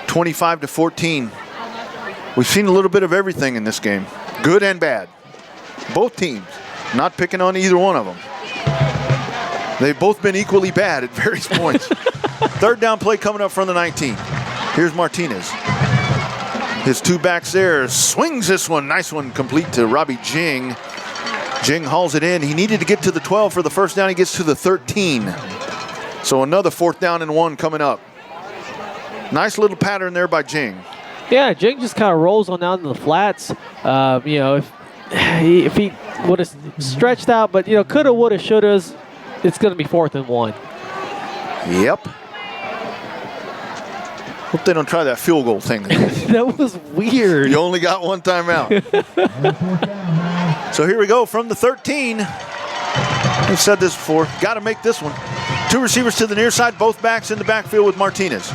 25 to 14. We've seen a little bit of everything in this game, good and bad. Both teams, not picking on either one of them. They've both been equally bad at various points. 3rd down play coming up from the 19. Here's Martinez. His 2 backs there, swings this one. Nice one, complete to Robbie Jing. Jing hauls it in. He needed to get to the 12 for the first down. He gets to the 13. So another 4th down and 1 coming up. Nice little pattern there by Jing. Yeah, Jing just kind of rolls on down to the flats. You know, if he would have stretched out, but, you know, coulda, woulda, shoulda, it's going to be 4th and 1. Yep. Hope they don't try that field goal thing. That was weird. You only got one timeout. So here we go from the 13. We've said this before. Got to make this one. 2 receivers to the near side, both backs in the backfield with Martinez.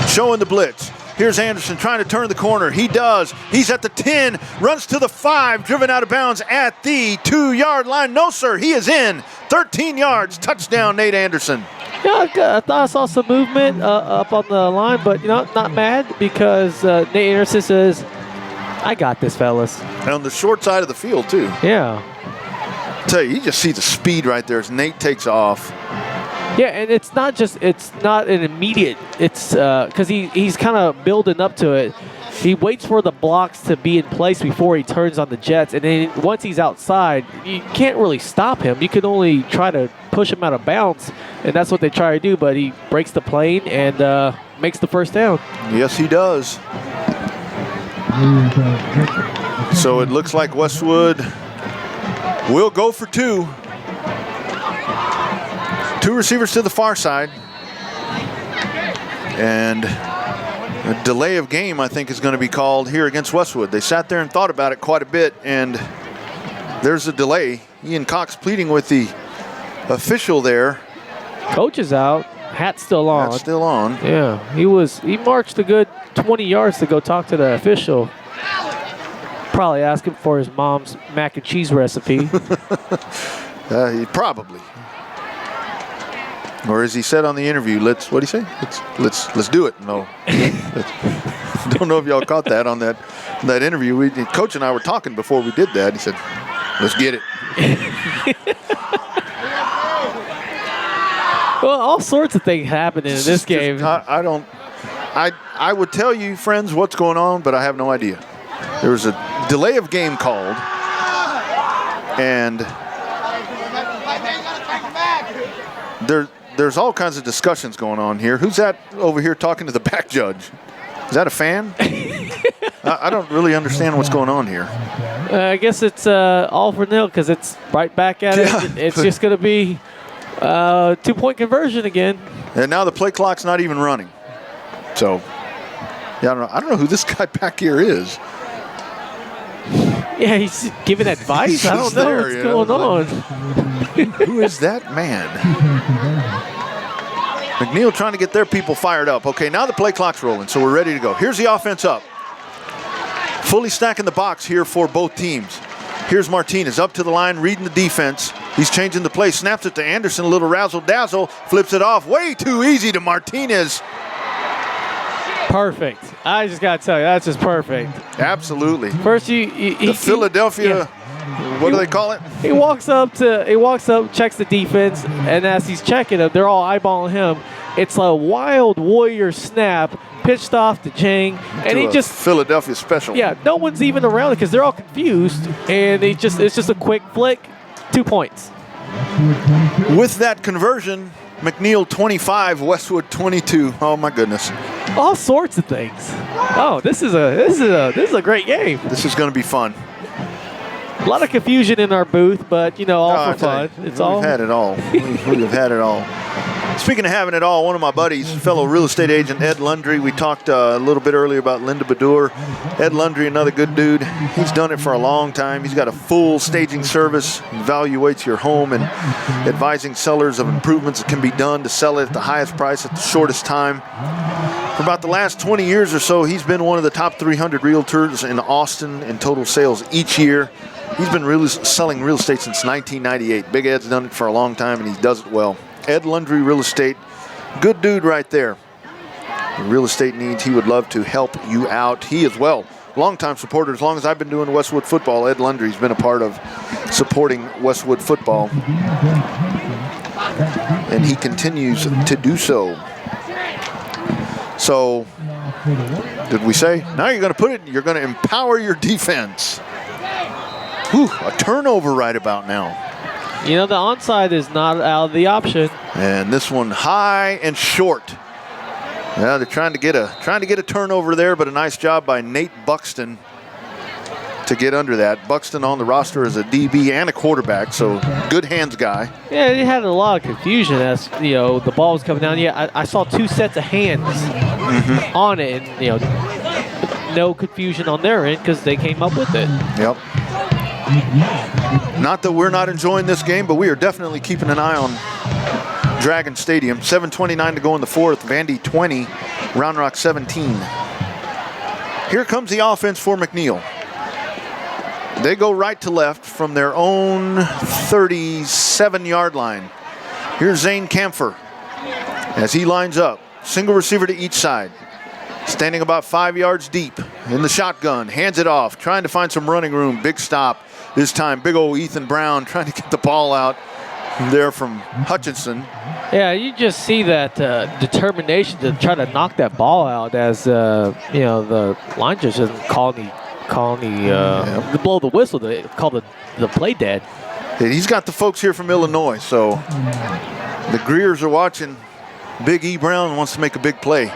Showing the blitz. Here's Anderson trying to turn the corner. He does. He's at the 10, runs to the 5, driven out of bounds at the 2-yard line. No, sir, he is in. 13 yards, touchdown, Nate Anderson. Yeah, I thought I saw some movement up on the line, but, you know, not mad because Nate Anderson says, I got this, fellas. And on the short side of the field, too. Yeah. I tell you just see the speed right there as Nate takes off. Yeah, and it's not an immediate, it's because he's kind of building up to it. He waits for the blocks to be in place before he turns on the jets, and then once he's outside, you can't really stop him. You can only try to push him out of bounds, and that's what they try to do, but he breaks the plane and makes the first down. Yes, he does. So it looks like Westwood will go for 2. 2 receivers to the far side. And a delay of game, I think, is going to be called here against Westwood. They sat there and thought about it quite a bit, and there's a delay. Ian Cox pleading with the official there. Coach is out. Hat's still on. Hat's still on. Yeah, he marched a good 20 yards to go talk to the official. Probably asking for his mom's mac and cheese recipe. Probably. Or as he said on the interview, what did he say? Let's do it. No. Don't know if y'all caught that on that interview. Coach and I were talking before we did that. He said, let's get it. Well, all sorts of things happened in this game. I would tell you, friends, what's going on, but I have no idea. There was a delay of game called, and there's all kinds of discussions going on here. Who's that over here talking to the back judge? Is that a fan? I don't really understand what's going on here. I guess it's all for nil because it's right back at it. It's just going to be 2-point conversion again. And now the play clock's not even running. So, yeah, I don't know who this guy back here is. Yeah, he's giving advice. I don't know what's going on. Who is that man? McNeil trying to get their people fired up. Okay, now the play clock's rolling, so we're ready to go. Here's the offense up. Fully stacking the box here for both teams. Here's Martinez up to the line, reading the defense. He's changing the play, snaps it to Anderson, a little razzle-dazzle, flips it off. Way too easy to Martinez. Perfect. I just got to tell you, that's just perfect. Absolutely. First, the Philadelphia, what do they call it? He walks up, checks the defense, and as he's checking them, they're all eyeballing him. It's a wild warrior snap, pitched off to Jang, and he just Philadelphia special. Yeah, no one's even around because they're all confused, and it's just a quick flick, 2 points. With that conversion, McNeil 25, Westwood 22. Oh my goodness. All sorts of things. Oh, this is a great game. This is going to be fun. A lot of confusion in our booth, but all for fun. We've had it all. We've had it all. Speaking of having it all, one of my buddies, fellow real estate agent Ed Lundry, we talked a little bit earlier about Linda Badur. Ed Lundry, another good dude. He's done it for a long time. He's got a full staging service, evaluates your home and advising sellers of improvements that can be done to sell it at the highest price at the shortest time. For about the last 20 years or so, he's been one of the top 300 realtors in Austin in total sales each year. He's been really selling real estate since 1998. Big Ed's done it for a long time, and he does it well. Ed Lundry Real Estate, good dude right there. Real estate needs, he would love to help you out. He as well, longtime supporter. As long as I've been doing Westwood football, Ed Lundry's been a part of supporting Westwood football. And he continues to do so. So, did we say? Now you're going to put it, you're going to empower your defense. Whew, a turnover right about now. You know, the onside is not out of the option. And this one high and short. Yeah, they're trying to get a turnover there, but a nice job by Nate Buxton to get under that. Buxton on the roster as a DB and a quarterback, so good hands guy. Yeah, it had a lot of confusion as, you know, the ball was coming down. Yeah, I saw 2 sets of hands on it, and, you know, no confusion on their end because they came up with it. Yep. Not that we're not enjoying this game, but we are definitely keeping an eye on Dragon Stadium. 7:29 to go in the fourth. Vandy 20, Round Rock 17. Here comes the offense for McNeil. They go right to left from their own 37-yard line. Here's Zane Camphor as he lines up. Single receiver to each side. Standing about 5 yards deep in the shotgun. Hands it off, trying to find some running room. Big stop this time. Big old Ethan Brown trying to get the ball out there from Hutchinson. Yeah, you just see that determination to try to knock that ball out as, you know, the line just isn't calling the blow the whistle, to call the play dead. He's got the folks here from Illinois, so the Greers are watching. Big E. Brown wants to make a big play.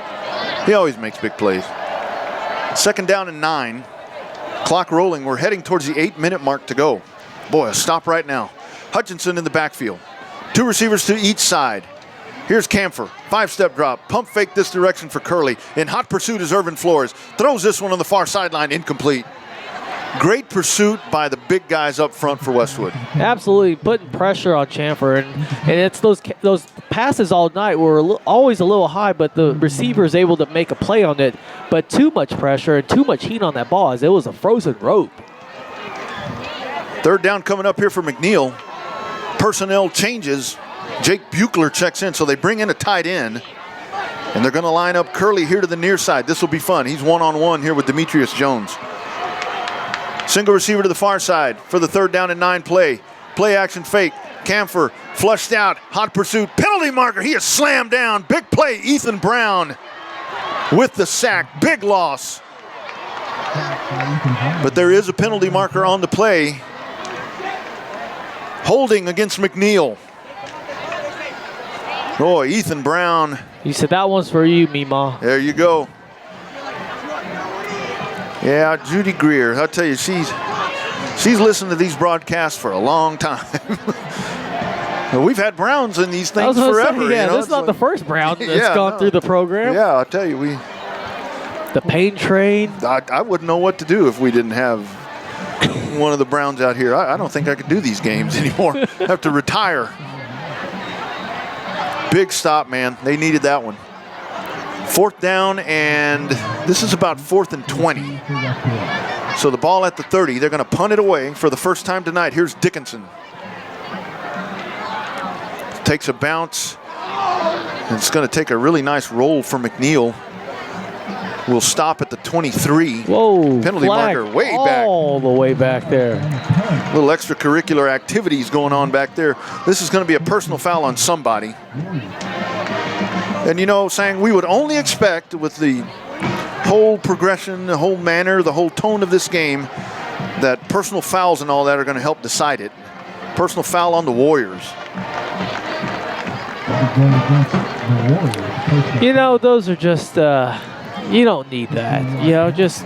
He always makes big plays. 2nd down and 9. Clock rolling. We're heading towards the 8-minute mark to go. Boy, a stop right now. Hutchinson in the backfield. 2 receivers to each side. Here's Camphor. 5-step drop. Pump fake this direction for Curley. In hot pursuit is Irvin Flores. Throws this one on the far sideline. Incomplete. Great pursuit by the big guys up front for Westwood. Absolutely, putting pressure on Camphor, and it's those passes all night were always a little high, but the receiver is able to make a play on it. But too much pressure and too much heat on that ball as it was a frozen rope. 3rd down coming up here for McNeil. Personnel changes. Jake Buechler checks in, so they bring in a tight end. And they're going to line up Curley here to the near side. This will be fun. He's one-on-one here with Demetrius Jones. Single receiver to the far side for the 3rd down and 9 play. Play action fake. Camphor flushed out. Hot pursuit. Penalty marker. He is slammed down. Big play. Ethan Brown with the sack. Big loss. But there is a penalty marker on the play. Holding against McNeil. Oh, Ethan Brown. You said that one's for you, Mima. There you go. Yeah, Judy Greer, I'll tell you, she's listened to these broadcasts for a long time. We've had Browns in these things forever. Say, yeah, this is not the first Brown that's gone through the program. Yeah, I'll tell you, the pain train. I wouldn't know what to do if we didn't have one of the Browns out here. I don't think I could do these games anymore. I have to retire. Big stop, man. They needed that one. 4th down, and this is about 4th and 20. So the ball at the 30. They're going to punt it away for the first time tonight. Here's Dickinson. Takes a bounce. And it's going to take a really nice roll for McNeil. Will stop at the 23. Whoa, penalty marker way back. All the way back there. Little extracurricular activities going on back there. This is going to be a personal foul on somebody. And, you know, saying we would only expect with the whole progression, the whole manner, the whole tone of this game, that personal fouls and all that are going to help decide it. Personal foul on the Warriors. You know, those are just, you don't need that. You know, just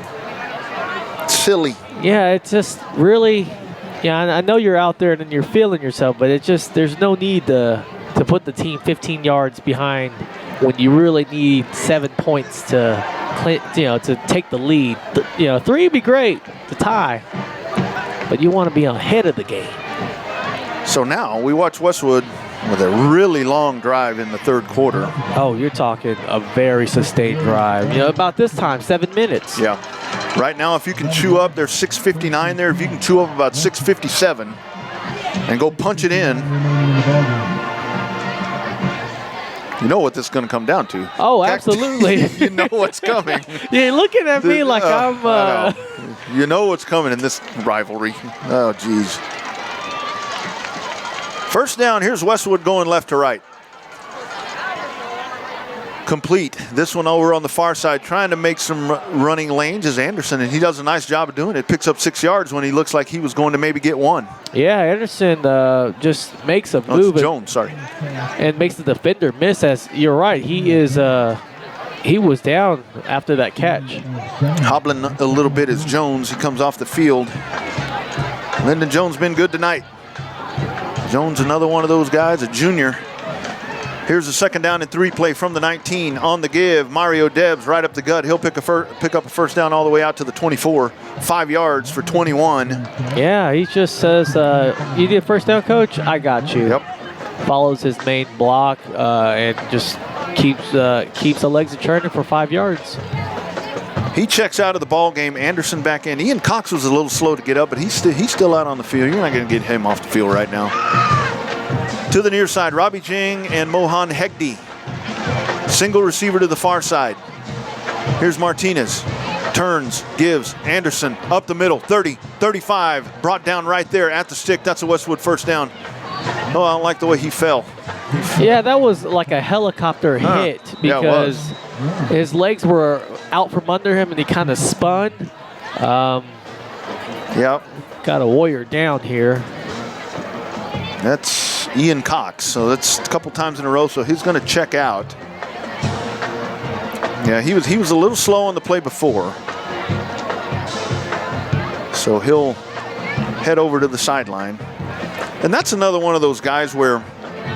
silly. Yeah, it's just really, yeah, I know you're out there and you're feeling yourself, but it's just, there's no need to put the team 15 yards behind when you really need 7 points to take the lead. 3 would be great to tie, but you want to be ahead of the game. So now we watch Westwood with a really long drive in the 3rd quarter. Oh, you're talking a very sustained drive. You know, about this time, 7 minutes. Yeah. Right now, if you can chew up, there's 6:59 there. If you can chew up about 6:57 and go punch it in, you know what this is going to come down to. Oh, absolutely. You know what's coming. You're looking at me like I'm... You know what's coming in this rivalry. Oh, geez. 1st down, here's Westwood going left to right. complete. This one over on the far side, trying to make some running lanes is Anderson, and he does a nice job of doing it. Picks up 6 yards when he looks like he was going to maybe get 1. Yeah, Anderson just makes a move. It's Jones, sorry. And makes the defender miss. As you're right, he was down after that catch. Hobbling a little bit is Jones. He comes off the field. Lyndon Jones been good tonight. Jones, another one of those guys, a junior. Here's a 2nd down and 3 play from the 19 on the give. Mario Debs right up the gut. He'll pick up a first down all the way out to the 24. 5 yards for 21. Yeah, he just says, you need a first down, coach? I got you. Yep. Follows his main block and just keeps the legs churning for 5 yards. He checks out of the ball game. Anderson back in. Ian Cox was a little slow to get up, but he's still out on the field. You're not going to get him off the field right now. To the near side, Robbie Jing and Mohan Hegde. Single receiver to the far side. Here's Martinez. Turns, gives, Anderson up the middle, 30, 35. Brought down right there at the stick. That's a Westwood first down. Oh, I don't like the way he fell. Yeah, that was like a helicopter hit because his legs were out from under him and he kind of spun. Yep. Got a warrior down here. That's Ian Cox, so that's a couple times in a row, so he's going to check out. Yeah, he was a little slow on the play before. So he'll head over to the sideline. And that's another one of those guys where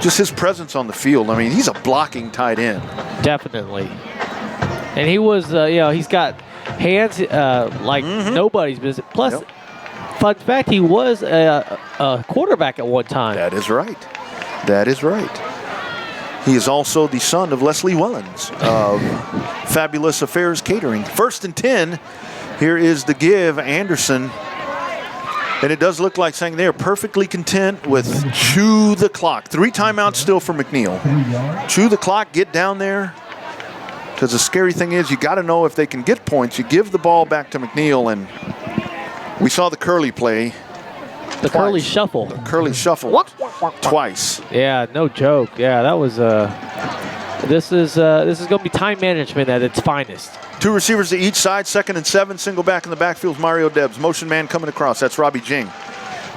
just his presence on the field, I mean, he's a blocking tight end. Definitely. And he was, he's got hands like nobody's business. Plus, fun fact, he was a quarterback at one time. That is right. That is right. He is also the son of Leslie Wellens of Fabulous Affairs Catering. 1st and 10. Here is the give, Anderson. And it does look like saying they are perfectly content with chew the clock. 3 timeouts still for McNeil. Chew the clock, get down there. Because the scary thing is you got to know if they can get points. You give the ball back to McNeil, and we saw the curly play. The curly shuffle. The curly shuffle twice. Yeah, no joke. Yeah, that was this is going to be time management at its finest. 2 receivers to each side, 2nd and 7. Single back in the backfield, Mario Debs. Motion man coming across. That's Robbie Jing.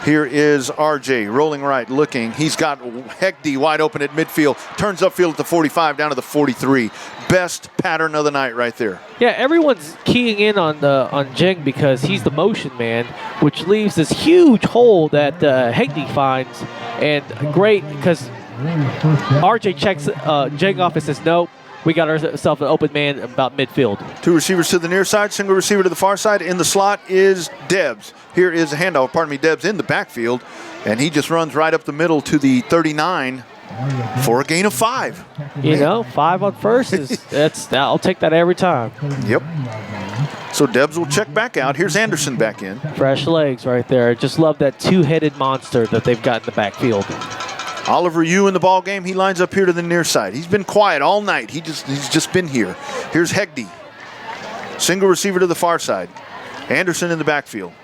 Here is RJ rolling right, looking. He's got Hegde wide open at midfield. Turns upfield at the 45 down to the 43. Best pattern of the night right there. Yeah, everyone's keying in on Jing because he's the motion man, which leaves this huge hole that Hegde finds. And great because RJ checks Jing off and says, nope. We got ourselves an open man about midfield. 2 receivers to the near side, single receiver to the far side. In the slot is Debs. Here is a handoff, Debs in the backfield. And he just runs right up the middle to the 39 for a gain of 5. You know, 5 on first I'll take that every time. Yep. So Debs will check back out. Here's Anderson back in. Fresh legs right there. Just love that 2-headed monster that they've got in the backfield. Oliver Yu in the ball game. He lines up here to the near side. He's been quiet all night. He's just been here. Here's Hegde. Single receiver to the far side. Anderson in the backfield.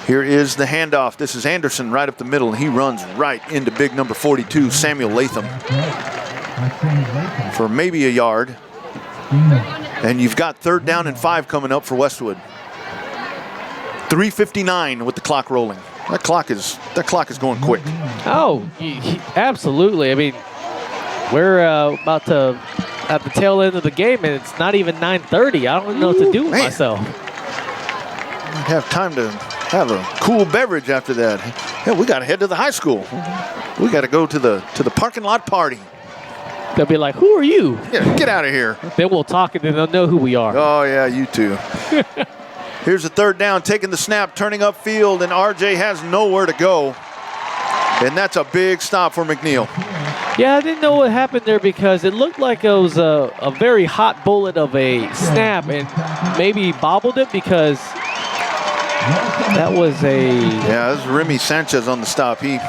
Here is the handoff. This is Anderson right up the middle, and he runs right into big number 42, Samuel Latham, for maybe a yard. And you've got 3rd down and 5 coming up for Westwood. 3:59 with the clock rolling. That clock is going quick. Oh, absolutely. I mean, we're about to at the tail end of the game, and it's not even 9:30. I don't know what to do with myself. Might have time to have a cool beverage after that. Yeah, we got to head to the high school. We got to go to the parking lot party. They'll be like, "Who are you?" Yeah, get out of here. Then we'll talk, and then they'll know who we are. Oh yeah, you too. Here's a 3rd down, taking the snap, turning upfield, and RJ has nowhere to go. And that's a big stop for McNeil. Yeah, I didn't know what happened there because it looked like it was a very hot bullet of a snap, and maybe he bobbled it because that was a... Yeah, this is Remy Sanchez on the stop. He... All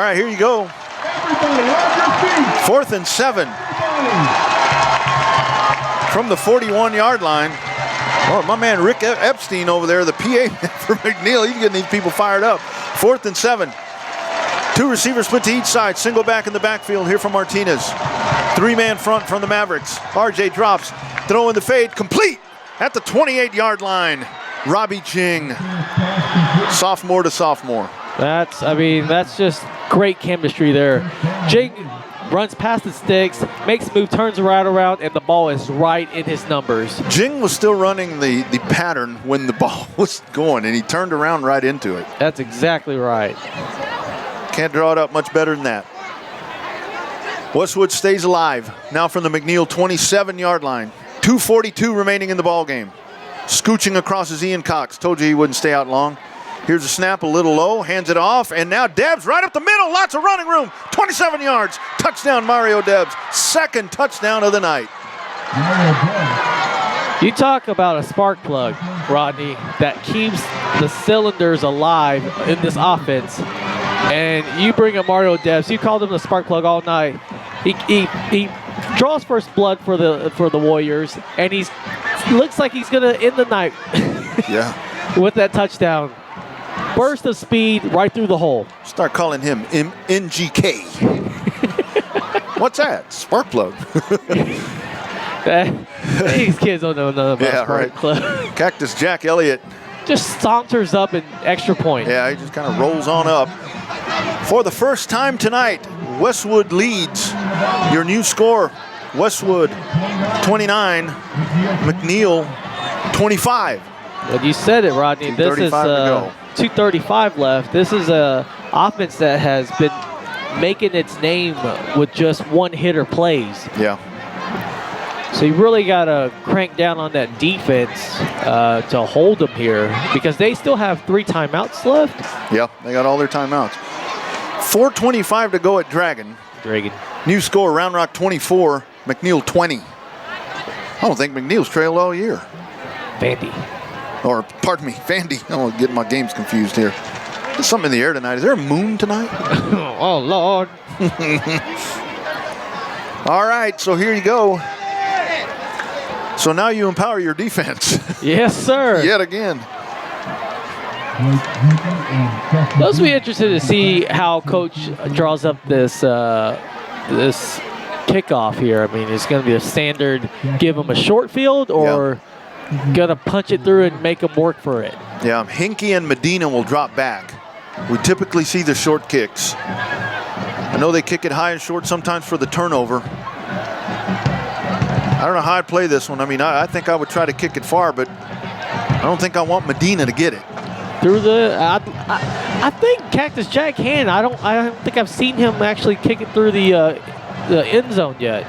right, here you go. 4th and 7. From the 41-yard line. Oh, my man Rick Epstein over there, the PA for McNeil, he's getting these people fired up. 4th and 7. Two receivers split to each side. Single back in the backfield here from Martinez. Three-man front from the Mavericks. RJ drops. Throw in the fade. Complete at the 28-yard line. Robbie Jing. Sophomore to sophomore. That's just great chemistry there. Jing runs past the sticks, makes a move, turns right around, and the ball is right in his numbers. Jing was still running the pattern when the ball was going, and he turned around right into it. That's exactly right. Can't draw it up much better than that. Westwood stays alive. Now from the McNeil 27-yard line. 2:42 remaining in the ball game. Scooching across is Ian Cox. Told you he wouldn't stay out long. Here's a snap, a little low, hands it off, and now Debs right up the middle. Lots of running room. 27 yards. Touchdown, Mario Debs. Second touchdown of the night. You talk about a spark plug, Rodney, that keeps the cylinders alive in this offense. And you bring up Mario Debs. You called him the spark plug all night. He draws first blood for the Warriors, and he looks like he's gonna end the night. Yeah. With that touchdown. Burst of speed right through the hole. Start calling him NGK. What's that? Spark plug. These kids don't know nothing about spark plug. Cactus Jack Elliott. Just saunters up an extra point. Yeah, he just kind of rolls on up. For the first time tonight, Westwood leads. Your new score, Westwood 29, McNeil 25. Well, you said it, Rodney. This is 2:35 left. This is a offense that has been making its name with just one-hitter plays. Yeah. So you really got to crank down on that defense to hold them here, because they still have 3 timeouts left. Yeah, they got all their timeouts. 4:25 to go at Dragon. New score, Round Rock 24, McNeil 20. I don't think McNeil's trailed all year. Vandy. Or, pardon me, Vandy. I'm getting my games confused here. There's something in the air tonight. Is there a moon tonight? Oh, Lord. All right, so here you go. So now you empower your defense. Yes, sir. Yet again. Those will be interested to see how Coach draws up this this kickoff here. I mean, it's going to be a standard, give them a short field, or going to punch it through and make them work for it. Yeah, Hinkie and Medina will drop back. We typically see the short kicks. I know they kick it high and short sometimes for the turnover. I don't know how I'd play this one. I mean, I think I would try to kick it far, but I don't think I want Medina to get it. Through the, I think Cactus Jack can. I don't think I've seen him actually kick it through the end zone yet.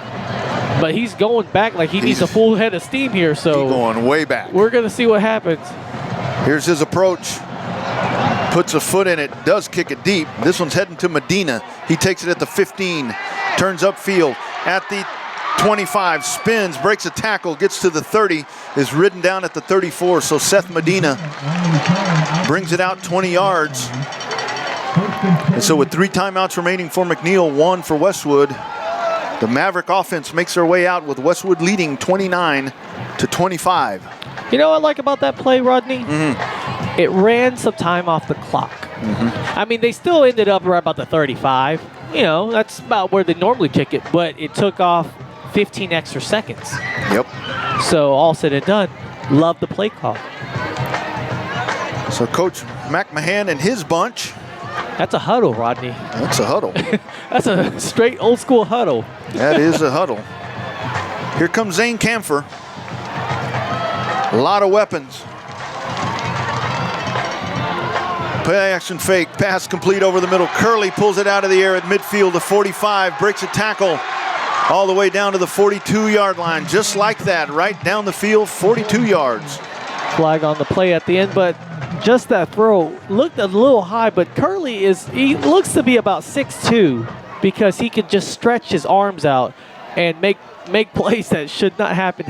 But he's going back like he needs a full head of steam here. So he's going way back. We're gonna see what happens. Here's his approach. Puts a foot in it. Does kick it deep. This one's heading to Medina. He takes it at the 15. Turns upfield at the 25, spins, breaks a tackle, gets to the 30, is ridden down at the 34. So Seth Medina brings it out 20 yards. And so with 3 timeouts remaining for McNeil, 1 for Westwood, the Maverick offense makes their way out with Westwood leading 29-25. You know what I like about that play, Rodney? It ran some time off the clock. I mean, they still ended up right about the 35. You know, that's about where they normally kick it, but it took off 15 extra seconds. Yep. So all said and done, love the play call. So Coach McMahon and his bunch. That's a huddle, Rodney. That's a huddle. That's a straight old school huddle. That is a huddle. Here comes Zane Camphor. A lot of weapons. Play action fake, pass complete over the middle. Curley pulls it out of the air at midfield. The 45 breaks a tackle all the way down to the 42-yard line. Just like that, right down the field, 42 yards. Flag on the play at the end, but just that throw looked a little high, but Curley he looks to be about 6'2", because he can just stretch his arms out and make plays that should not happen.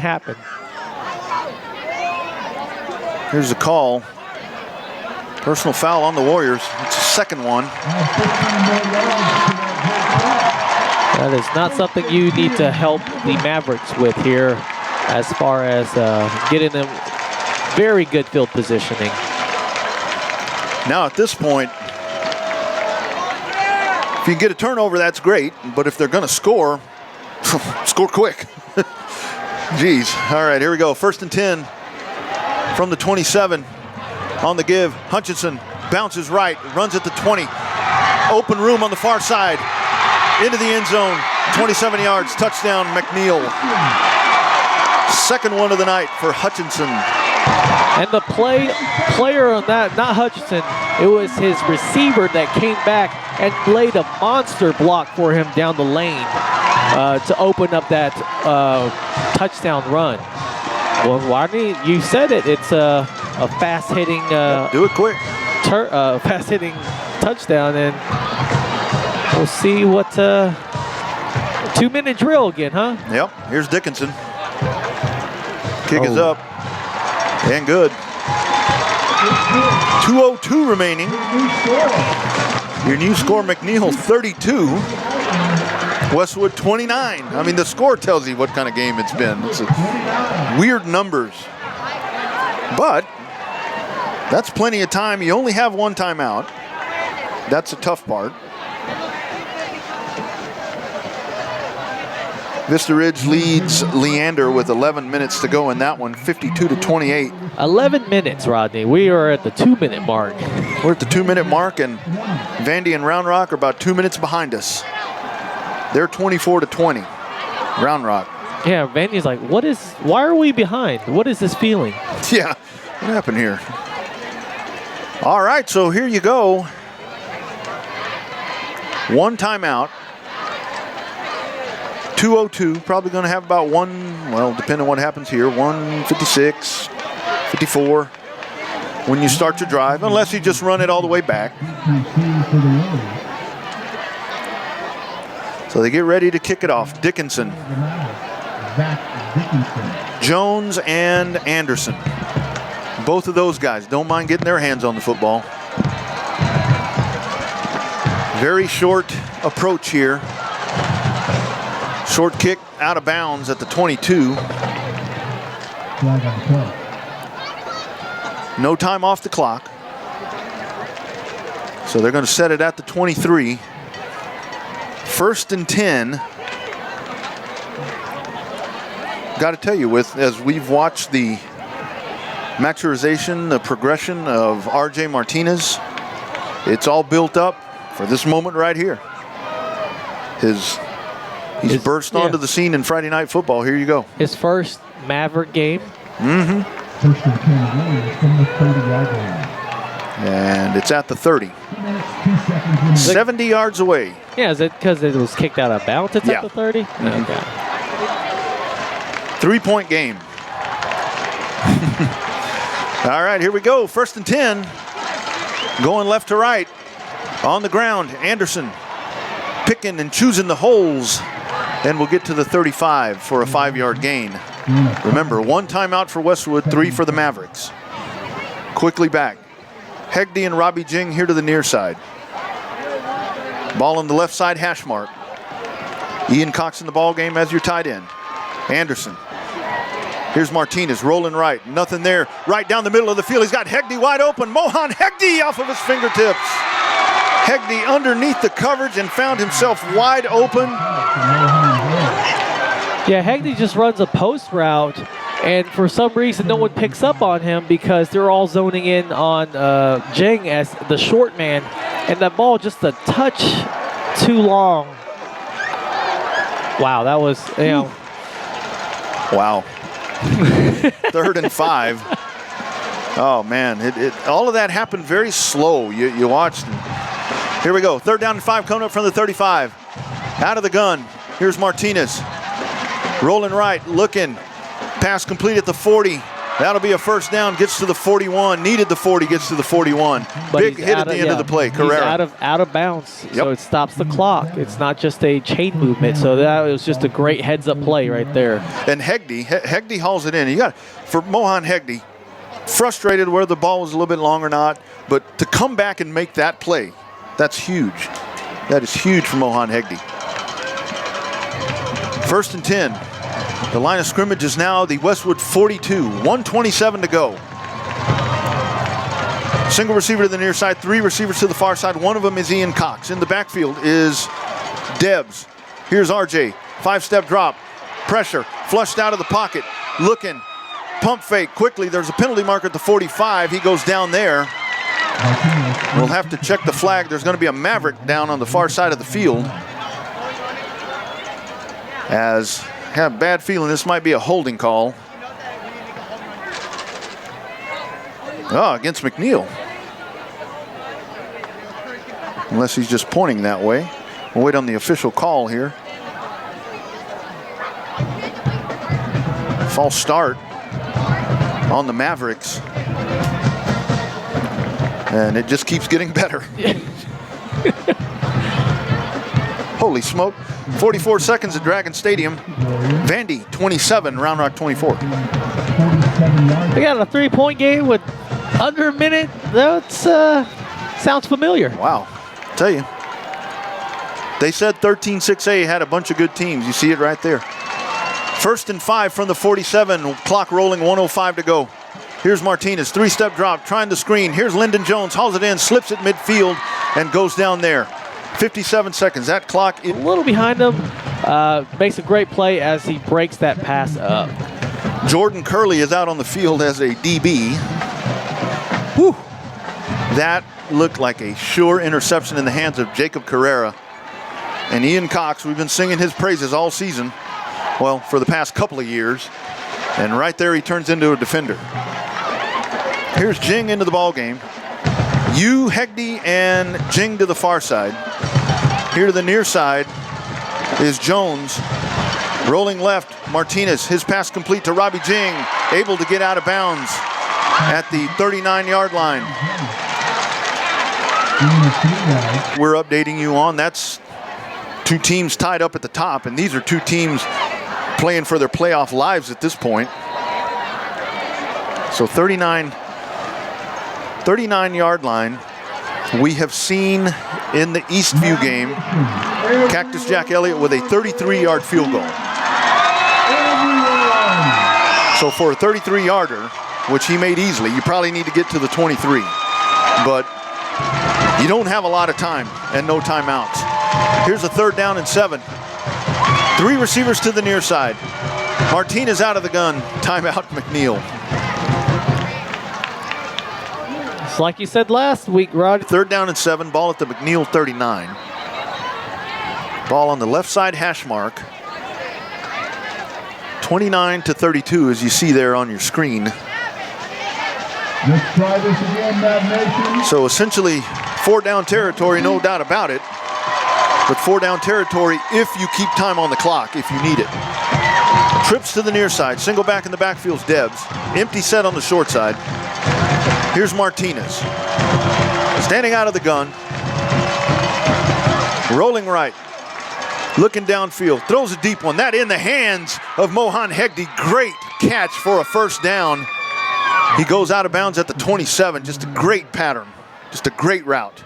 Here's a call. Personal foul on the Warriors. It's a second one. That is not something you need to help the Mavericks with here, as far as getting them very good field positioning. Now at this point, If you can get a turnover, that's great. But if they're going to score, score quick. Jeez. All right, here we go. 1st and 10 from the 27. On the give, Hutchinson bounces right, runs at the 20. Open room on the far side. Into the end zone. 27 yards. Touchdown, McNeil. Second one of the night for Hutchinson. And the player on that, not Hutchinson, it was his receiver that came back and laid a monster block for him down the lane to open up that touchdown run. Well, Rodney, you said it. It's a fast-hitting. Do it quick. Fast-hitting touchdown, and we'll see what 2-minute drill again, huh? Yep. Here's Dickinson. Kick is up. And good. 2:02 remaining. Your new score, McNeil 32. Westwood 29. I mean, the score tells you what kind of game it's been. It's weird numbers. But that's plenty of time. You only have one timeout. That's the tough part. Vista Ridge leads Leander with 11 minutes to go in that one, 52-28. 11 minutes, Rodney. We are at the 2-minute mark. We're at the 2-minute mark, and Vandy and Round Rock are about 2 minutes behind us. They're 24-20. Round Rock. Yeah, Vandy's like, why are we behind? What is this feeling? Yeah, what happened here? All right, so here you go. One timeout. 2:02, probably going to have about depending on what happens here, 1:56, 54 when you start your drive, unless you just run it all the way back. So they get ready to kick it off. Dickinson, Jones, and Anderson. Both of those guys don't mind getting their hands on the football. Very short approach here. Short kick out of bounds at the 22. No time off the clock. So they're going to set it at the 23. 1st and 10. Got to tell you, as we've watched the maturization, the progression of RJ Martinez, it's all built up for this moment right here. He's burst onto the scene in Friday Night Football. Here you go. His first Maverick game. Mm-hmm. 1st and 10 from the 30-yard line. And it's at the 30. 70 yards away. Yeah, is it because it was kicked out of bounds? It's at the 30? Mm-hmm. Okay. 3-point game. All right, here we go. 1st and 10. Going left to right. On the ground, Anderson picking and choosing the holes. And we'll get to the 35 for a 5-yard gain. Remember, 1 timeout for Westwood, 3 for the Mavericks. Quickly back. Hegde and Robbie Jing here to the near side. Ball on the left side, hash mark. Ian Cox in the ball game as your tight end. Anderson. Here's Martinez rolling right. Nothing there. Right down the middle of the field. He's got Hegde wide open. Mohan Hegde off of his fingertips. Hegde underneath the coverage and found himself wide open. Yeah, Hegde just runs a post route, and for some reason no one picks up on him because they're all zoning in on Jing as the short man, and that ball just a touch too long. Wow, that was, Wow. 3rd and 5. Oh, man. All of that happened very slow. You watched. Here we go. 3rd down and 5 coming up from the 35. Out of the gun. Here's Martinez. Rolling right, looking. Pass complete at the 40. That'll be a first down. Gets to the 41. Needed the 40. Gets to the 41. But big hit at the end of the play. Carrera. He's out of bounds, so it stops the clock. It's not just a chain movement. So that was just a great heads-up play right there. And Hegde hauls it in. You got for Mohan Hegde, frustrated whether the ball was a little bit long or not, but to come back and make that play, that's huge. That is huge for Mohan Hegde. 1st and 10. The line of scrimmage is now the Westwood 42. 1:27 to go. Single receiver to the near side, 3 receivers to the far side. One of them is Ian Cox. In the backfield is Debs. Here's RJ. 5-step drop. Pressure. Flushed out of the pocket. Looking. Pump fake quickly. There's a penalty marker at the 45. He goes down there. We'll have to check the flag. There's going to be a Maverick down on the far side of the field. As I have a bad feeling this might be a holding call. Oh, against McNeil. Unless he's just pointing that way. We'll wait on the official call here. False start on the Mavericks. And it just keeps getting better. Holy smoke. 44 seconds at Dragon Stadium. Vandy, 27, Round Rock, 24. We got a 3-point game with under a minute. That sounds familiar. Wow. I'll tell you. They said 13-6A had a bunch of good teams. You see it right there. 1st and 5 from the 47. Clock rolling, 1:05 to go. Here's Martinez, 3-step drop, trying to screen. Here's Lyndon Jones, hauls it in, slips it midfield, and goes down there. 57 seconds. That clock. A little behind him. Makes a great play as he breaks that pass up. Jordan Curley is out on the field as a DB. Whew. That looked like a sure interception in the hands of Jacob Carrera. And Ian Cox, we've been singing his praises all season. Well, for the past couple of years. And right there, he turns into a defender. Here's Jing into the ball game. Yu, Hegde, and Jing to the far side. Here to the near side is Jones. Rolling left, Martinez. His pass complete to Robbie Jing. Able to get out of bounds at the 39-yard line. We're updating you on. That's 2 teams tied up at the top, and these are 2 teams playing for their playoff lives at this point. So 39-yard line. We have seen in the Eastview game, Cactus Jack Elliott with a 33-yard field goal. So for a 33-yarder, which he made easily, you probably need to get to the 23. But you don't have a lot of time and no timeouts. Here's a 3rd down and 7. 3 receivers to the near side. Martinez out of the gun. Timeout, McNeil. It's like you said last week, Rod. 3rd down and 7. Ball at the McNeil 39. Ball on the left side hash mark. 29-32, as you see there on your screen. Let's try this again, Mav Nation. So essentially, 4-down territory, no doubt about it. But 4-down territory if you keep time on the clock, if you need it. Trips to the near side. Single back in the backfield's Debs. Empty set on the short side. Here's Martinez. Standing out of the gun. Rolling right. Looking downfield. Throws a deep one. That in the hands of Mohan Hegde. Great catch for a 1st down. He goes out of bounds at the 27. Just a great pattern. Just a great route.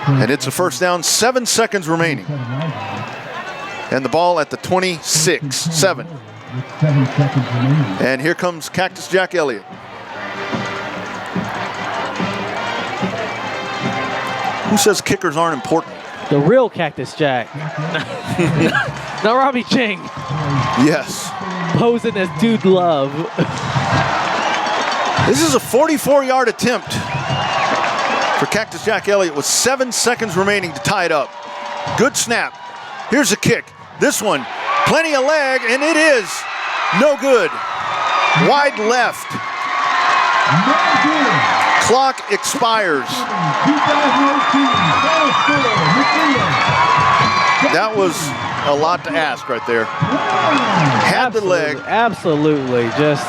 And it's a 1st down. 7 seconds remaining. And the ball at the 26. 7. And here comes Cactus Jack Elliott. Who says kickers aren't important? The real Cactus Jack. Not Robbie Ching. Yes. Posing as Dude Love. This is a 44-yard attempt for Cactus Jack Elliott with 7 seconds remaining to tie it up. Good snap. Here's a kick. This one, plenty of leg, and it is no good. Wide left. Clock expires. That was a lot to ask right there. Had the leg. Absolutely. Just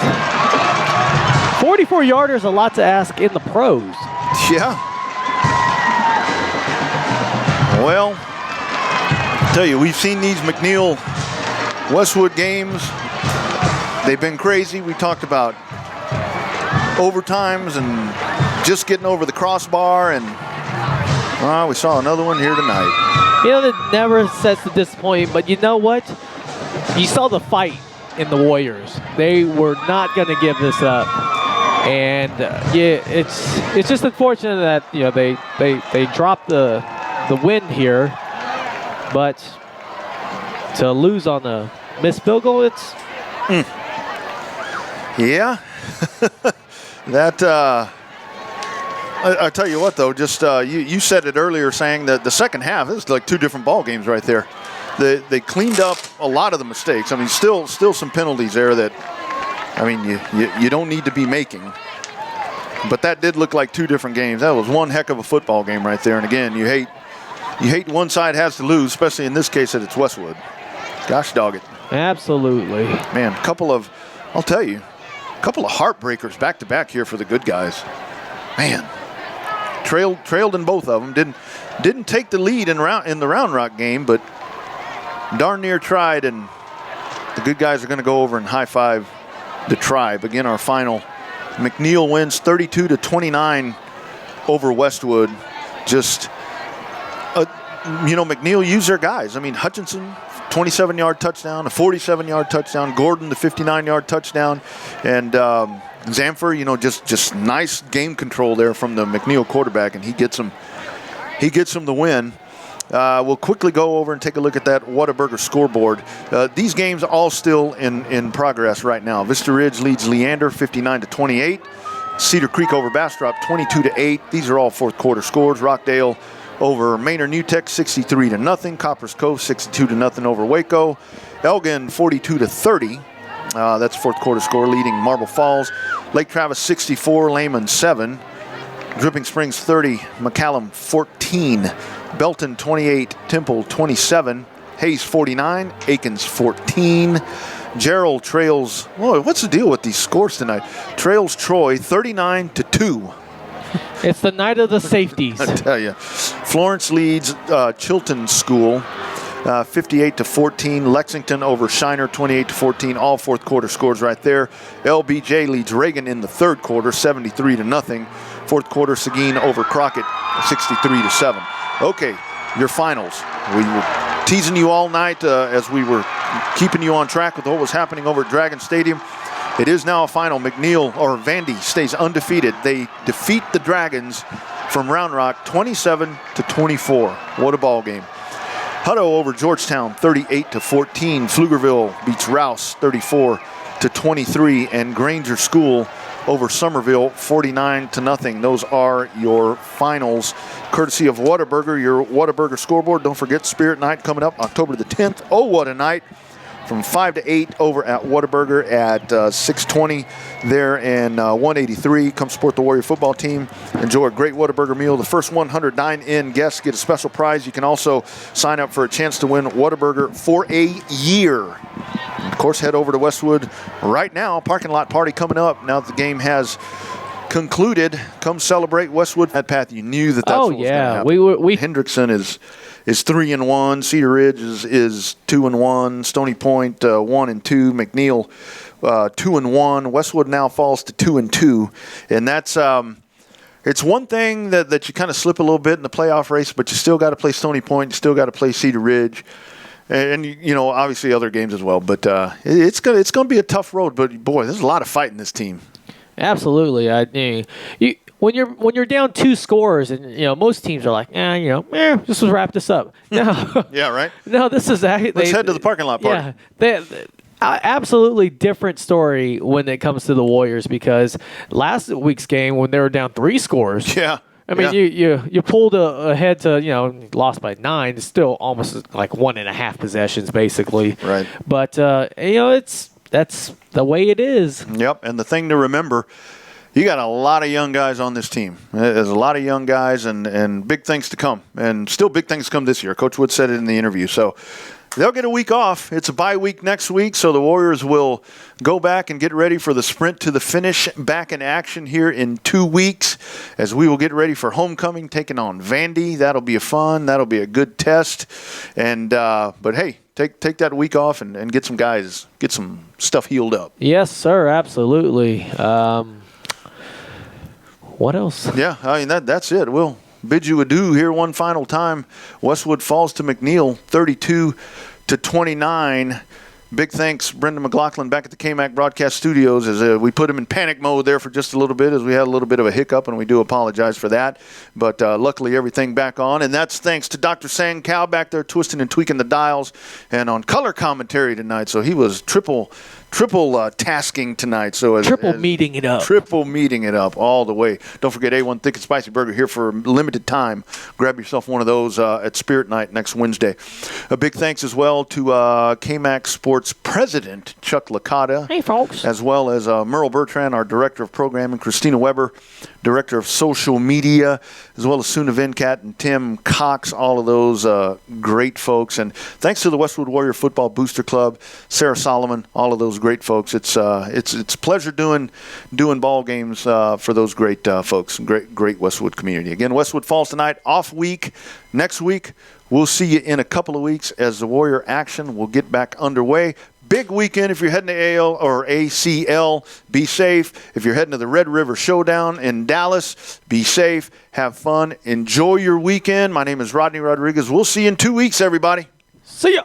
44-yarder is a lot to ask in the pros. Yeah. Well, I tell you, we've seen these McNeil Westwood games. They've been crazy. We talked about overtimes and just getting over the crossbar, and we saw another one here tonight. You know, that never sets to disappoint, but you know what? You saw the fight in the Warriors. They were not going to give this up. And it's just unfortunate that they dropped the win here, but to lose on a missed field goal, it's yeah. That I tell you what, though, just you said it earlier, saying that the second half, it was like two different ball games right there. They cleaned up a lot of the mistakes. I mean, still some penalties there that, I mean, you don't need to be making. But that did look like two different games. That was one heck of a football game right there. And again, you hate one side has to lose, especially in this case that it's Westwood. Gosh dog it. Absolutely. Man, I'll tell you, a couple of heartbreakers back to back here for the good guys. Man, trailed in both of them. Didn't take the lead in the Round Rock game, but darn near tried, and the good guys are going to go over and high five the Tribe. Again, our final. McNeil wins 32-29 over Westwood. Just, McNeil used their guys. I mean, Hutchinson, 27-yard touchdown, a 47-yard touchdown. Gordon, the 59-yard touchdown. And Zamfir, just nice game control there from the McNeil quarterback, and he gets him the win. We'll quickly go over and take a look at that Whataburger scoreboard. These games all still in progress right now. Vista Ridge leads Leander 59-28. Cedar Creek over Bastrop 22-8. These are all fourth quarter scores. Rockdale over Maynard Newtek 63-0. Coppers Cove 62-0 over Waco. Elgin 42-30. That's fourth quarter score, leading Marble Falls. Lake Travis 64, Lehman 7. Dripping Springs 30, McCallum 14. Belton 28, Temple 27, Hayes 49, Aikens 14. Gerald trails, what's the deal with these scores tonight? Trails Troy 39-2. It's the night of the safeties. I tell you. Florence leads Chilton School 58-14. Lexington over Shiner 28-14. All fourth quarter scores right there. LBJ leads Reagan in the third quarter 73-0. Fourth quarter, Seguin over Crockett 63-7. Okay, your finals. We were teasing you all night as we were keeping you on track with what was happening over at Dragon Stadium. It is now a final. Vandy stays undefeated. They defeat the Dragons from Round Rock 27-24. What a ball game. Hutto over Georgetown 38-14. Pflugerville beats Rouse 34-23. And Granger School over Somerville 49-0. Those are your finals, courtesy of Whataburger, your Whataburger scoreboard. Don't forget Spirit Night coming up October the 10th. Oh, what a night. From 5 to 8 over at Whataburger at 620 there and 183. Come support the Warrior football team. Enjoy a great Whataburger meal. The first 100 dine-in guests get a special prize. You can also sign up for a chance to win Whataburger for a year. Of course, head over to Westwood right now. Parking lot party coming up now that the game has concluded. Come celebrate Westwood. That path, you knew that that's what was going to happen. Hendrickson is 3-1. Cedar Ridge is 2-1. Stony Point 1-2. McNeil 2-1. Westwood now falls to 2-2, and that's it's one thing that you kind of slip a little bit in the playoff race, but you still got to play Stony Point. You still got to play Cedar Ridge. And obviously other games as well. But it's gonna be a tough road. But boy, there's a lot of fight in this team. Absolutely. When you're down 2 scores, and most teams are like, just wrap this up. No. Yeah, right. No, this is actually. Let's head to the parking lot party. Yeah, absolutely different story when it comes to the Warriors, because last week's game when they were down 3 scores. Yeah. I mean, you pulled ahead to, lost by 9. It's still almost like 1.5 possessions, basically. Right. But, that's the way it is. Yep. And the thing to remember, you got a lot of young guys on this team. There's a lot of young guys and big things to come. And still big things to come this year. Coach Wood said it in the interview. So they'll get a week off. It's a bye week next week, so the Warriors will go back and get ready for the sprint to the finish, back in action here in 2 weeks as we will get ready for homecoming, taking on Vandy. That'll be fun. That'll be a good test. And but hey, take that week off and get some stuff healed up. Yes, sir. Absolutely. What else? Yeah, I mean that's it. We'll bid you adieu here one final time. Westwood falls to McNeil 32-29. Big thanks, Brendan McLaughlin, back at the KMAC Broadcast Studios, as we put him in panic mode there for just a little bit, as we had a little bit of a hiccup, and we do apologize for that. But luckily, everything back on. And that's thanks to Dr. Sang Cow back there twisting and tweaking the dials and on color commentary tonight. So he was triple tasking tonight. So triple meeting it up. Triple meeting it up all the way. Don't forget A1 Thick and Spicy Burger here for a limited time. Grab yourself one of those at Spirit Night next Wednesday. A big thanks as well to KMAC Sports President Chuck Licata. Hey, folks. As well as Merle Bertrand, our Director of Programming, Christina Weber, Director of Social Media, as well as Suna Venkat and Tim Cox, all of those great folks. And thanks to the Westwood Warrior Football Booster Club, Sarah Solomon, all of those great folks. It's a pleasure doing ball games for those great folks, great Westwood community. Again, Westwood Falls tonight, off week. Next week, we'll see you in a couple of weeks as the Warrior action will get back underway. Big weekend if you're heading to AL or ACL. Be safe. If you're heading to the Red River Showdown in Dallas, be safe. Have fun. Enjoy your weekend. My name is Rodney Rodriguez. We'll see you in 2 weeks, everybody. See ya.